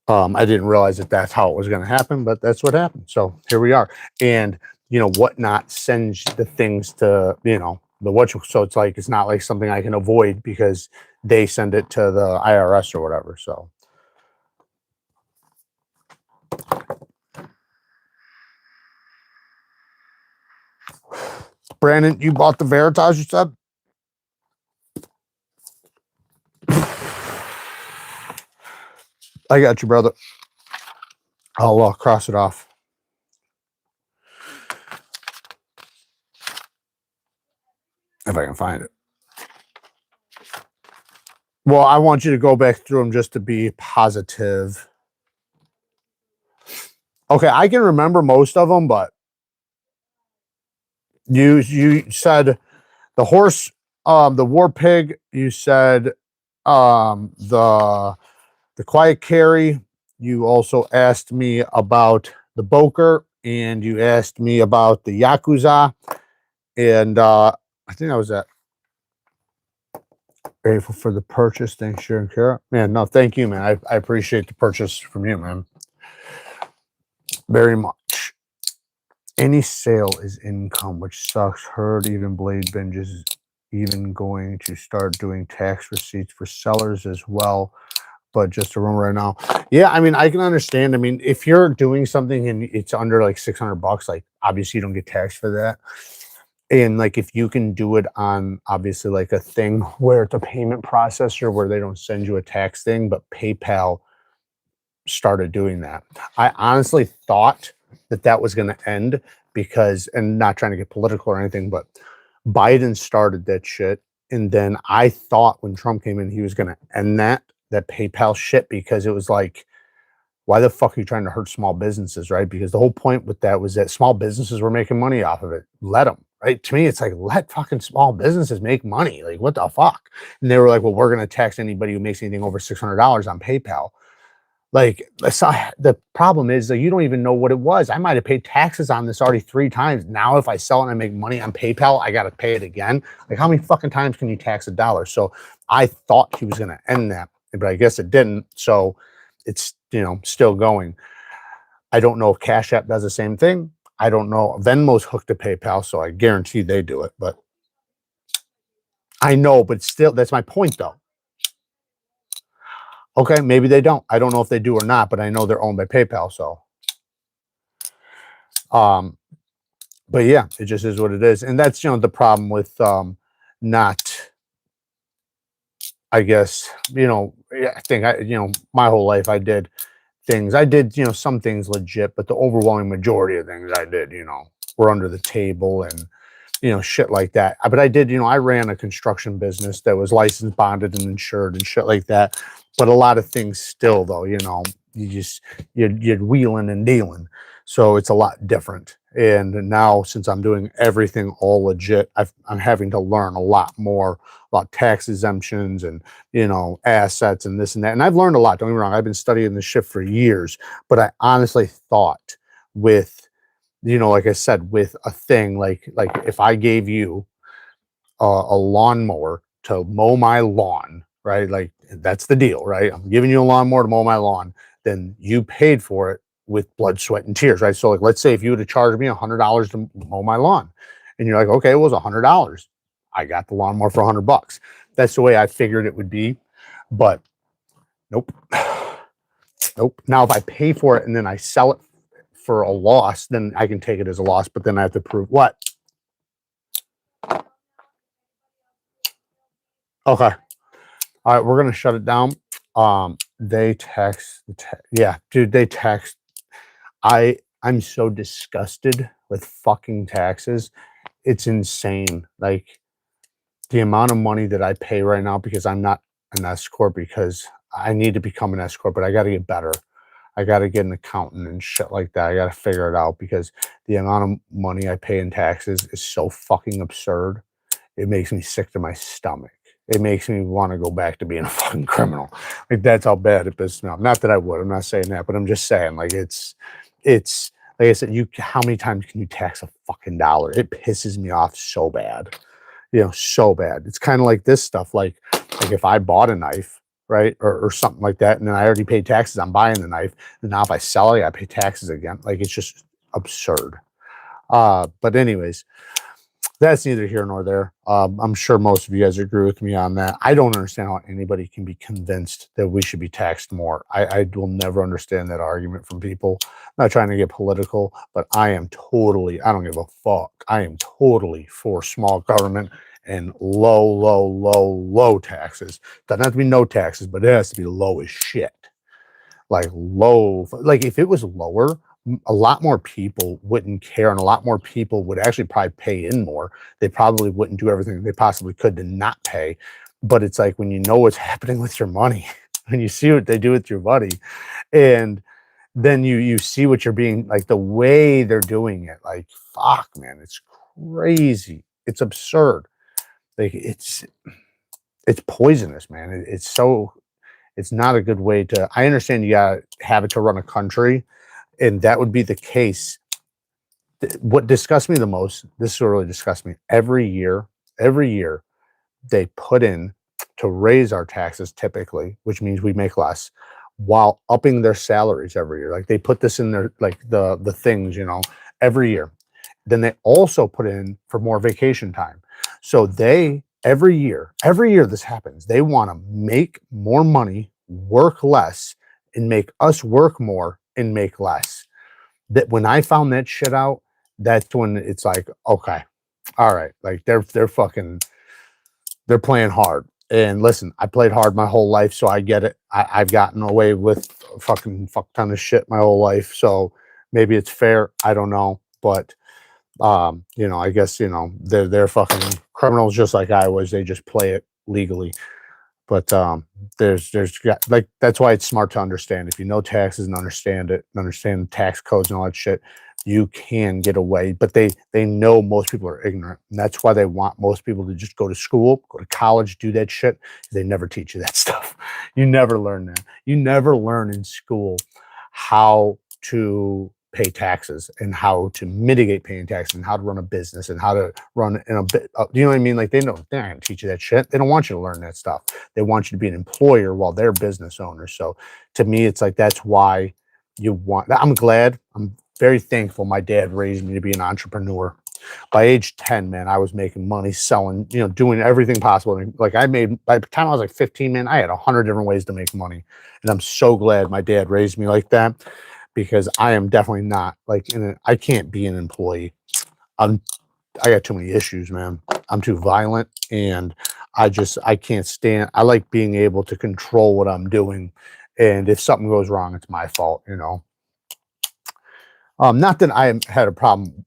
I didn't realize that that's how it was going to happen, but that's what happened. So here we are. And you know, Whatnot sends the things to, you know, so it's like, it's not like something I can avoid because they send it to the IRS or whatever. So Brandon, you bought the Veritas, you said? I got you, brother. I'll cross it off. If I can find it. Well, I want you to go back through them just to be positive. Okay, I can remember most of them, but you said the horse, the war pig, you said the quiet carry. You also asked me about the Boker, and you asked me about the Yakuza, and I think that was that. Grateful for the purchase. Thanks, Sharon Kara. Man, no, thank you, man. I appreciate the purchase from you, man. Very much. Any sale is income, which sucks. Heard even Blade Binge is even going to start doing tax receipts for sellers as well. But just a rumor right now. Yeah, I mean, I can understand. I mean, if you're doing something and it's under like $600, like obviously you don't get taxed for that. And like if you can do it on obviously like a thing where it's a payment processor where they don't send you a tax thing, but PayPal started doing that. I honestly thought that that was going to end because, and not trying to get political or anything, but Biden started that shit. And then I thought when Trump came in, he was going to end that PayPal shit, because it was like, why the fuck are you trying to hurt small businesses, right? Because the whole point with that was that small businesses were making money off of it. Let them, right? To me, it's like, let fucking small businesses make money. Like, what the fuck? And they were like, well, we're going to tax anybody who makes anything over $600 on PayPal. Like, the problem is that you don't even know what it was. I might have paid taxes on this already 3 times. Now, if I sell it and I make money on PayPal, I got to pay it again. Like, how many fucking times can you tax $1? So I thought he was going to end that, but I guess it didn't. So it's, you know, still going. I don't know if Cash App does the same thing. I don't know. Venmo's hooked to PayPal, so I guarantee they do it. But I know, but still, that's my point, though. Okay, maybe they don't. I don't know if they do or not, but I know they're owned by PayPal. So, but yeah, it just is what it is, and that's, you know, the problem with not. I guess, you know, I think you know, my whole life I did things. I did, you know, some things legit, but the overwhelming majority of things I did, you know, were under the table and, you know, shit like that. But I did, you know, I ran a construction business that was licensed, bonded, and insured and shit like that. But a lot of things still, though, you know, you're wheeling and dealing. So it's a lot different. And now, since I'm doing everything all legit, I'm having to learn a lot more about tax exemptions and, you know, assets and this and that. And I've learned a lot. Don't get me wrong. I've been studying this shit for years. But I honestly thought with, you know, like I said, with a thing like if I gave you a lawnmower to mow my lawn, right? Like, that's the deal, right? I'm giving you a lawnmower to mow my lawn. Then you paid for it with blood, sweat, and tears, right? So, like, let's say if you would have charged me $100 to mow my lawn, and you're like, okay, it was $100. I got the lawnmower for $100. That's the way I figured it would be, but nope, nope. Now, if I pay for it and then I sell it for a loss, then I can take it as a loss. But then I have to prove what? Okay. All right, we're gonna shut it down. They text, yeah, dude, they text. I'm so disgusted with fucking taxes. It's insane. Like, the amount of money that I pay right now because I'm not an S corp, because I need to become an S corp, but I got to get better. I got to get an accountant and shit like that. I got to figure it out because the amount of money I pay in taxes is so fucking absurd. it makes me sick to my stomach. It makes me want to go back to being a fucking criminal. Like, that's how bad it pisses me off. Not that I would, I'm not saying that, but I'm just saying, like, it's like I said, how many times can you tax a fucking dollar? It pisses me off so bad, so bad. It's kind of like this stuff. Like if I bought a knife, right, or something like that, and then I already paid taxes on buying the knife, and now if I sell it, I pay taxes again. Like, it's just absurd. But anyways, that's neither here nor there. I'm sure most of you guys agree with me on that. I don't understand how anybody can be convinced that we should be taxed more. I will never understand that argument from people. I'm not trying to get political, but I don't give a fuck. I am totally for small government and low taxes. Doesn't have to be no taxes, but it has to be low as shit. Like low, like if it was lower, a lot more people wouldn't care, and a lot more people would actually probably pay in more. They probably wouldn't do everything they possibly could to not pay. But it's like, when you know what's happening with your money, when you see what they do with your money, and then you see what you're being, like, the way they're doing it, like, fuck, man, it's crazy. It's absurd. Like, it's poisonous, man. It's not a good way to, I understand you gotta have it to run a country, and that would be the case. What disgusts me the most, this really disgusts me, every year, they put in to raise our taxes typically, which means we make less, while upping their salaries every year. Like, they put this in their, like, the things, every year. Then they also put in for more vacation time. So every year this happens. They want to make more money, work less, and make us work more and make less. That when I found that shit out, that's when it's like, okay, all right, like they're playing hard. And listen, I played hard my whole life, so I get it. I've gotten away with a fucking fuck ton of shit my whole life, so maybe it's fair. I don't know, but I guess they're fucking criminals just like I was. They just play it legally. But there's like, that's why it's smart to understand. If you know taxes and understand it, and understand tax codes and all that shit, you can get away. But they know most people are ignorant, and that's why they want most people to just go to school, go to college, do that shit. They never teach you that stuff. You never learn that. You never learn in school how to pay taxes and how to mitigate paying taxes and how to run a business and how to run in a bit. You know what I mean? Like, they're not going to teach you that shit. They don't want you to learn that stuff. They want you to be an employer while they're business owners. So to me, it's like, that's why I'm very thankful my dad raised me to be an entrepreneur. By age 10, man, I was making money selling, doing everything possible. Like, by the time I was like 15, man, I had 100 different ways to make money. And I'm so glad my dad raised me like that, because I am definitely not like, I can't be an employee. I got too many issues, man. I'm too violent, and I can't stand. I like being able to control what I'm doing. And if something goes wrong, it's my fault, Not that I had a problem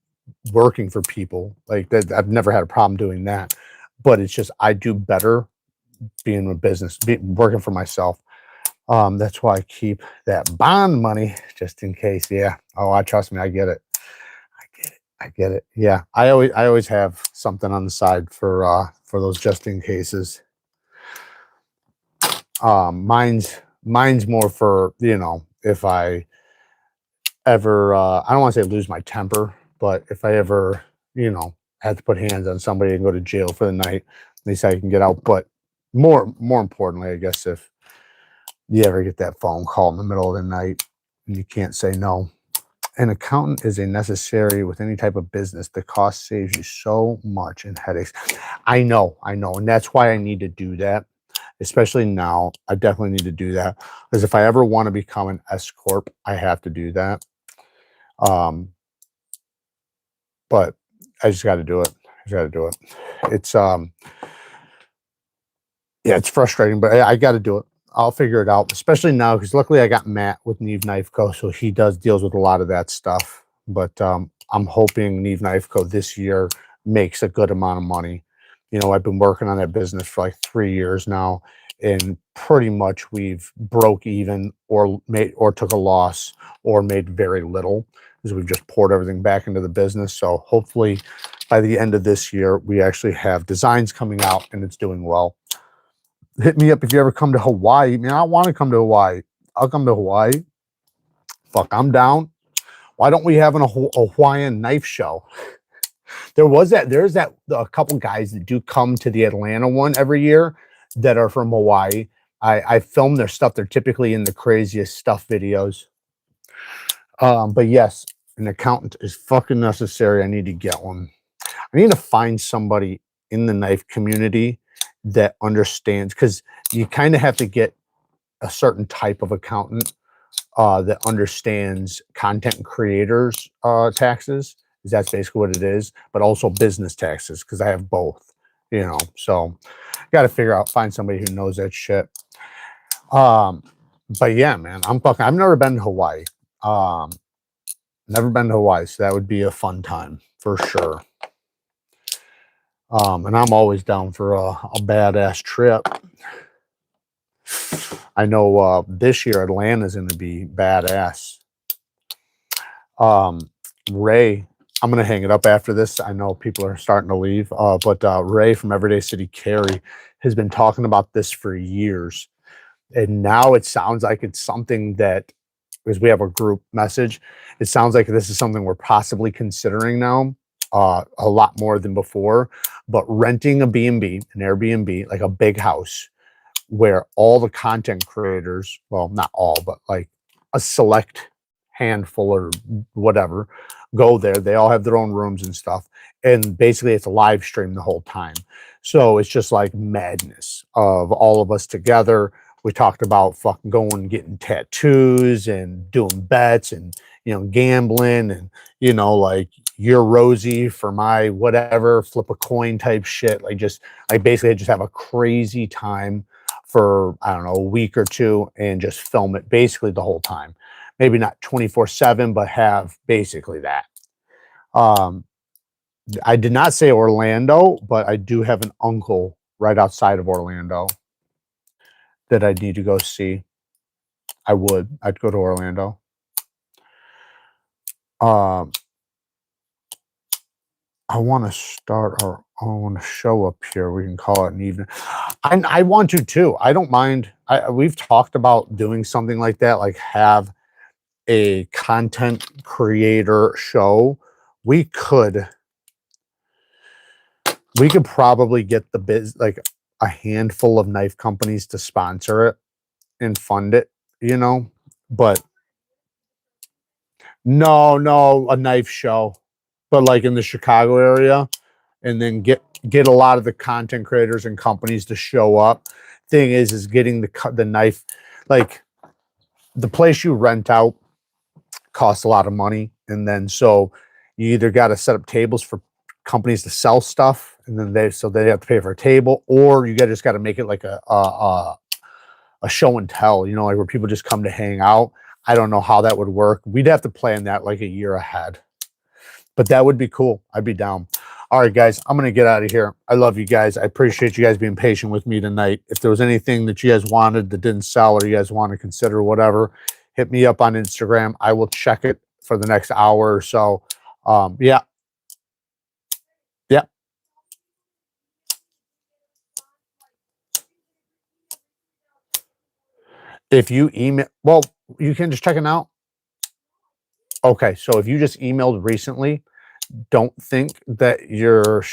working for people like that. I've never had a problem doing that, but it's just, I do better being a business, working for myself. That's why I keep that bond money just in case. Yeah. Oh, trust me, I get it. I get it. Yeah. I always have something on the side for those just in cases. Mine's more for, if I ever, I don't want to say lose my temper, but if I ever, had to put hands on somebody and go to jail for the night, at least I can get out. But more importantly, I guess, if you ever get that phone call in the middle of the night and you can't say no. An accountant is a necessary with any type of business. The cost saves you so much in headaches. I know. And that's why I need to do that. Especially now, I definitely need to do that. Because if I ever want to become an S Corp, I have to do that. But I just got to do it. It's, it's frustrating, but I got to do it. I'll figure it out, especially now, because luckily I got Matt with NEEVEKNIFECO, so he deals with a lot of that stuff. But I'm hoping NEEVEKNIFECO this year makes a good amount of money. I've been working on that business for like 3 years now, and pretty much we've broke even or took a loss or made very little, because we've just poured everything back into the business. So hopefully by the end of this year, we actually have designs coming out and it's doing well. Hit me up if you ever come to Hawaii. Man, I want to come to Hawaii. I'll come to Hawaii. Fuck, I'm down. Why don't we have a Hawaiian knife show? There's a couple guys that do come to the Atlanta one every year that are from Hawaii. I film their stuff. They're typically in the craziest stuff videos. But yes, an accountant is fucking necessary. I need to get one. I need to find somebody in the knife community that understands, because you kind of have to get a certain type of accountant that understands content creators taxes. That's basically what it is, but also business taxes, because I have both, you know. So got to find somebody who knows that shit. But yeah, man, I've never been to Hawaii. Never been to Hawaii, so that would be a fun time for sure. And I'm always down for a badass trip. I know this year Atlanta's going to be badass. Ray, I'm going to hang it up after this. I know people are starting to leave, but Ray from Everyday City Carry has been talking about this for years. And now it sounds like it's something that, because we have a group message, it sounds like this is something we're possibly considering now, a lot more than before. But renting a B&B, an Airbnb, like a big house, where all the content creators, well, not all, but like a select handful or whatever, go there. They all have their own rooms and stuff. And basically it's a live stream the whole time. So it's just like madness of all of us together. We talked about fucking going and getting tattoos and doing bets and, you know, gambling and, you know, like you're Rosie for my whatever, flip a coin type shit. Like basically just have a crazy time for, I don't know, a week or two and just film it basically the whole time. Maybe not 24/7, but have basically that. I did not say Orlando, but I do have an uncle right outside of Orlando that I'd need to go see. I'd go to Orlando. I want to start I want to show up here. We can call it an evening. I want to too. I don't mind. We've talked about doing something like that, like have a content creator show. We could probably get like a handful of knife companies to sponsor it and fund it, you know, but no, a knife show, but like in the Chicago area, and then get a lot of the content creators and companies to show up. Thing is getting the knife, like the place you rent out costs a lot of money. And then, so you either got to set up tables for companies to sell stuff, and then they have to pay for a table, or you just got to make it like a show and tell, you know, like where people just come to hang out. I don't know how that would work. We'd have to plan that like a year ahead, but that would be cool. I'd be down. All right, guys, I'm going to get out of here. I love you guys. I appreciate you guys being patient with me tonight. If there was anything that you guys wanted that didn't sell or you guys want to consider, whatever, hit me up on Instagram. I will check it for the next hour or so. Yeah. If you email, well, you can just check it out. Okay, so if you just emailed recently, don't think that you're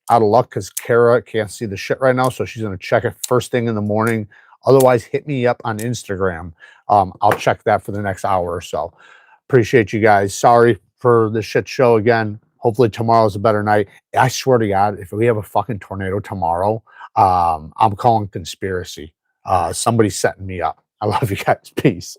out of luck, because Kara can't see the shit right now, so she's going to check it first thing in the morning. Otherwise, hit me up on Instagram. I'll check that for the next hour or so. Appreciate you guys. Sorry for the shit show again. Hopefully tomorrow's a better night. I swear to God, if we have a fucking tornado tomorrow, I'm calling conspiracy. Somebody's setting me up. I love you guys. Peace.